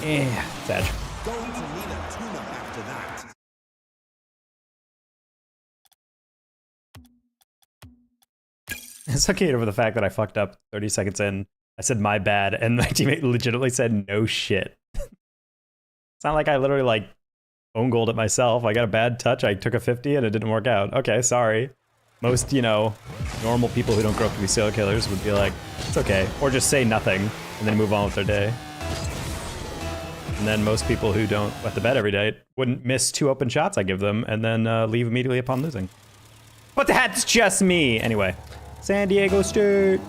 Yeah, it's edge. Going to need a tune-up after that. It's okay over the fact that I fucked up 30 seconds in. I said my bad, and my teammate legitimately said no shit. It's not like I literally like own goaled it myself. I got a bad touch, I took a 50 and it didn't work out. Okay, sorry. Most, you know, normal people who don't grow up to be serial killers would be like, it's okay. Or just say nothing and then move on with their day. And then most people who don't wet the bed every day wouldn't miss 2 open shots I give them and then leave immediately upon losing. But that's just me! Anyway, San Diego State!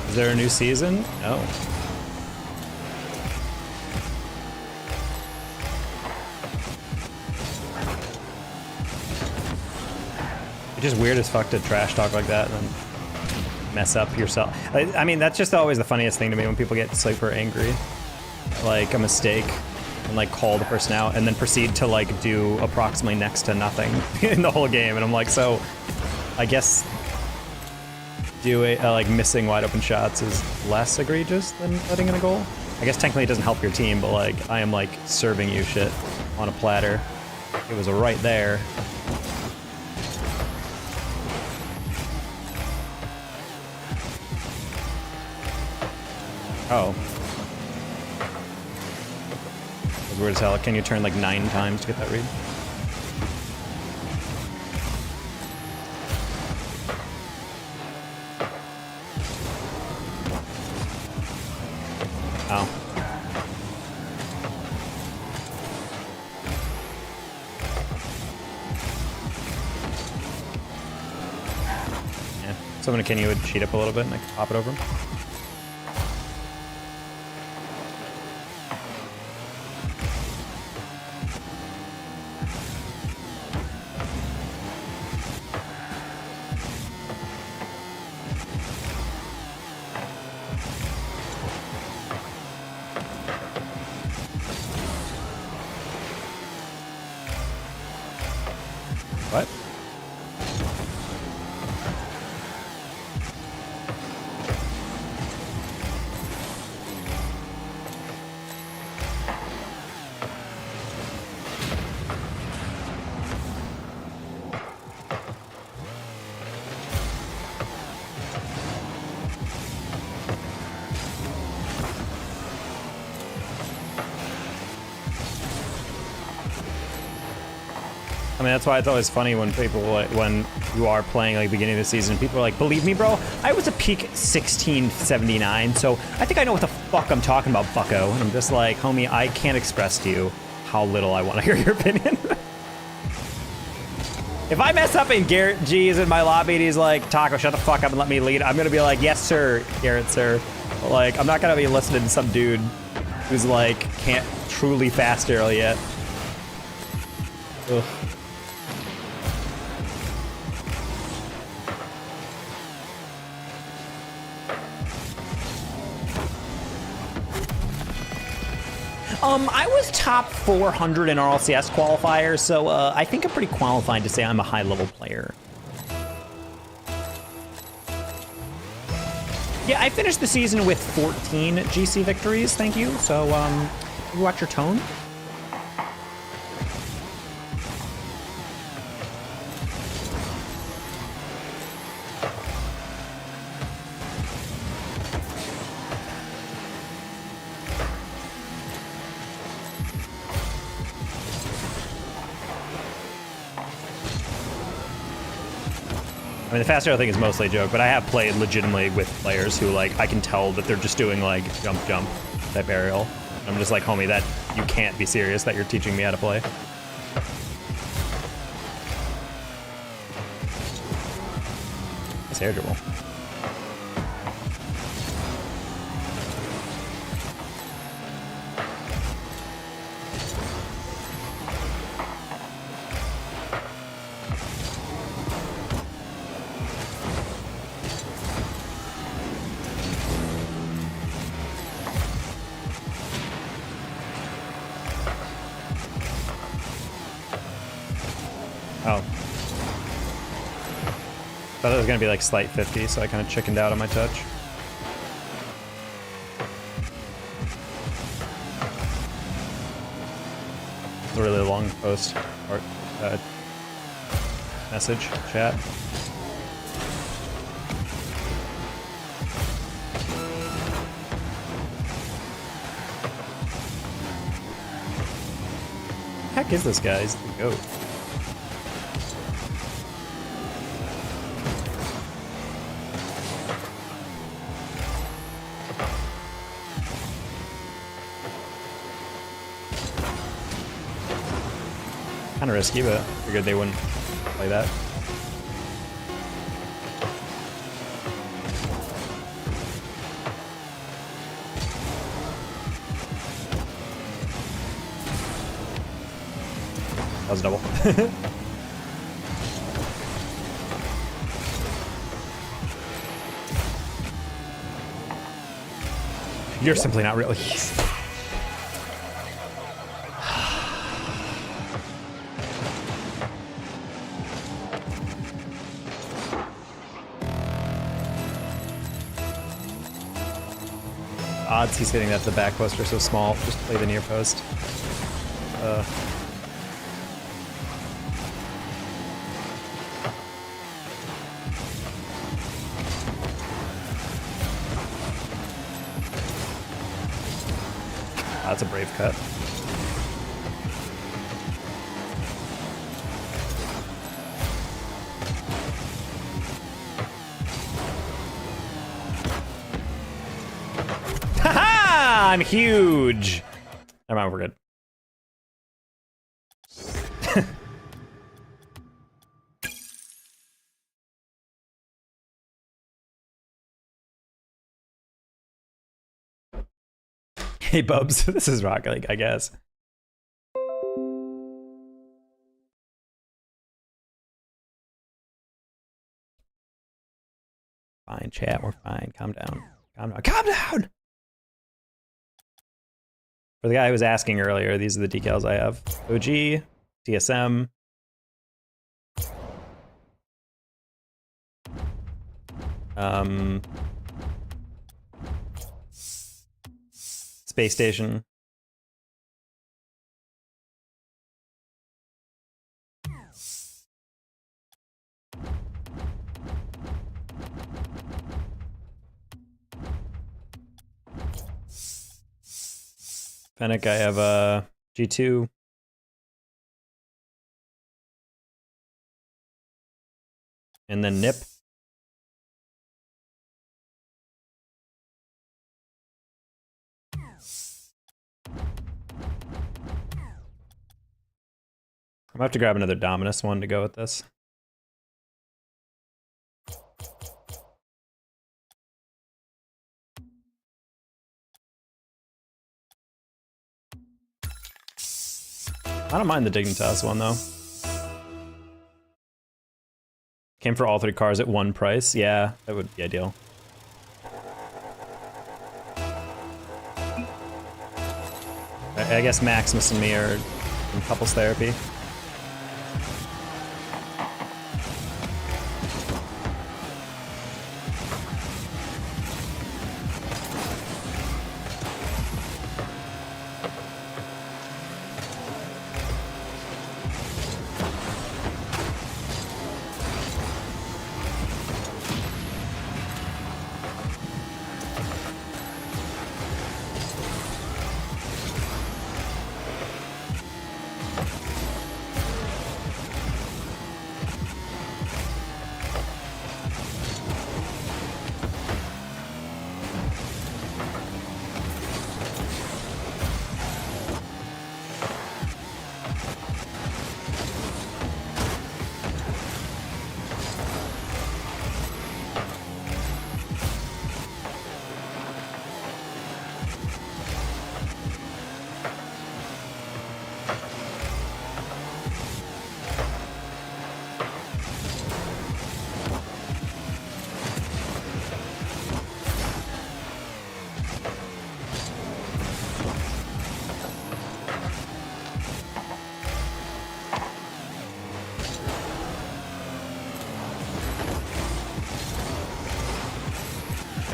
Is there a new season? No. It's just weird as fuck to trash talk like that and then mess up yourself. I mean, that's just always the funniest thing to me when people get super angry. Like a mistake and like call the person out and then proceed to like do approximately next to nothing in the whole game. And I'm like, so I guess like missing wide open shots is less egregious than letting in a goal. I guess technically it doesn't help your team, but like I am like serving you shit on a platter. It was right there. Oh. It was weird as hell. Can you turn like 9 times to get that read? Oh. Yeah. Someone can you would cheat up a little bit and I can pop it over him? What? I mean, that's why it's always funny when people, like, when you are playing, like, beginning of the season, people are like, believe me, bro, I was a peak 1679, so I think I know what the fuck I'm talking about, bucko. And I'm just like, homie, I can't express to you how little I want to hear your opinion. If I mess up and Garrett G is in my lobby and he's like, Taco, shut the fuck up and let me lead, I'm gonna be like, yes, sir, Garrett, sir. But, like, I'm not gonna be listening to some dude who's, like, can't truly fast arrow yet. Ugh. I was top 400 in RLCS qualifiers, so I think I'm pretty qualified to say I'm a high-level player. Yeah, I finished the season with 14 GC victories, thank you. So, you watch your tone. I mean, the fast arrow thing is mostly a joke, but I have played legitimately with players who, like, I can tell that they're just doing, like, jump type aerial. I'm just like, homie, that you can't be serious that you're teaching me how to play. It's air dribble. Oh. Thought it was gonna be like slight 50, so I kind of chickened out on my touch. It's a really long post or message chat. Heck is this guy? He's the goat. Kind of risky, but figured they wouldn't play that. That was a double. You're simply not really. Odds he's getting that to the back post are so small. Just play the near post. That's a brave cut. Haha! I'm huge. Never mind, we're good. Hey, Bubs, this is Rocket League, I guess. Fine, chat, we're fine. Calm down. Calm down. Calm down! For the guy who was asking earlier, these are the decals I have. OG, TSM. Space Station. Fennec, I have a G2. And then Nip. I'm gonna have to grab another Dominus one to go with this. I don't mind the Dignitas one though. Came for all 3 cars at one price. Yeah, that would be ideal. I guess Maximus and me are in couples therapy.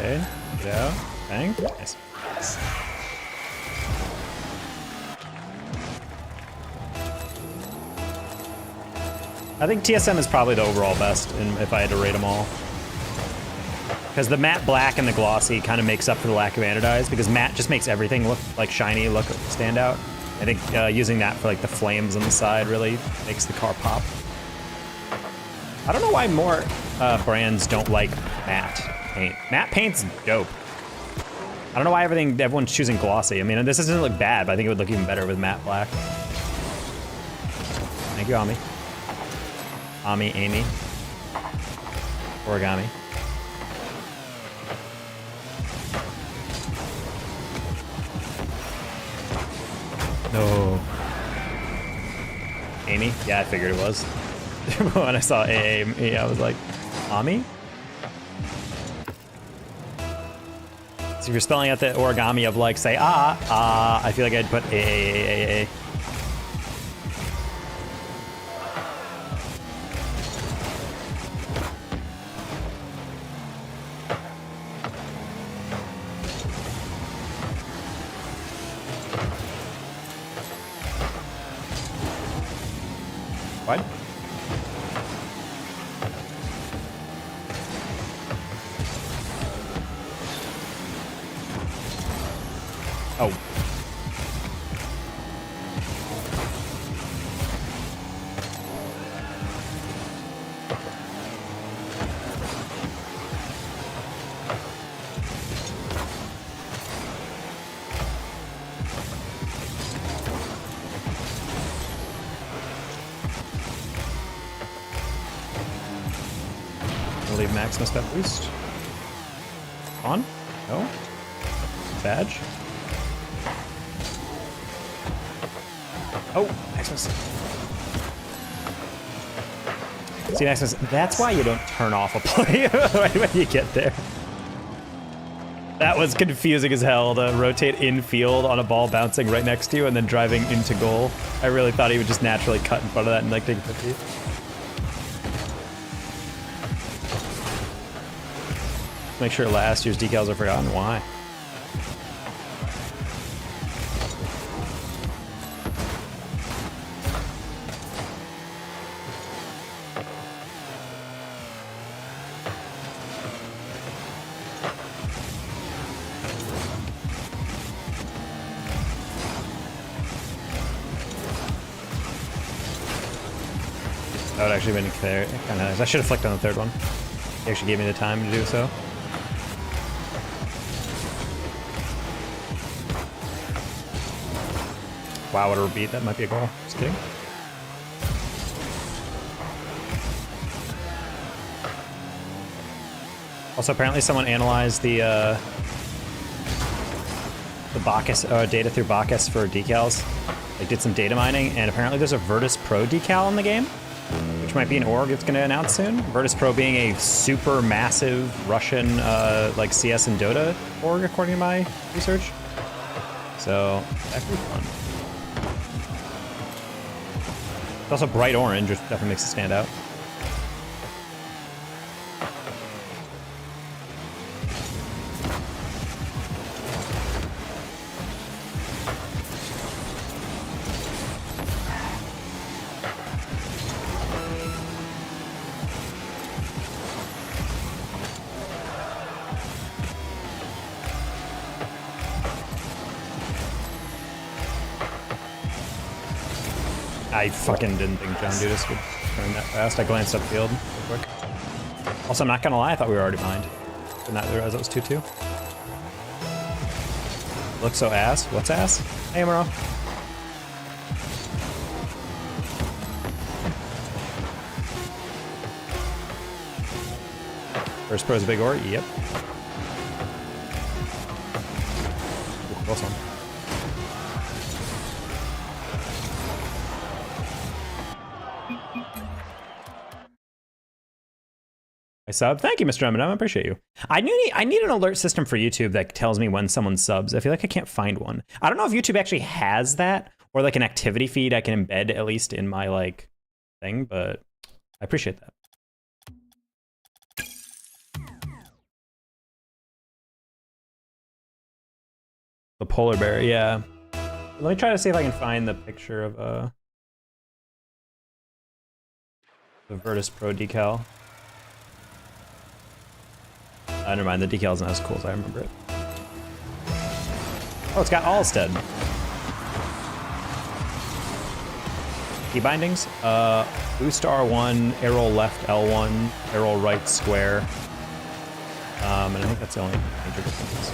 Okay, get out. Bang. Nice. I think TSM is probably the overall best if I had to rate them all. Because the matte black and the glossy kind of makes up for the lack of anodized, because matte just makes everything look like shiny, stand out. I think using that for like the flames on the side really makes the car pop. I don't know why more brands don't like matte paint. Matte paint's dope. I don't know why everyone's choosing glossy. I mean, this doesn't look bad, but I think it would look even better with matte black. Thank you, Ami. Amy. Origami. No. Amy? Yeah, I figured it was. When I saw Amy, I was like, Ami? So if you're spelling out the origami of like, say, I feel like I'd put A. What? Oh. I'll leave Maximus that boost. On? No? Badge? Oh, Maximus. See, Maximus, that's why you don't turn off a play right when you get there. That was confusing as hell to rotate infield on a ball bouncing right next to you and then driving into goal. I really thought he would just naturally cut in front of that and like take 50. Make sure last year's decals are forgotten. Why? That would actually been kind of nice. I should have flicked on the third one. He actually gave me the time to do so. Wow, what a repeat. That might be a goal. Just kidding. Also, apparently someone analyzed the Bacchus data through Bacchus for decals. They did some data mining, and apparently there's a Virtus Pro decal in the game. which might be an org it's going to announce soon. Virtus Pro being a super massive Russian like CS and Dota org, according to my research. So that could be fun. It's also bright orange, which definitely makes it stand out. I fucking didn't think John Dudas would turn that fast. I glanced upfield real quick. Also, I'm not gonna lie, I thought we were already behind. Did not realize it was 2-2. Looks so ass. What's ass? Hey, Amaro. First pro's a big ore? Yep. Ooh, close one. Sub. Thank you, Mr. Eminem. I appreciate you. I need an alert system for YouTube that tells me when someone subs. I feel like I can't find one. I don't know if YouTube actually has that or like an activity feed I can embed at least in my like thing, but I appreciate that. The polar bear, yeah. Let me try to see if I can find the picture of the Virtus Pro decal. Never mind, the decal's not as cool as I remember it. Oh, it's got Allstead. Key bindings. Boost R1, arrow left L1, arrow right square. And I think that's the only major difference.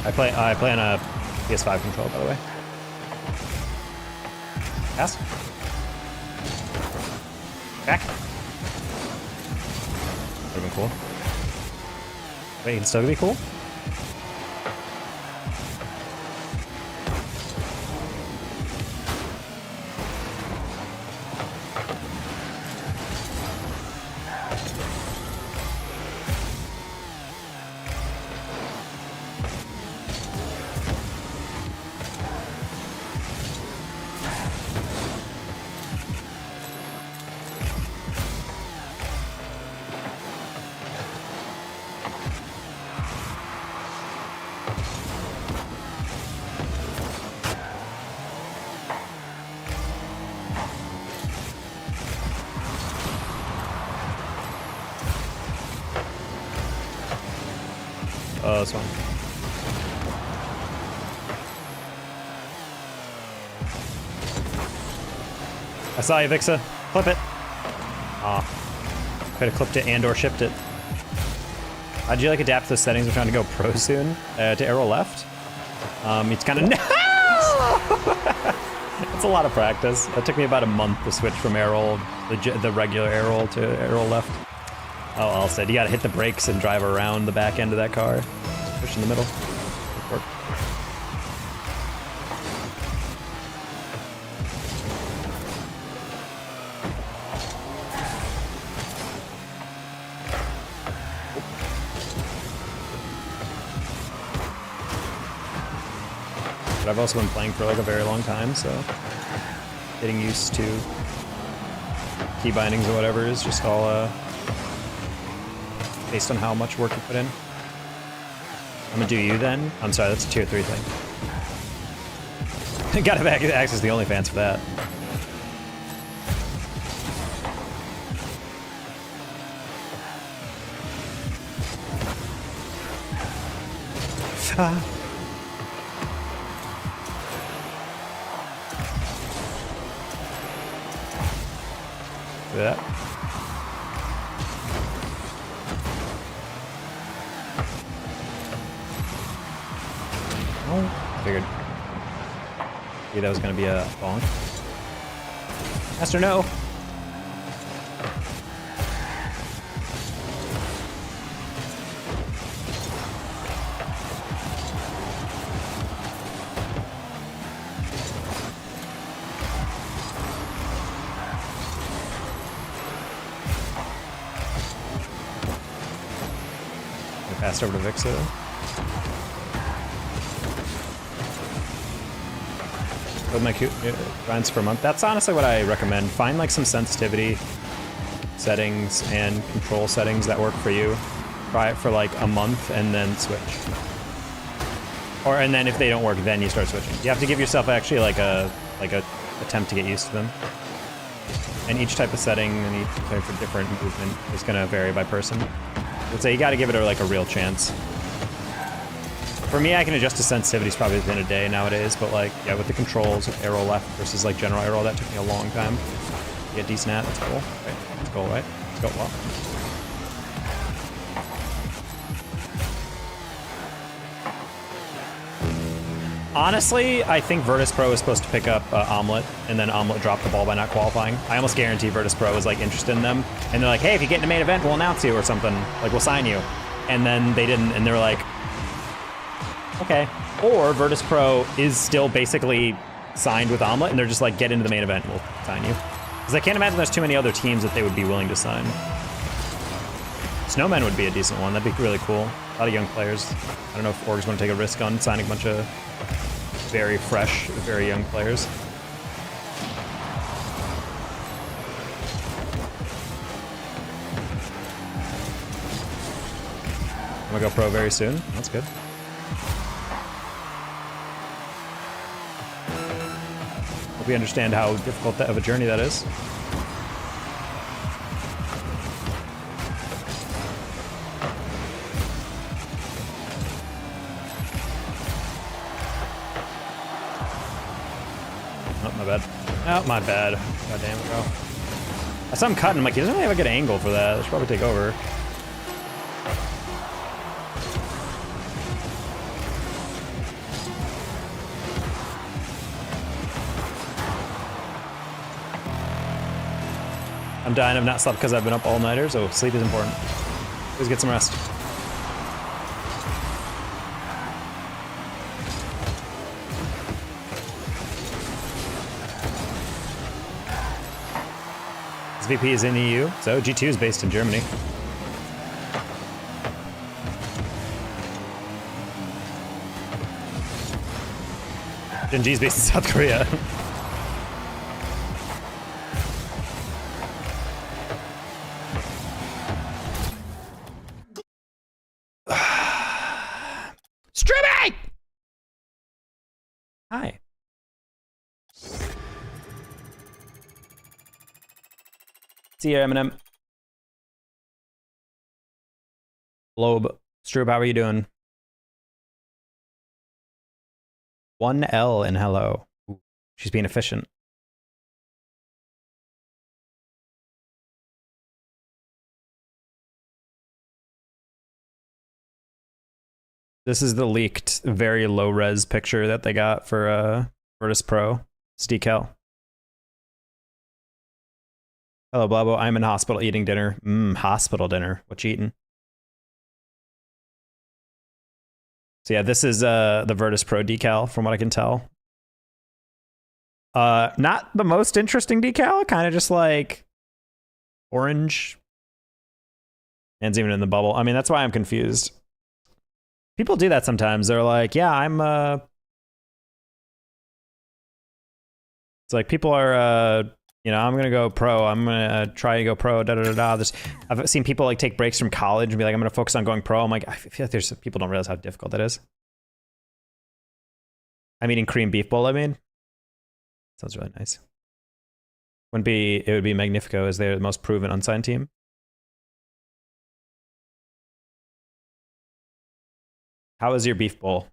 I play on a PS5 controller, by the way. Pass. Back. Would've been cool. Wait, it can still be cool? Oh, this one. I saw you, Vixa. Clip it. Aw. Could have clipped it and or shipped it. How'd you like adapt to the settings? We're trying to go pro soon. To arrow left. It's kind of no! It's a lot of practice. It took me about a month to switch from arrow, the regular arrow to arrow left. Oh, all said. You gotta hit the brakes and drive around the back end of that car. Push in the middle. Work. But I've also been playing for like a very long time, so getting used to key bindings or whatever is just all based on how much work you put in. I'm gonna do you then. I'm sorry, that's a tier 3 thing. Gotta access the OnlyFans for that. Ah. Do that. Figured. Yeah, that was gonna be a bonk. Master, no! Passed over to Vixo. Build my grinds for a month. That's honestly what I recommend. Find like some sensitivity settings and control settings that work for you. Try it for like a month and then switch. And then if they don't work, then you start switching. You have to give yourself actually like a attempt to get used to them. And each type of setting and each type of different movement is going to vary by person. I would say you got to give it like a real chance. For me, I can adjust to sensitivities probably within a day nowadays, but like, yeah, with the controls, with arrow left versus like general arrow, that took me a long time to get decent at. That's cool. Right, let's go, right? Let's go, well. Honestly, I think Virtus Pro is supposed to pick up Omelet, and then Omelet dropped the ball by not qualifying. I almost guarantee Virtus Pro is like interested in them, and they're like, hey, if you get in the main event, we'll announce you or something. Like, we'll sign you. And then they didn't, and they were like, okay. Or Virtus Pro is still basically signed with Omelet, and they're just like, get into the main event, we'll sign you. Because I can't imagine there's too many other teams that they would be willing to sign. Snowmen would be a decent one. That'd be really cool. A lot of young players. I don't know if orgs want to take a risk on signing a bunch of very fresh, very young players. I'm gonna go pro very soon. That's good. Hope you understand how difficult of a journey that is. My bad. Oh, my bad. God damn it, bro. I saw him cutting. I'm like, he doesn't really have a good angle for that. I should probably take over. I'm dying. I've not slept because I've been up all nighter, so sleep is important. Please get some rest. VP is in EU, so G2 is based in Germany. Gen G is based in South Korea. Streaming! Hi. See you, Eminem. Loeb. Stroob, how are you doing? 1L in hello. Ooh, she's being efficient. This is the leaked, very low-res picture that they got for Virtus Pro. It's decal. Hello, Blabo. I'm in hospital eating dinner. Hospital dinner. What you eating? So yeah, this is the Virtus Pro decal, from what I can tell. Not the most interesting decal. Kind of just like orange. And it's even in the bubble. I mean, that's why I'm confused. People do that sometimes. They're like, yeah, I'm... It's like people are... you know, I'm gonna go pro. I'm gonna try to go pro. Da da da da. I've seen people like take breaks from college and be like, I'm gonna focus on going pro. I'm like, I feel like there's people don't realize how difficult that is. I'm eating Korean beef bowl. I mean, sounds really nice. Wouldn't be? It would be Magnifico as they're the most proven unsigned team. How is your beef bowl?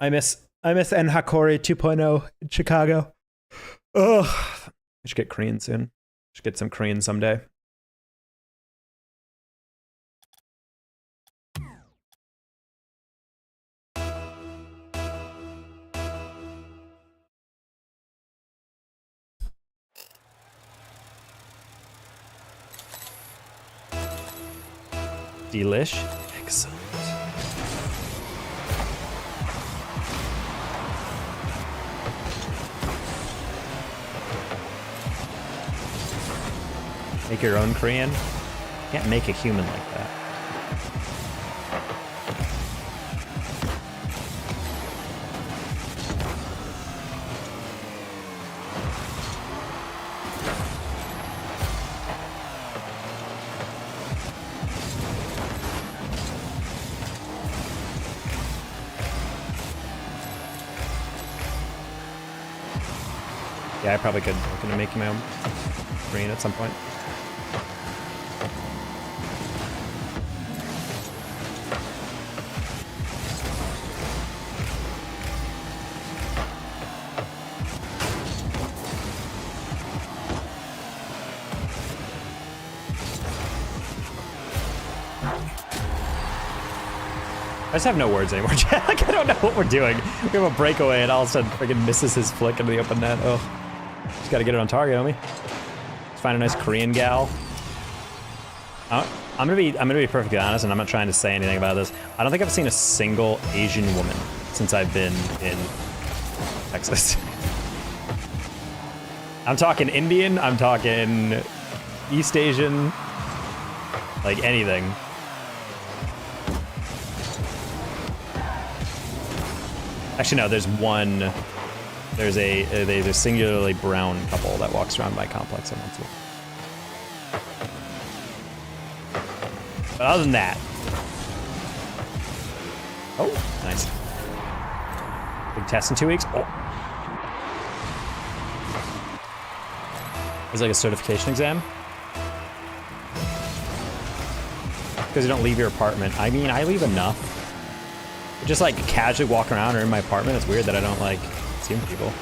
I miss Enhakori 2.0 in Chicago. Ugh. I should get Korean soon. Should get some Korean someday. Delish. Excellent. Make your own Korean. Can't make a human like that. Yeah, I probably could look into making my own Korean at some point. I just have no words anymore, Jack. Like, I don't know what we're doing. We have a breakaway and all of a sudden freaking misses his flick into the open net. Oh, just gotta get it on target, homie. Let's find a nice Korean gal. I'm gonna be perfectly honest, and I'm not trying to say anything about this. I don't think I've seen a single Asian woman since I've been in Texas. I'm talking Indian, I'm talking East Asian, like anything. Actually, no, there's one. There's a singularly brown couple that walks around my complex once in a while. But other than that. Oh, nice. Big test in 2 weeks. Oh. It's like a certification exam. Because you don't leave your apartment. I mean, I leave enough. Just like casually walk around or in my apartment, it's weird that I don't like see people.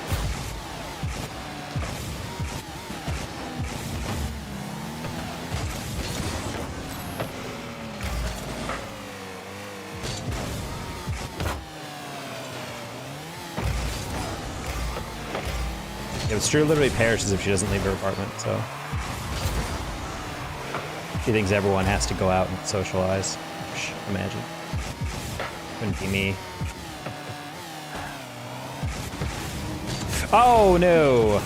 Yeah, but Drew literally perishes if she doesn't leave her apartment, so. She thinks everyone has to go out and socialize. Imagine. Couldn't be me. Oh no!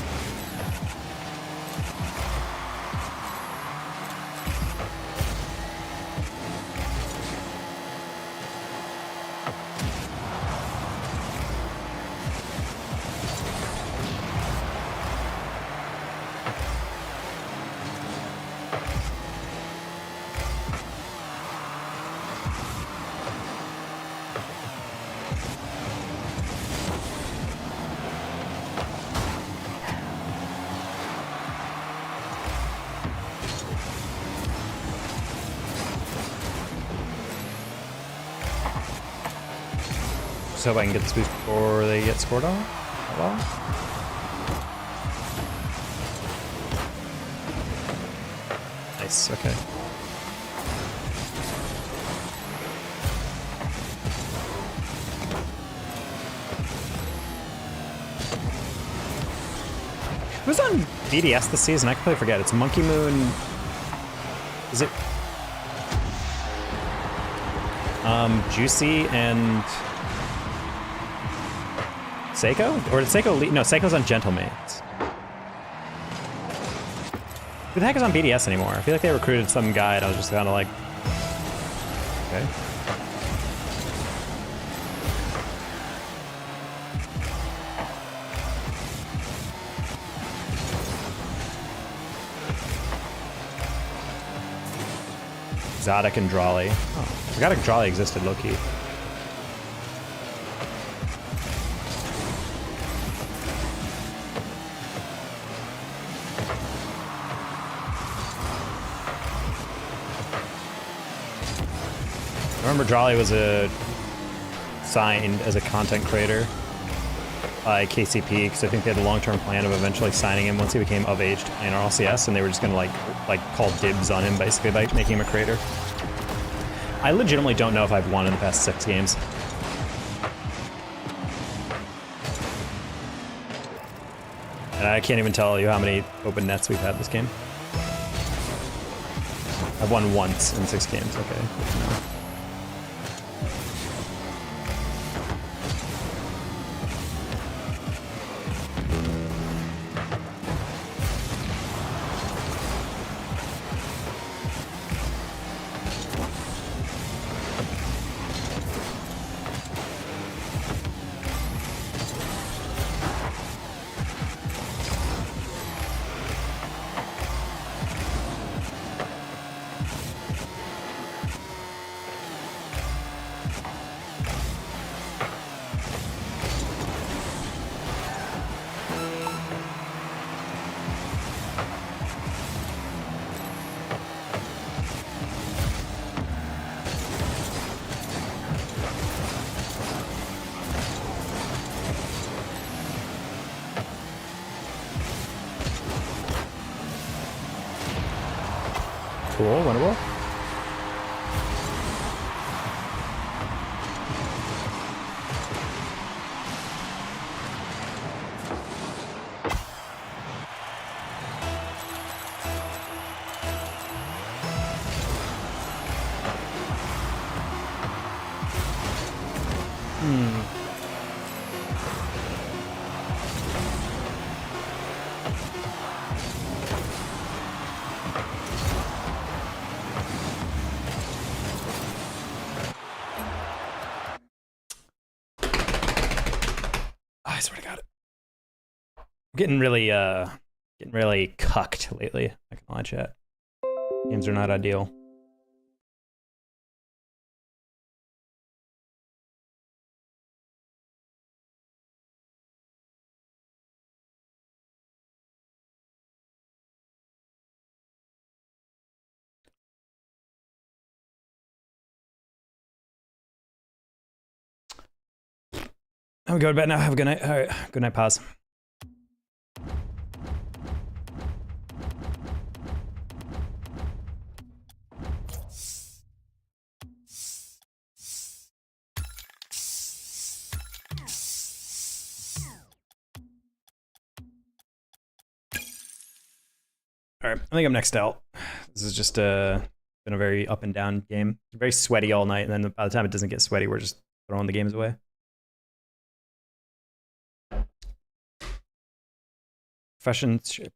Just hope I can get this boost before they get scored on. Well. Nice, okay. Who's on BDS this season? I completely forget. It's Monkey Moon. Is it? Juicy and Seiko? Or did Seiko leave? No, Seiko's on Gentlemates. Who the heck is on BDS anymore? I feel like they recruited some guy and I was just kind of like, okay. Exotic and Drawley. Oh, I forgot Drawley existed, low-key. I remember Drawley was signed as a content creator by KCP because I think they had a long-term plan of eventually signing him once he became of age to play in RLCS, and they were just gonna like call dibs on him basically by making him a creator. I legitimately don't know if I've won in the past 6 games. And I can't even tell you how many open nets we've had this game. I've won once in 6 games. Okay, good to know. Cool, winnable. I swear to God. I'm getting really cucked lately. I can lie, chat. Games are not ideal. I'm going to bed now. Have a good night. All right. Good night, pause. All right. I think I'm next out. This is just been a very up and down game. Very sweaty all night. And then by the time it doesn't get sweaty, we're just throwing the games away.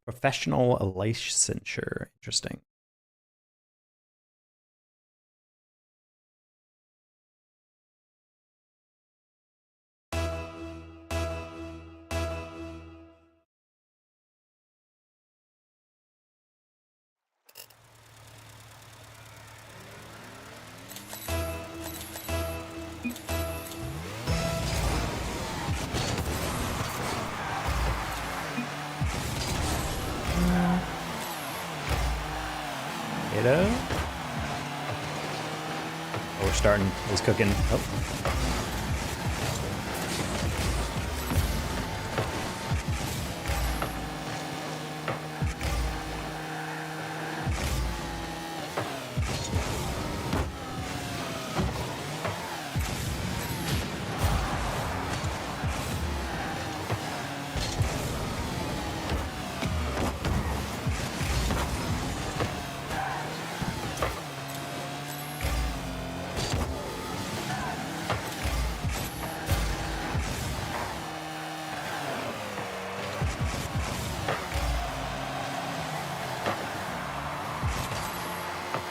Professional licensure. Interesting. Oh, we're starting. He's cooking. Oh.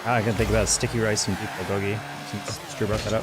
I can think about sticky rice and beef bulgogi since Drew brought that up.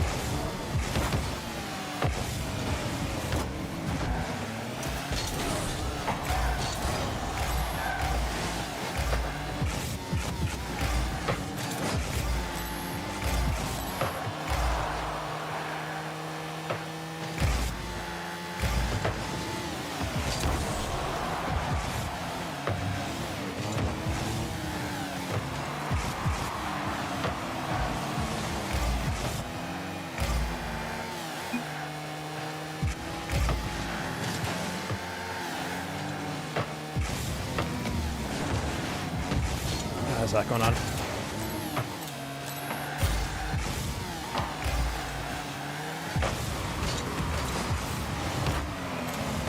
How's that going on?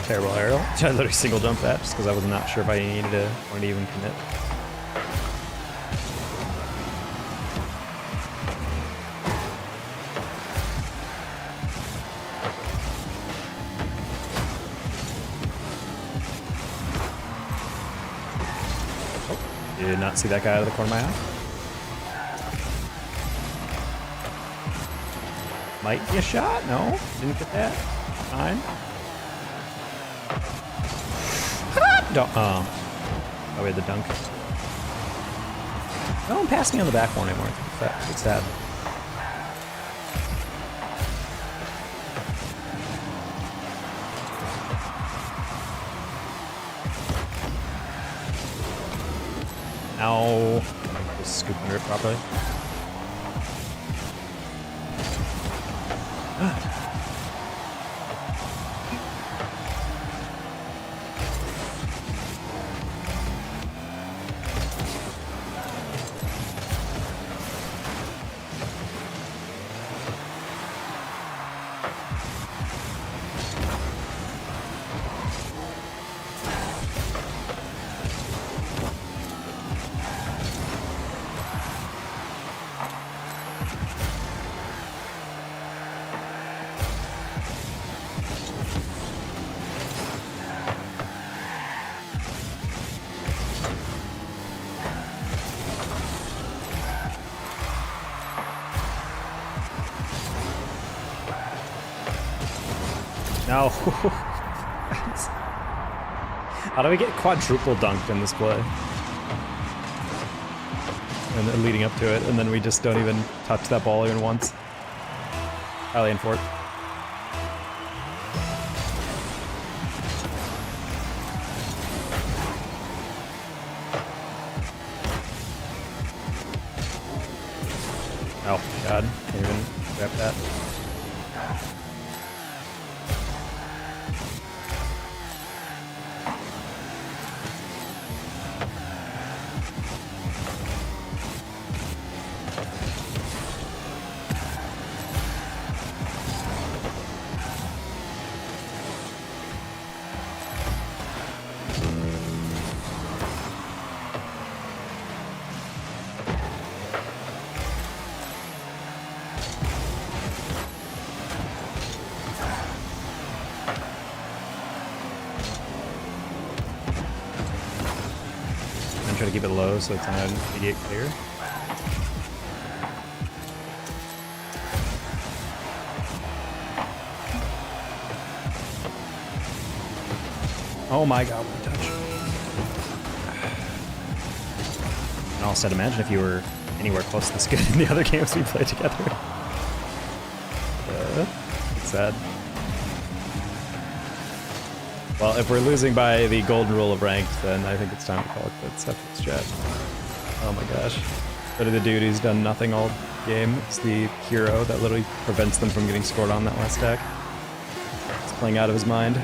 Terrible aerial. I literally single jump that just because I was not sure if I wanted to even commit. Did not see that guy out of the corner of my eye. Might be a shot. No, didn't get that. Fine. Don't. Oh, we had the dunk. Don't pass me on the back one anymore. It's sad. Ow. Just scoop under it properly. No. How do we get quadruple dunked in this play? And then leading up to it, and then we just don't even touch that ball even once. Highly in fort. Oh, God. Can't even grab that. Try to keep it low so it's not an immediate clear. Oh my God, what a touch. And all said, imagine if you were anywhere close to this good in the other games we played together. It's sad. Well, if we're losing by the golden rule of ranked, then I think it's time to call it quits after this chat. Oh my gosh. But the dude who's done nothing all game is the hero that literally prevents them from getting scored on that last stack. He's playing out of his mind.